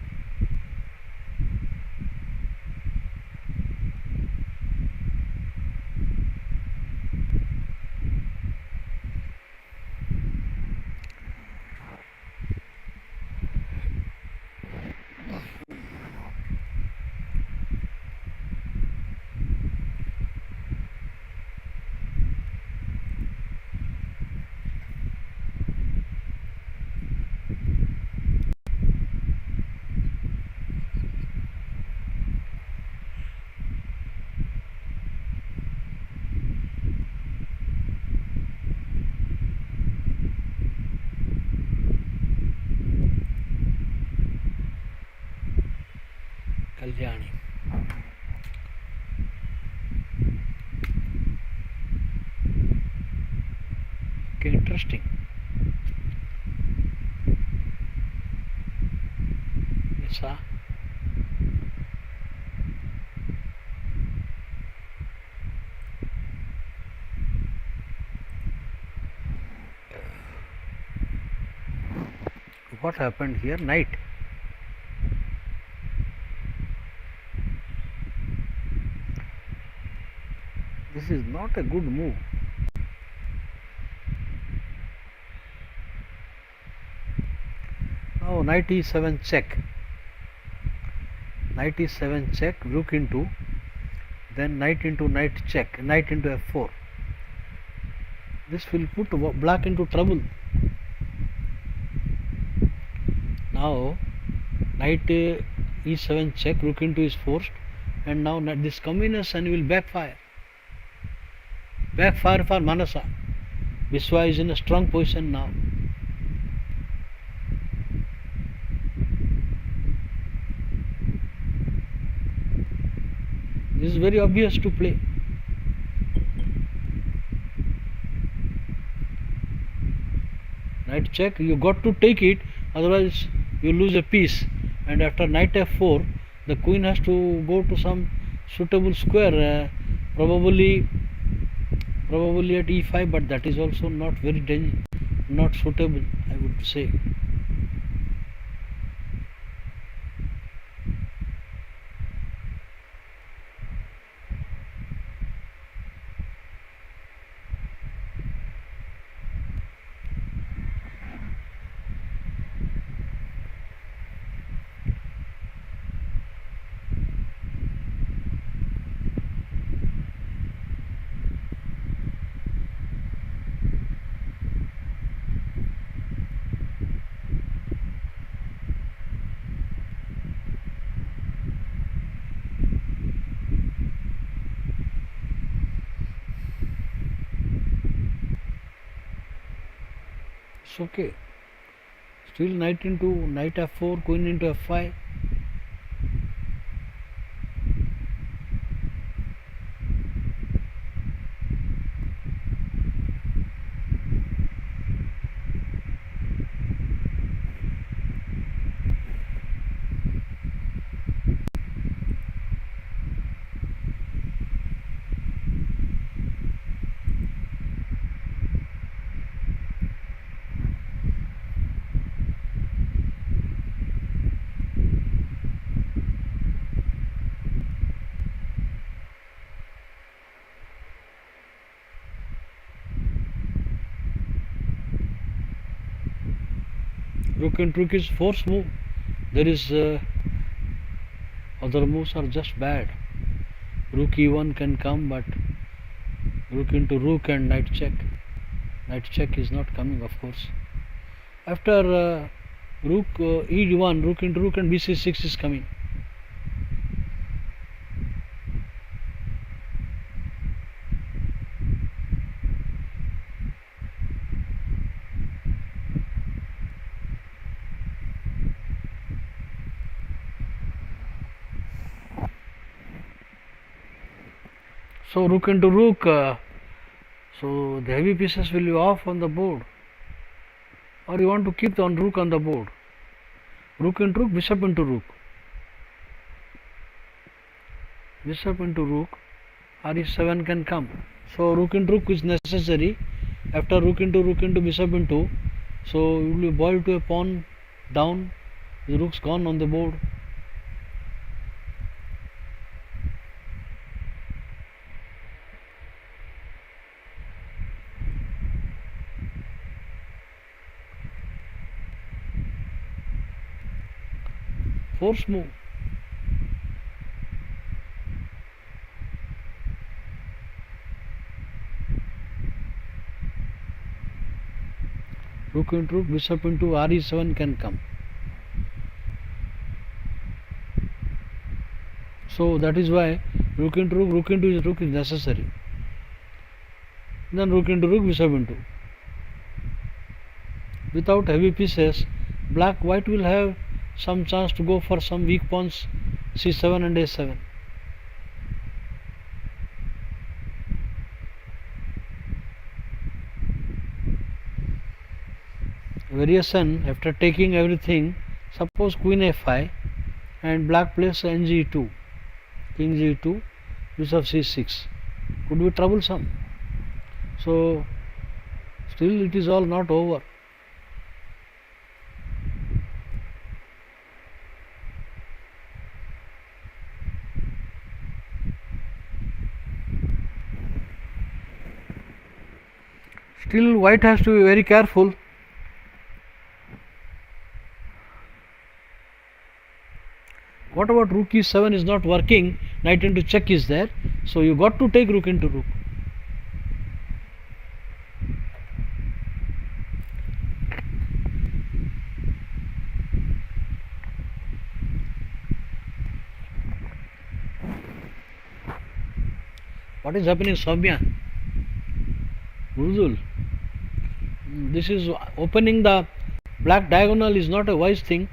Kalyani. Okay, interesting. Yes, what happened here? Knight. This is not a good move. Now knight e7 check. Knight e7 check, rook into, then knight into knight check, knight into f4. This will put black into trouble. Now knight e7 check, rook into is forced, and now this combination will backfire. Backfire for Manasa. Biswa is in a strong position now. This is very obvious to play. Knight check, you got to take it, otherwise you lose a piece. And after knight f4, the queen has to go to some suitable square, probably at e5, but that is also not very not suitable, I would say. It's okay. Still knight into knight f4, queen into f5. Rook and rook is force move. There is other moves are just bad. Rook e1 can come, but rook into rook and knight check. Knight check is not coming, of course. After rook e1, rook into rook and bc6 is coming. So rook into rook, so the heavy pieces will be off on the board, or you want to keep the rook on the board. Rook into rook, bishop into rook, bishop into rook, re7 can come. So rook into rook is necessary. After rook into bishop into, so you will boil to a pawn down. The rook's gone on the board. Force move. Rook into rook, bishop into re7 can come. So that is why rook into rook is necessary. Then rook into rook, bishop into. Without heavy pieces, white will have some chance to go for some weak pawns c7 and a7. Variation after taking everything, suppose queen a5 and black plays ng2, king g2, bishop c6, could be troublesome. So still it is all not over. Still white has to be very careful. What about rook e7 is not working, knight into check is there, so you got to take rook into rook. What is happening, Soumya? Guruzul, this is opening the black diagonal is not a wise thing.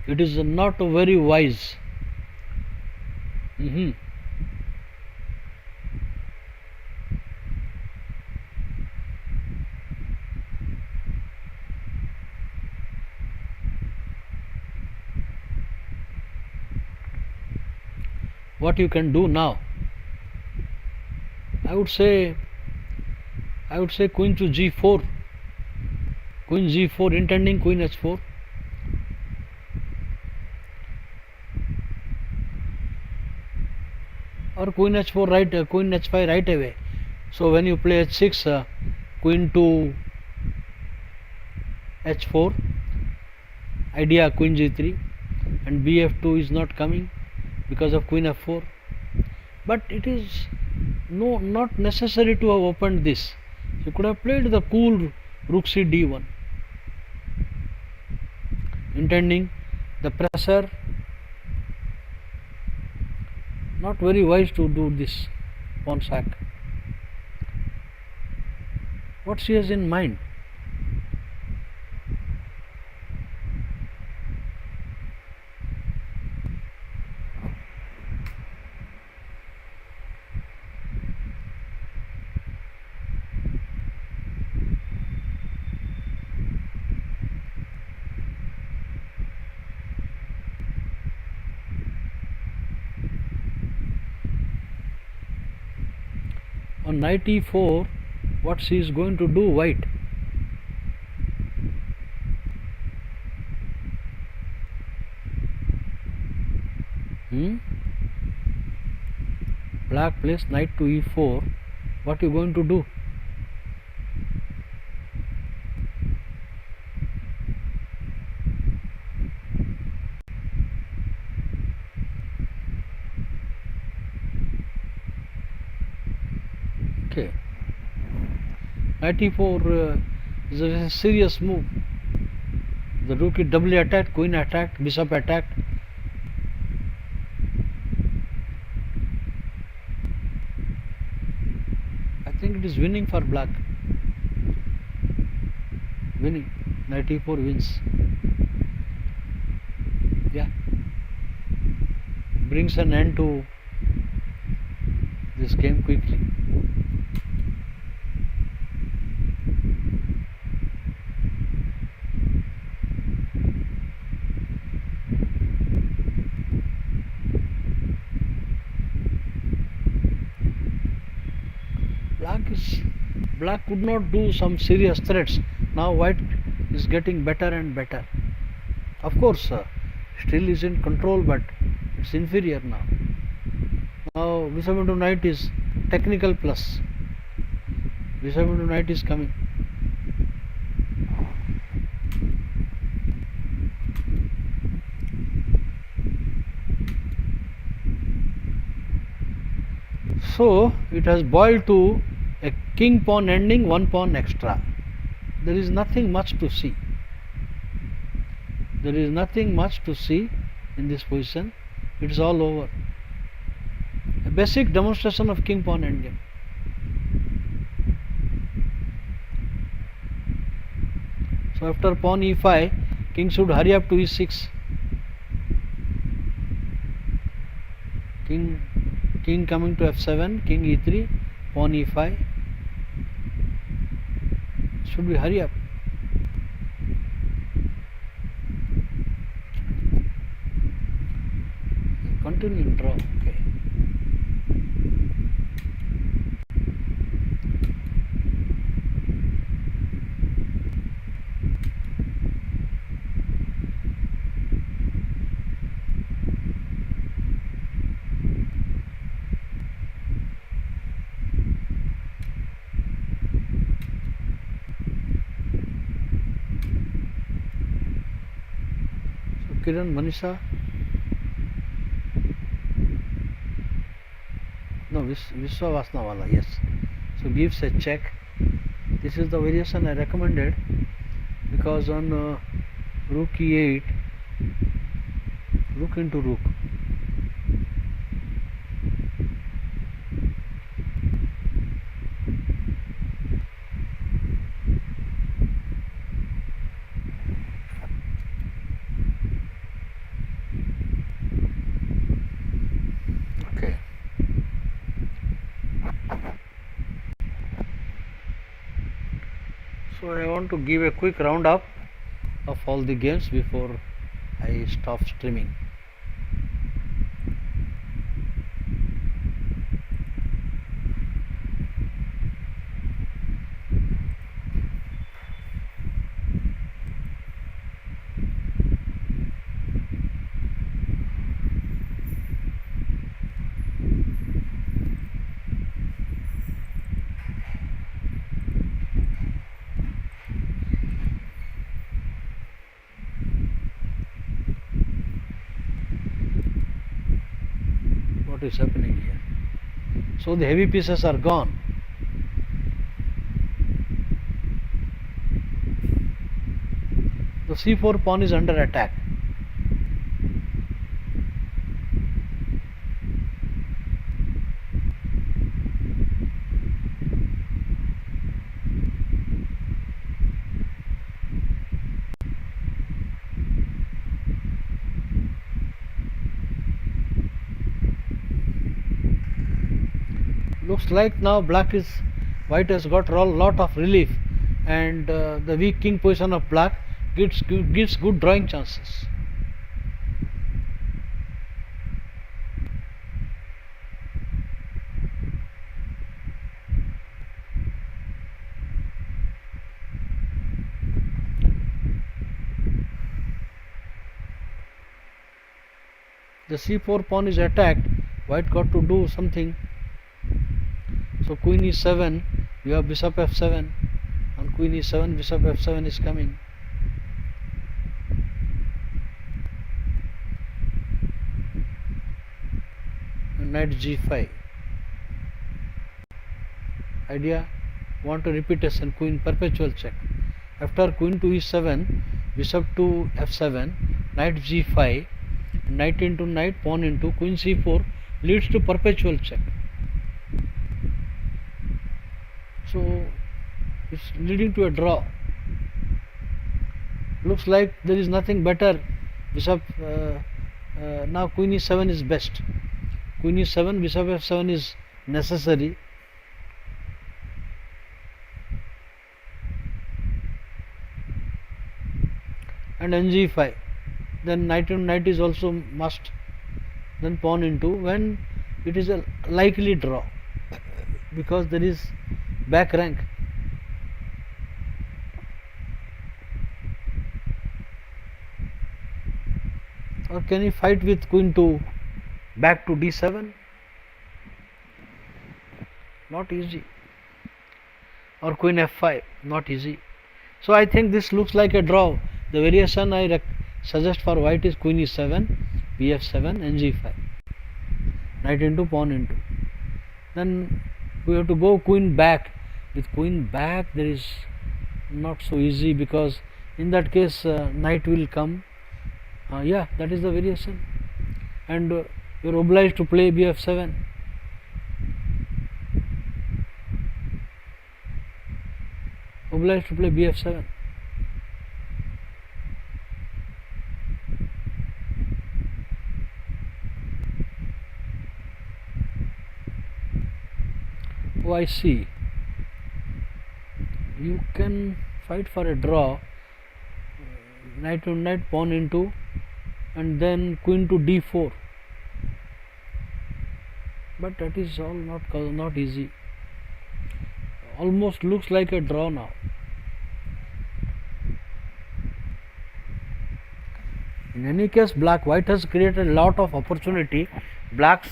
It is not very wise. What you can do now? I would say queen to g4, queen g4, intending queen h4. Or queen h4 right, queen h5 right away. So when you play h6, queen to h4, idea queen g3, and bf2 is not coming because of queen f4. But it is not necessary to have opened this. You could have played the cool rook c d1, intending the pressure. Not very wise to do this pawn sack. What she has in mind? On knight e4, what she is going to do, white? Black plays knight to e4. What you going to do? Okay, knight e4 is a serious move. The rook is doubly attacked, queen attacked, bishop attacked. I think it is winning for black. Winning. Knight e4 wins. Yeah. Brings an end to this game quickly. Black could not do some serious threats. Now white is getting better and better. Of course, still is in control, but it's inferior now. Now bishop into knight is technical plus. Bishop into knight is coming. So it has boiled to a king pawn ending, one pawn extra. There is nothing much to see. There is nothing much to see in this position. It is all over. A basic demonstration of king pawn endgame. So after pawn e5, king should hurry up to e6. king coming to f7, king e3, pawn e5. Should we hurry up? Continue in draw. Okay. So Kiran, Manisha. No, Vishwa Vasnawala, yes. So gives a check. This is the variation I recommended because on rook e8, rook into rook. Okay. So I want to give a quick roundup of all the games before I stop streaming. What is happening here? So the heavy pieces are gone. The c4 pawn is under attack. Looks like now white has got a lot of relief, and the weak king position of black gives good drawing chances. The c4 pawn is attacked. White got to do something. So queen e7, you have bishop f7. On queen e7, bishop f7 is coming. And knight g5. Idea, want to repetition, queen perpetual check. After queen to e7, bishop to f7, knight g5, knight into knight, pawn into queen c4 leads to perpetual check. So it's leading to a draw. Looks like there is nothing better. Bishop now queen e7 is best. Queen e7, bishop f7 is necessary. And ng5. Then knight and knight is also must. Then pawn into, when it is a likely draw because there is back rank. Or can he fight with queen to back to d7? Not easy. Or queen f5, not easy. So I think this looks like a draw. The variation I suggest for white is queen e7, bf7, ng5, knight into, pawn into. Then we have to go queen back. With queen back there is not so easy because in that case knight will come. Yeah, that is the variation, and you are obliged to play bf7. Obliged to play bf7. I see. You can fight for a draw. Knight to knight, pawn into, and then queen to d4. But that is all not easy. Almost looks like a draw now. In any case, white has created a lot of opportunity. Black's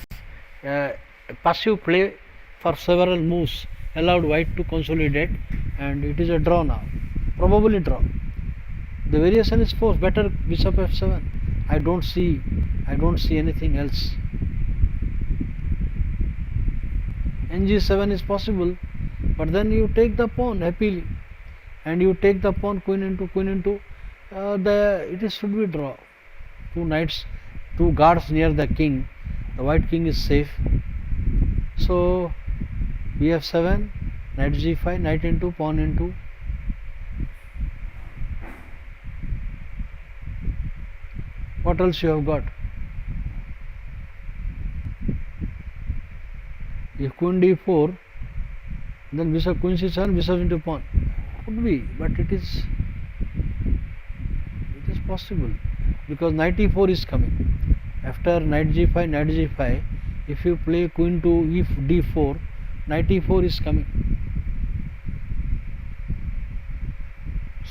passive play for several moves allowed white to consolidate, and it is a draw now. Probably draw. The variation is forced. Better bishop f7. I don't see anything else. Ng7 is possible, but then you take the pawn happily, and you take the pawn, queen into. It should be draw. Two knights, two guards near the king. The white king is safe. So bf7, knight g5, knight into, pawn into. What else you have got? If queen d4, then bishop, queen c7, bishop into pawn. Could be, but it is possible, because knight e4 is coming. After knight g5, if you play queen to d4, knight e4 is coming.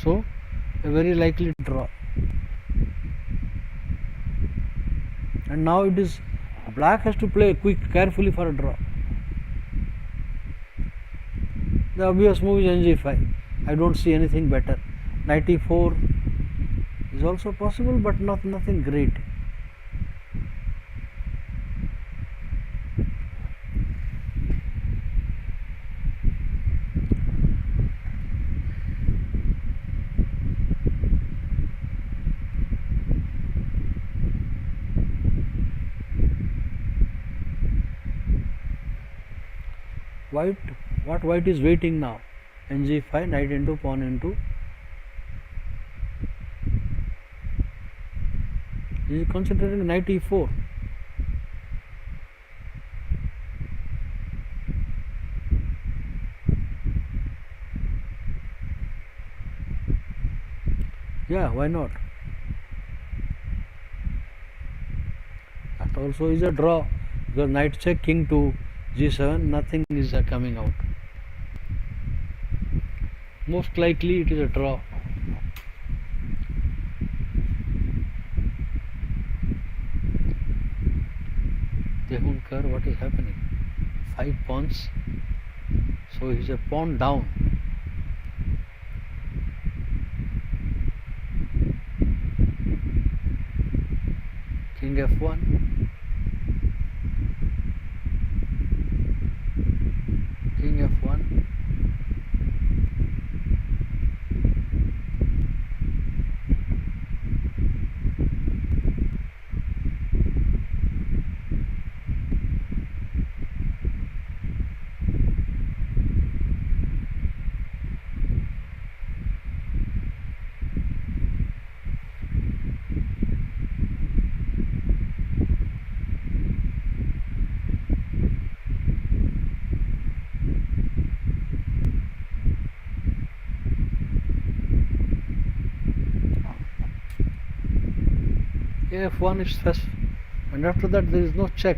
So a very likely draw. And now it is black has to play carefully for a draw. The obvious move is ng5. I don't see anything better. Knight e4 is also possible, but nothing great. What white is waiting now? ng5, knight into, pawn into. He is concentrating knight e4. Yeah, why not? That also is a draw, because knight check, king to g7, nothing is coming out. Most likely it is a draw. What is happening? 5 pawns. So he is a pawn down. King f1. King f1. f1 is first, and after that there is no check.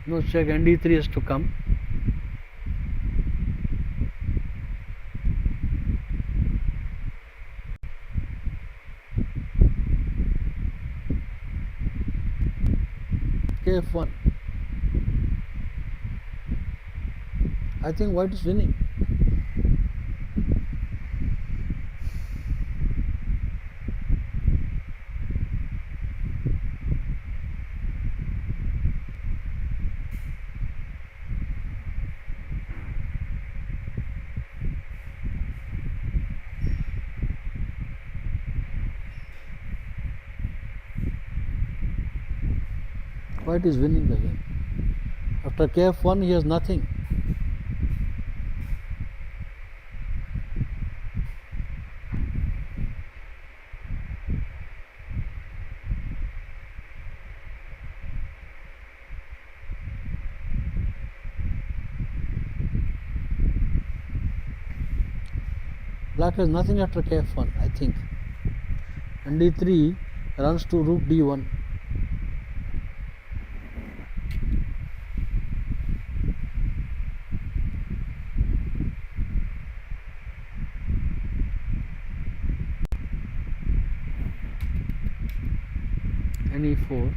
No check, and d3 has to come. f1. I think white is winning. White is winning the game. After kf1 he has nothing. Black has nothing after kf1, I think. And d3 runs to rook d1. And e4.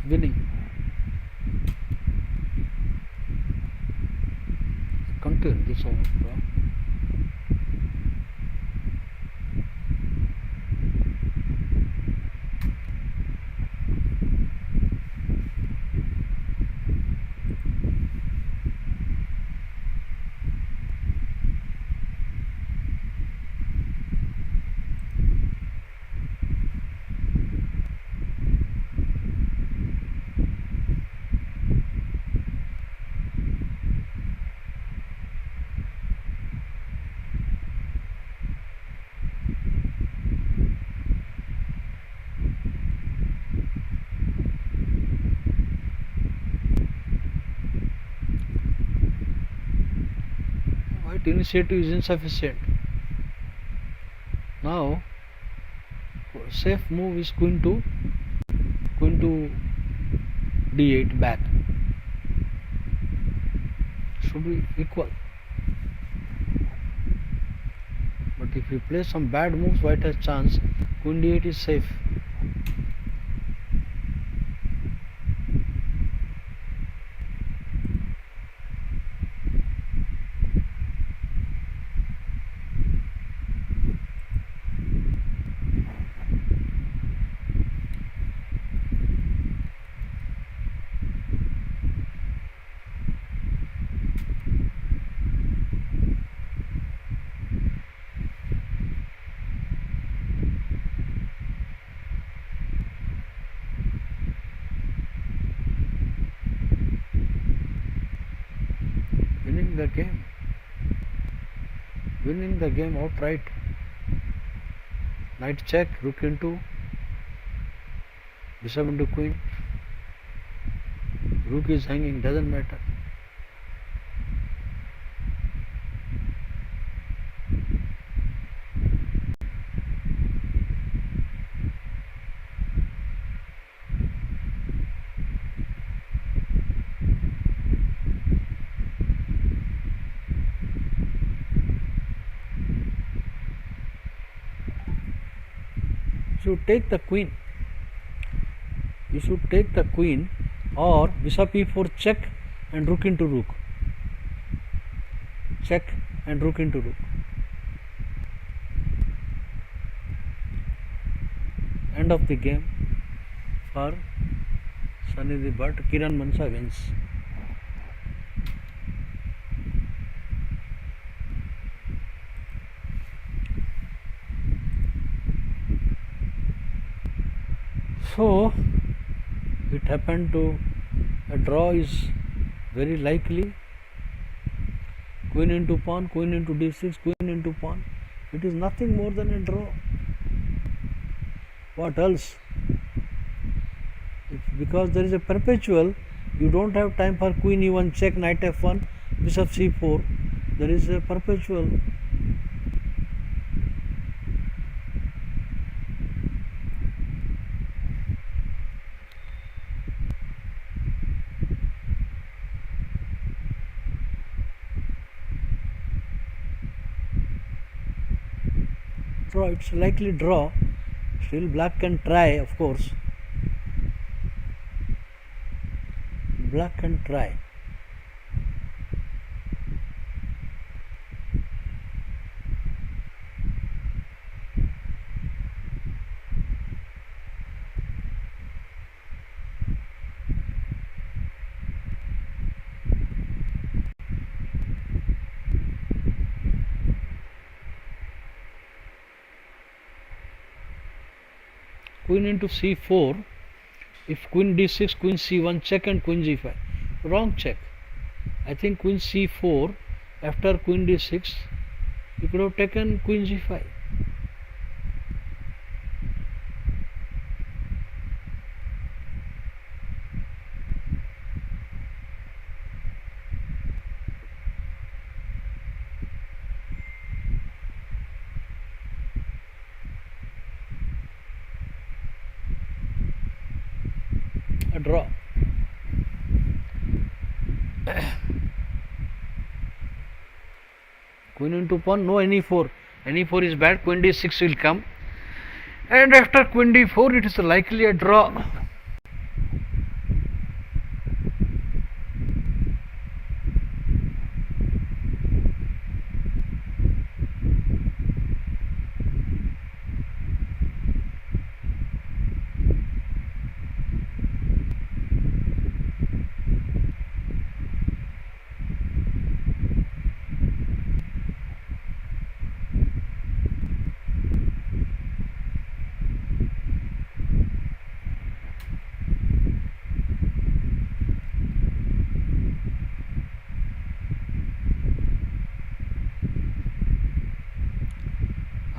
Winning. Continue this over, bro. White initiative is insufficient. Now safe move is queen to d8 back. Should be equal. But if you play some bad moves, white has chance. Queen d8 is safe. Winning the game outright. Knight check, rook into, bishop into queen. Rook is hanging, doesn't matter. You should take the queen. You should take the queen, or bishop e4 check and rook into rook. Check and rook into rook. End of the game for Sunny Bhatt. Kiran Mansa wins. So it happened to a draw is very likely. Queen into pawn, queen into d6, queen into pawn. It is nothing more than a draw. What else? Because there is a perpetual, you don't have time for queen e1 check, knight f1, bishop c4. There is a perpetual. Draw, it's likely draw. Still black can try, of course. Black can try. Queen into c4. If queen d6, queen c1 check and queen g5. Wrong check. I think queen c4 after queen d6. You could have taken queen g5. A draw. Queen into pawn, no ne4. Ne4 is bad, queen d6 will come. And after queen d4, it is likely a draw.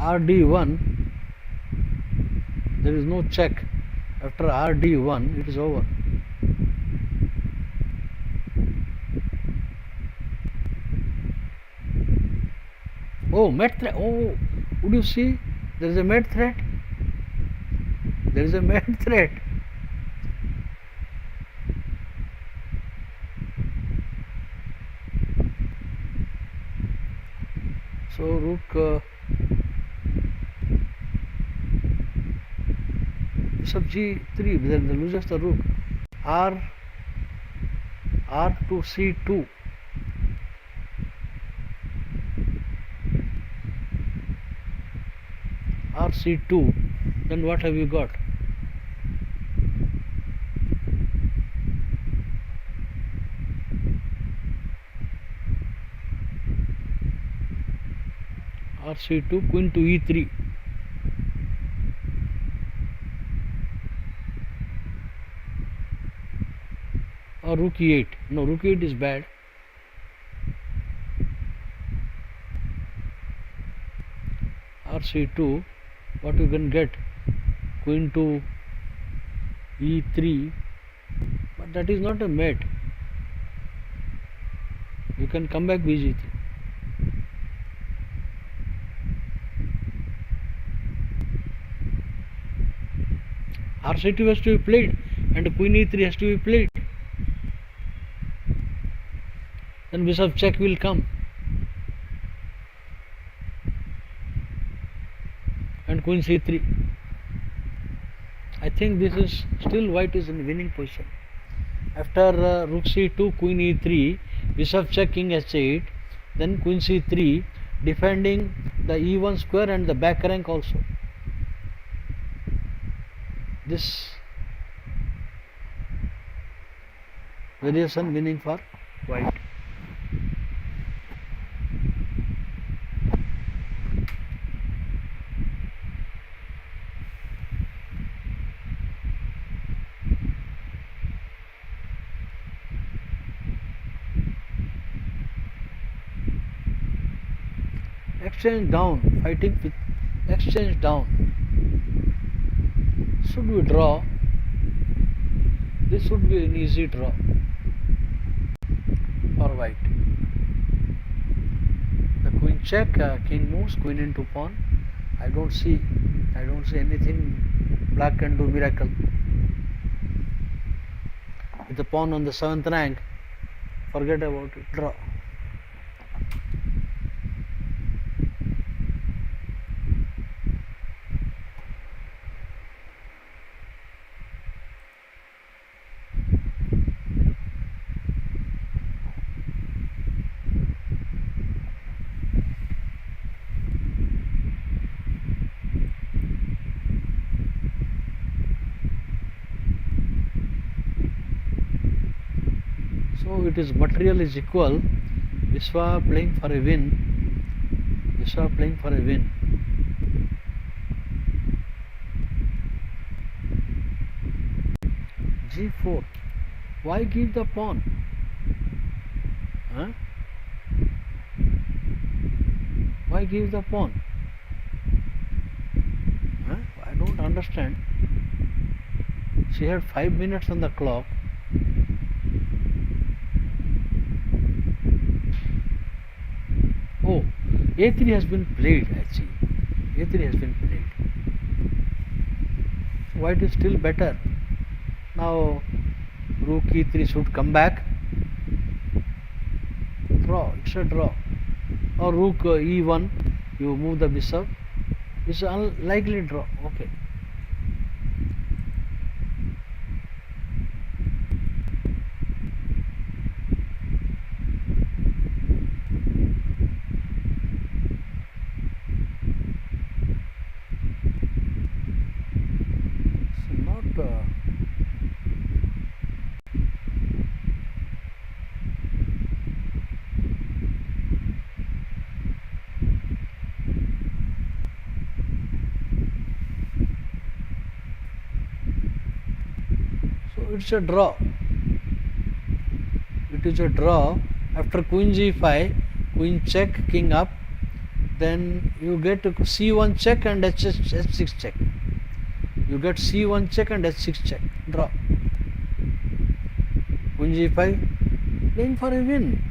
rd1, there is no check. After rd1 it is over. Oh, mate threat. Oh, would you see, there is a mate threat. There is a mate threat. So rook sub g3, then loses the rook. R to c2. rc2, then what have you got? rc2, queen to e3. Or rook e8. No, rook e8 is bad. rc2, what you can get? Queen to e3, but that is not a mate. You can come back bg3. rc2 has to be played and queen e3 has to be played. Then bishop check will come. And queen c3. I think this is still white is in winning position. After rook c2, queen e3, bishop check, king h8, then queen c3, defending the e1 square and the back rank also. This variation winning for white. Exchange down, fighting with exchange down. Should we draw? This should be an easy draw for white. The queen check, king moves, queen into pawn. I don't see anything black can do miracle. With the pawn on the 7th rank, forget about it, draw. So it is material is equal. Vishwa playing for a win. Vishwa playing for a win. G4. Why give the pawn? Huh? Why give the pawn? Huh? I don't understand. She had 5 minutes on the clock. Oh, A3 has been played actually. A3 has been played. So white is still better. Now rook E3 should come back. Draw, it's a draw. Or rook E1, you move the bishop. It's an unlikely draw. Okay. So not so it's a draw. It is a draw. After queen g5, queen check, king up, then you get c1 check and h6 check. You get c1 check and h6 check. Draw. Queen g5, playing for a win.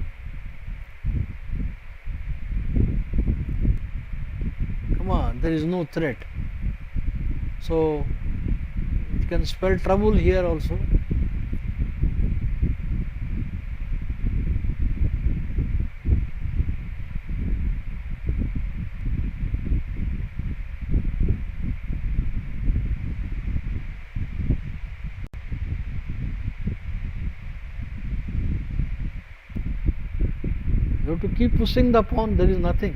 Come on, there is no threat. So it can spell trouble here also. You have to keep pushing the pawn, there is nothing.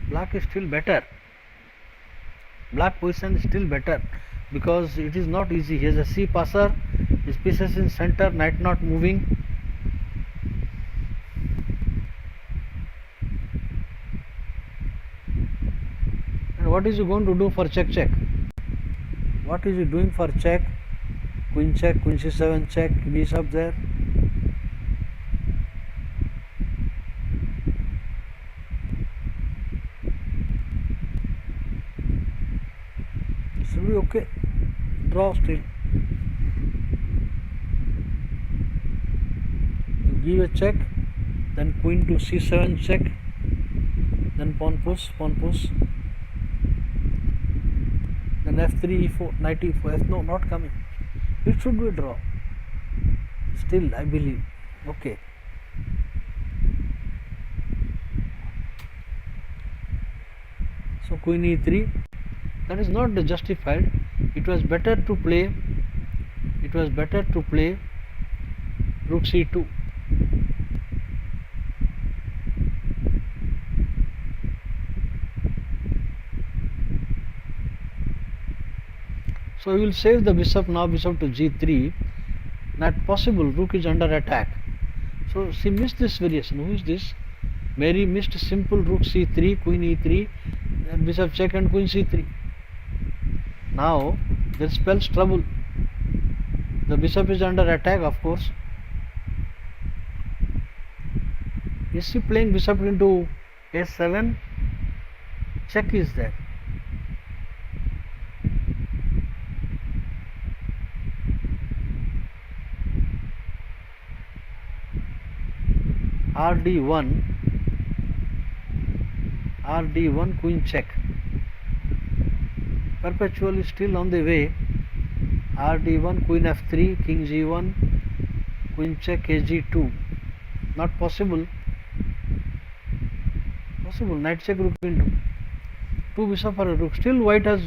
Black is still better. Black position is still better because it is not easy. He has a C passer, his pieces in center, knight not moving. And what is he going to do for check check? What is he doing for check? Queen check, queen c7 check, bishop there. Should be okay. Draw still. You give a check, then queen to c7 check, then pawn push, then f3, e4, knight e4, no, not coming. It should be a draw. Still, I believe. Okay. So queen e3. That is not justified. It was better to play. It was better to play rook c2. So we will save the bishop now. Bishop to g3. Not possible. Rook is under attack. So she missed this variation. Who is this? Mary missed simple rook c3, queen e3, then bishop check and queen c3. Now this spells trouble. The bishop is under attack, of course. Is she playing bishop into a7? Check is there. rd1 queen check. Perpetually still on the way. rd1, queen f3, king g1, queen check, kg2. Not possible. Possible. Knight check, rook into 2 bishop for a rook. Still white has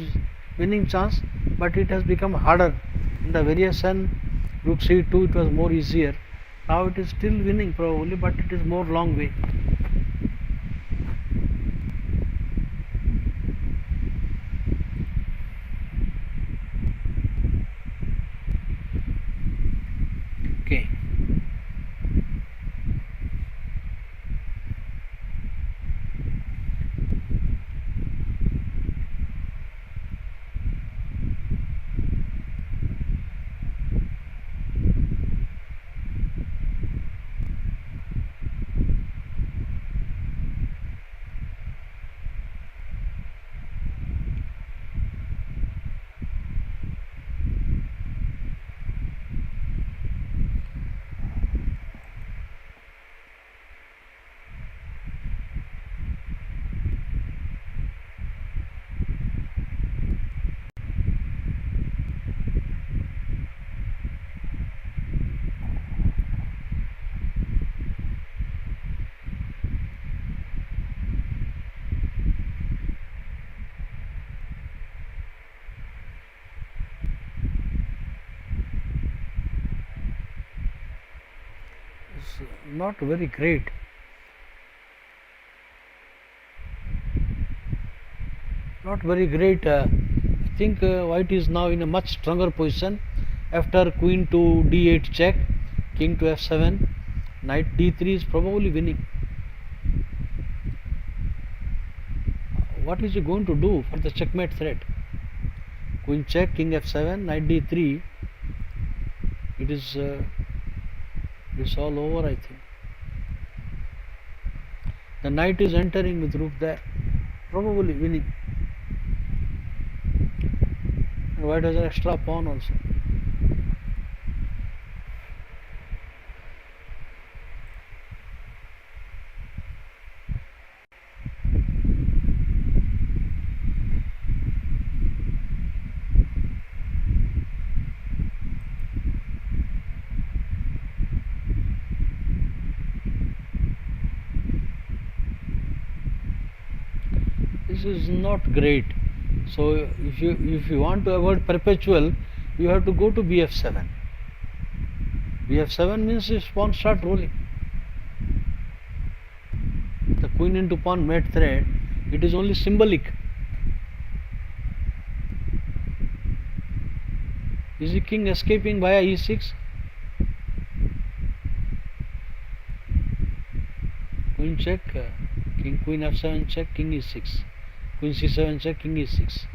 winning chance, but it has become harder. In the variation rook c2 it was more easier. Now it is still winning probably, but it is more long way. Okay. It's not very great. Not very great. I think white is now in a much stronger position after queen to d8 check, king to f7, knight d3 is probably winning. What is he going to do for the checkmate threat? Queen check, king f7, knight d3. It's all over, I think. The knight is entering with rook there, probably winning. And white has an extra pawn also. This is not great. So if you want to avoid perpetual, you have to go to bf7. bf7 means this pawn start rolling. The queen into pawn mate threat, it is only symbolic. Is the king escaping via e6? Queen check, king queen f7 check, king e6, queen c7 check, king e6.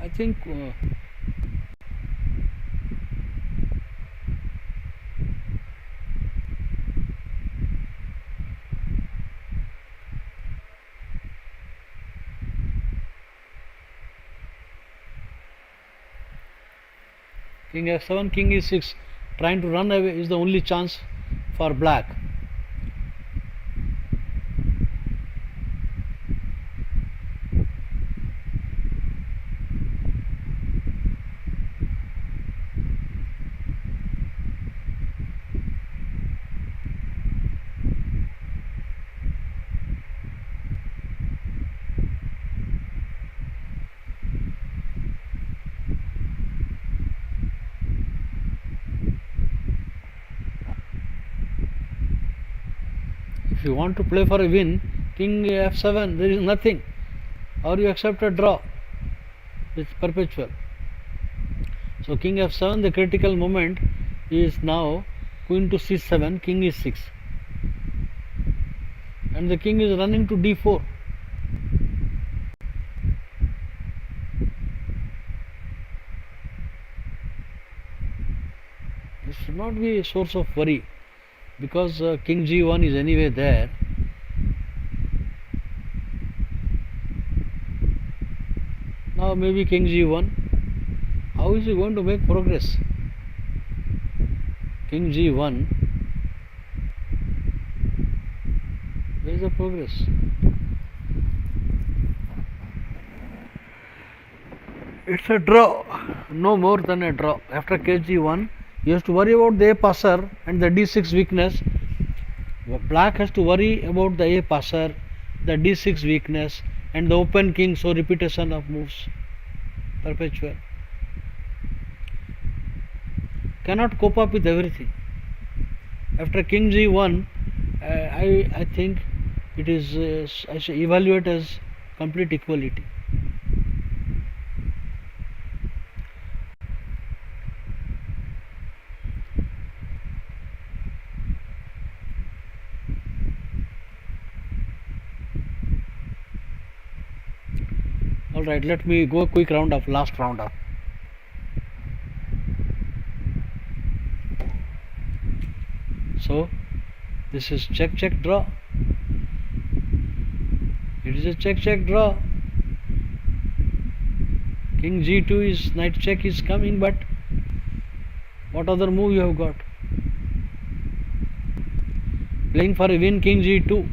I think king f7, king e6, trying to run away is the only chance for black. If you want to play for a win, king f7, there is nothing, or you accept a draw with perpetual. So king f7, the critical moment is now queen to c7, king e6, and the king is running to d4. This should not be a source of worry, because king g1 is anyway there. maybe king g1. How is he going to make progress? King g1. Where is the progress? It's a draw, no more than a draw. After kg1, you have to worry about the a passer and the d6 weakness. Black has to worry about the a passer, the d6 weakness, and the open king, so repetition of moves, perpetual. Cannot cope up with everything. After king g1, I think it is I should evaluate as complete equality. Alright, let me go a quick round up, last round up. So, this is check check draw. It is a check check draw. King g2 is, knight check is coming, but what other move you have got? Playing for a win, king g2,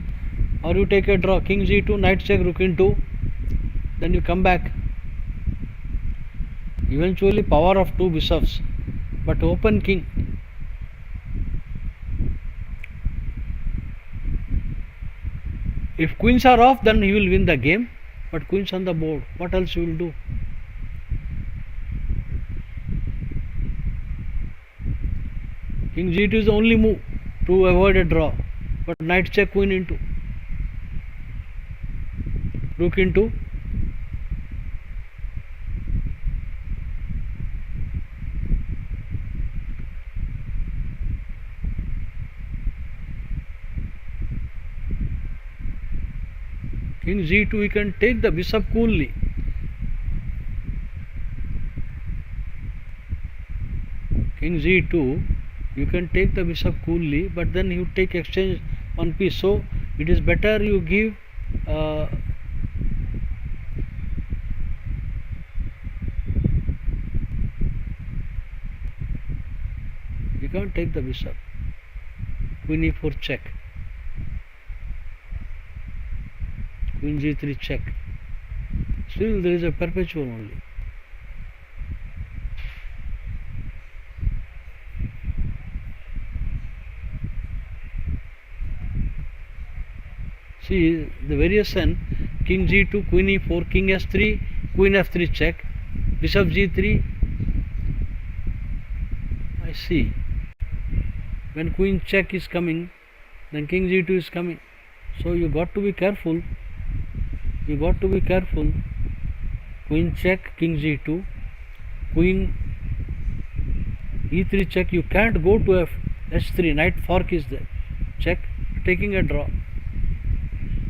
or you take a draw, king g2, knight check, rook in2, then you come back. Eventually power of two bishops, but open king. If queens are off, then he will win the game, but queens on the board, what else you will do? King g2 is the only move to avoid a draw, but knight check, queen into, rook into, king g2, you can take the bishop coolly. King g2, you can take the bishop coolly, but then you take exchange one piece. So it is better you give you can't take the bishop. Queen e4 check. Queen g3 check. Still there is a perpetual only. See the variation: king g2, queen e4, king s3, queen f3 check, bishop g3. I see. When queen check is coming, then king g2 is coming. So you got to be careful. You got to be careful. Queen check, king g2, queen e3 check. You can't go to h3. Knight fork is there. Check, taking a draw.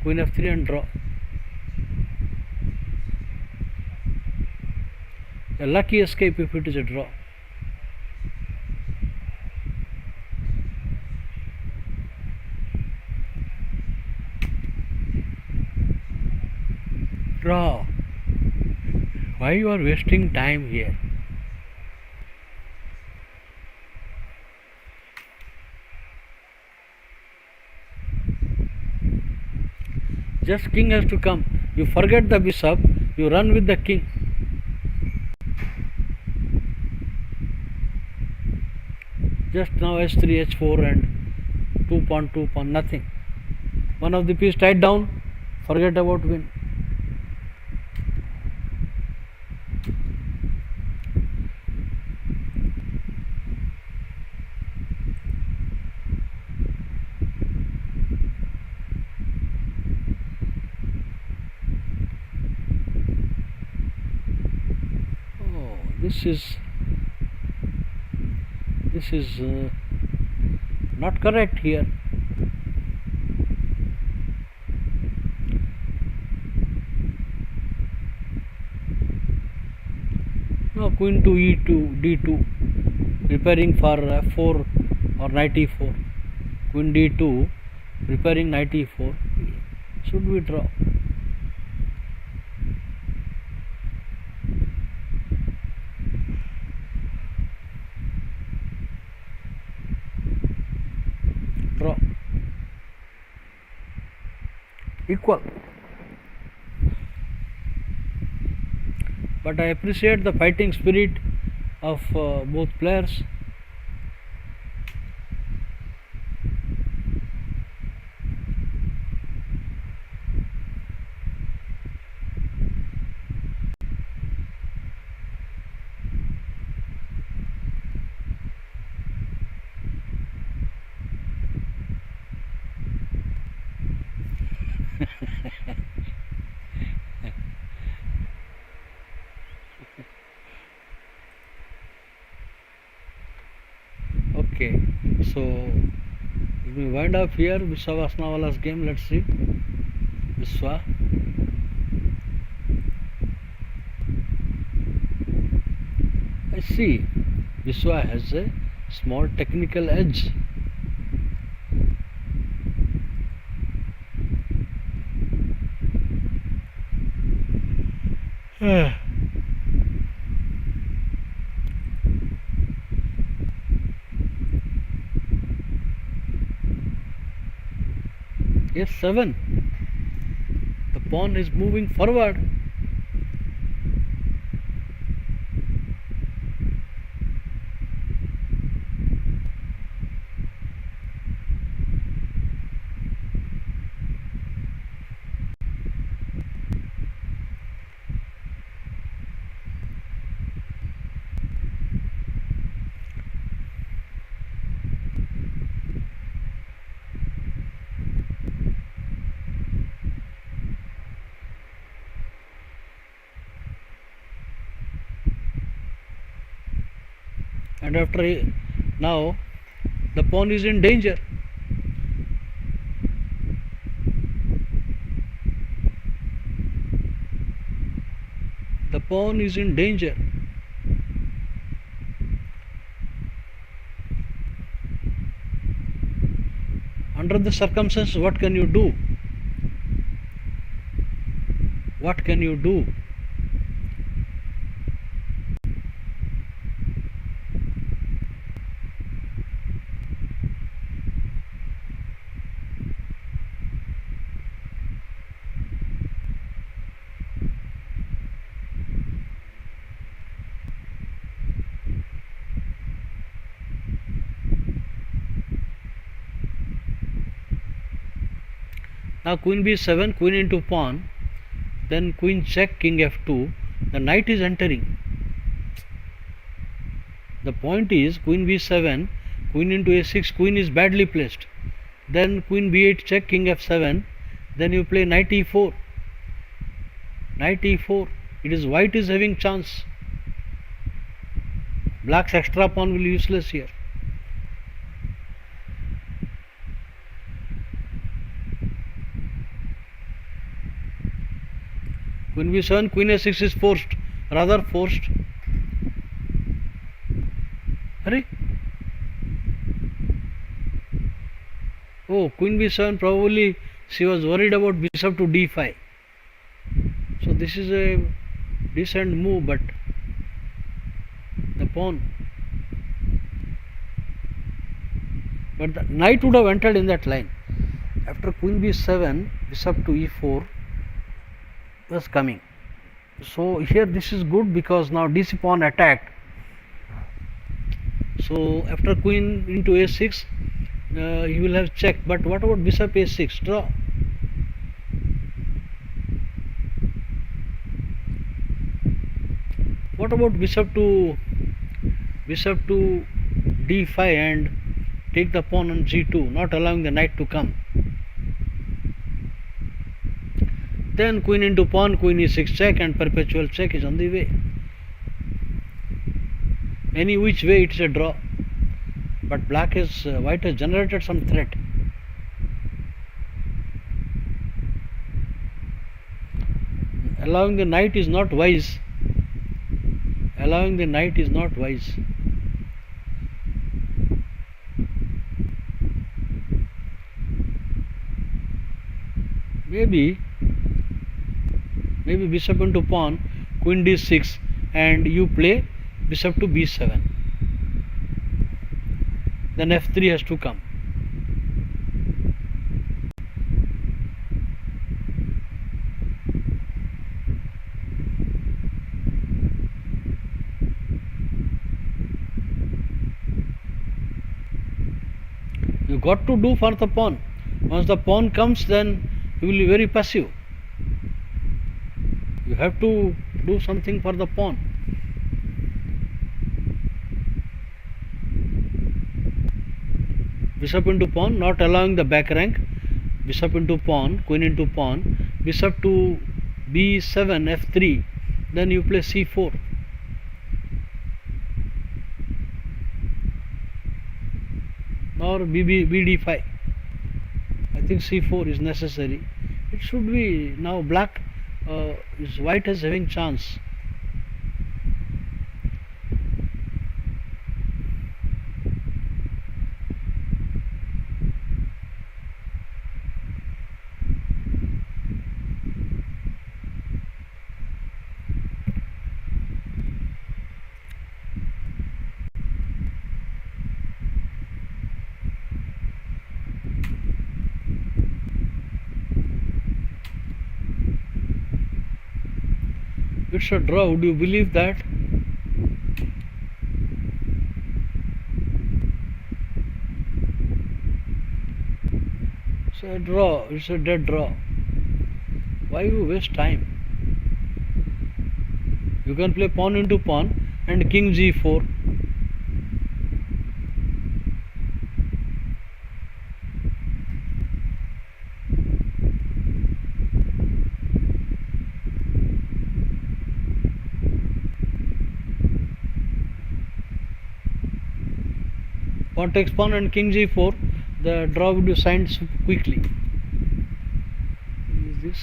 Queen f3 and draw. A lucky escape if it is a draw. Draw. Why you are wasting time here? Just king has to come. You forget the bishop, you run with the king. Just now h3, h4 and 2 pawn, nothing. One of the piece tied down, forget about win. This is not correct here. Now queen to e2, d2, preparing for f4 or knight e4. Queen d2, preparing knight e4. Should we draw? equal. But I appreciate the fighting spirit of both players. Okay, so let me wind up here Vishwa Vasnawala's game. Let's see. Vishwa. I see Vishwa has a small technical edge. Yes, 7. The pawn is moving forward. And now the pawn is in danger. The pawn is in danger. Under the circumstances, what can you do? What can you do? Now queen b7, queen into pawn, then queen check, king f2, the knight is entering. The point is queen b7, queen into a6, queen is badly placed. Then queen b8 check, king f7, then you play knight e4. Knight e4, it is white is having chance. Black's extra pawn will be useless here. Queen b7, queen a6 is forced, rather forced. Hurry. Oh, queen b7, probably she was worried about bishop to d5. So this is a decent move, but the pawn. But the knight would have entered in that line. After queen b7, bishop to e4 was coming. So here this is good because now dc pawn attacked. So after queen into a6, he will have check. But what about bishop a6? Draw. What about bishop to d5 and take the pawn on g2, not allowing the knight to come. Then queen into pawn, queen e6 check, and perpetual check is on the way. Any which way it's a draw. But white has generated some threat. Allowing the knight is not wise. Allowing the knight is not wise. Maybe bishop into pawn, queen d6, and you play bishop to b7. Then f3 has to come. You got to do for the pawn. Once the pawn comes, then you will be very passive. You have to do something for the pawn. Bishop into pawn, not allowing the back rank. Bishop into pawn, queen into pawn, bishop to b7, f3, then you play c4. Or bd5. I think c4 is necessary. It should be now black. White is having chance. It's a draw. Would you believe that? It's a draw. It's a dead draw. Why you waste time? You can play pawn into pawn and king g4. Pawn takes pawn and king g4. The draw would be signed quickly. Is this?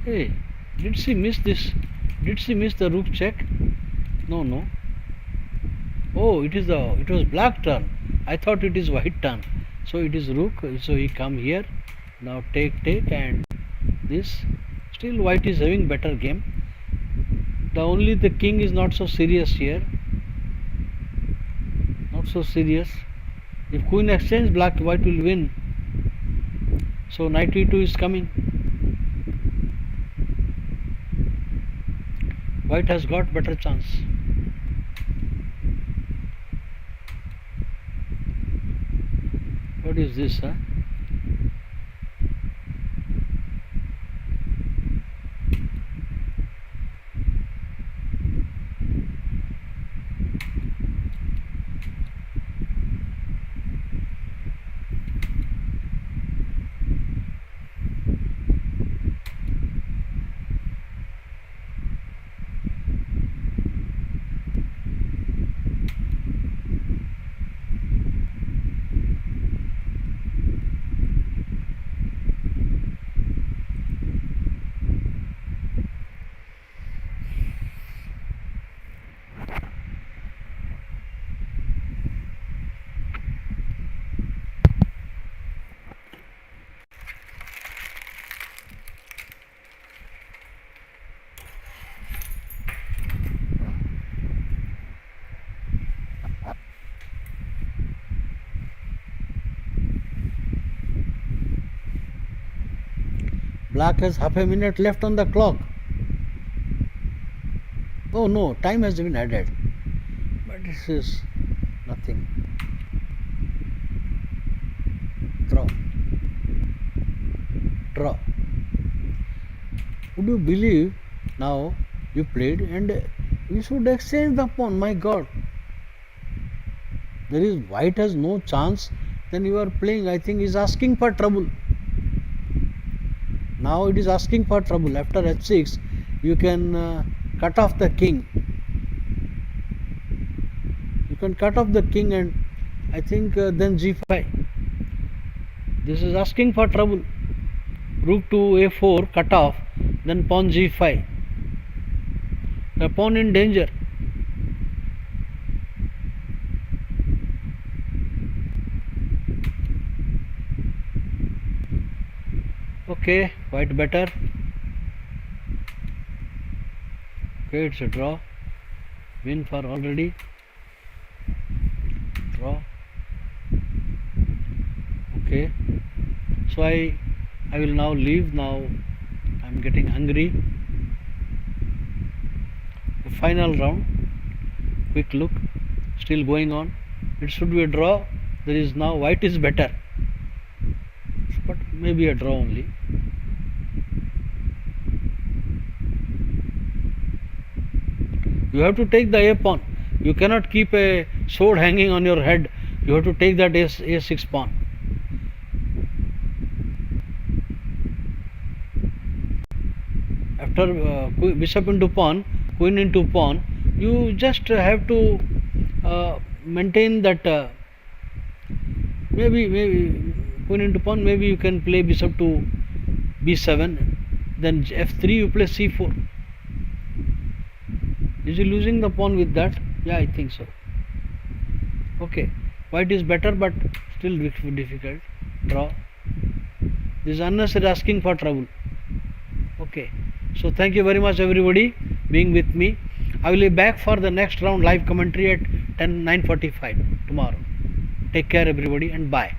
Hey, did she miss this? Did she miss the rook check? No. Oh, it was black turn. I thought it is white turn. So it is rook. So he come here. Now take and this. Still white is having better game. The king is not so serious here. Not so serious. If queen exchange, white will win. So knight e2 is coming. White has got better chance. What is this, huh? Black has half a minute left on the clock. Oh no, time has been added. But this is nothing. Draw. Would you believe now you played and you should exchange the pawn? My God. There is white has no chance. Then you are playing. I think is asking for trouble. Now it is asking for trouble. After h6, you can cut off the king. You can cut off the king and I think then g5. This is asking for trouble. Rook to a4, cut off, then pawn g5. The pawn in danger. Okay, white better. Okay, it's a draw. Win for already. Draw. Okay. So I will now leave. Now I'm getting hungry. The final round. Quick look. Still going on. It should be a draw. There is now white is better, but maybe a draw only. You have to take the a pawn. You cannot keep a sword hanging on your head. You have to take that a6 pawn. After bishop into pawn, queen into pawn, you just have to maintain that. Maybe queen into pawn. Maybe you can play bishop to b7. Then f3 you play c4. Is he losing the pawn with that? Yeah, I think so. Okay, white is better, but still difficult. Draw. This unnecessary asking for trouble. Okay, so thank you very much everybody being with me. I will be back for the next round live commentary at 9:45 tomorrow. Take care everybody and bye.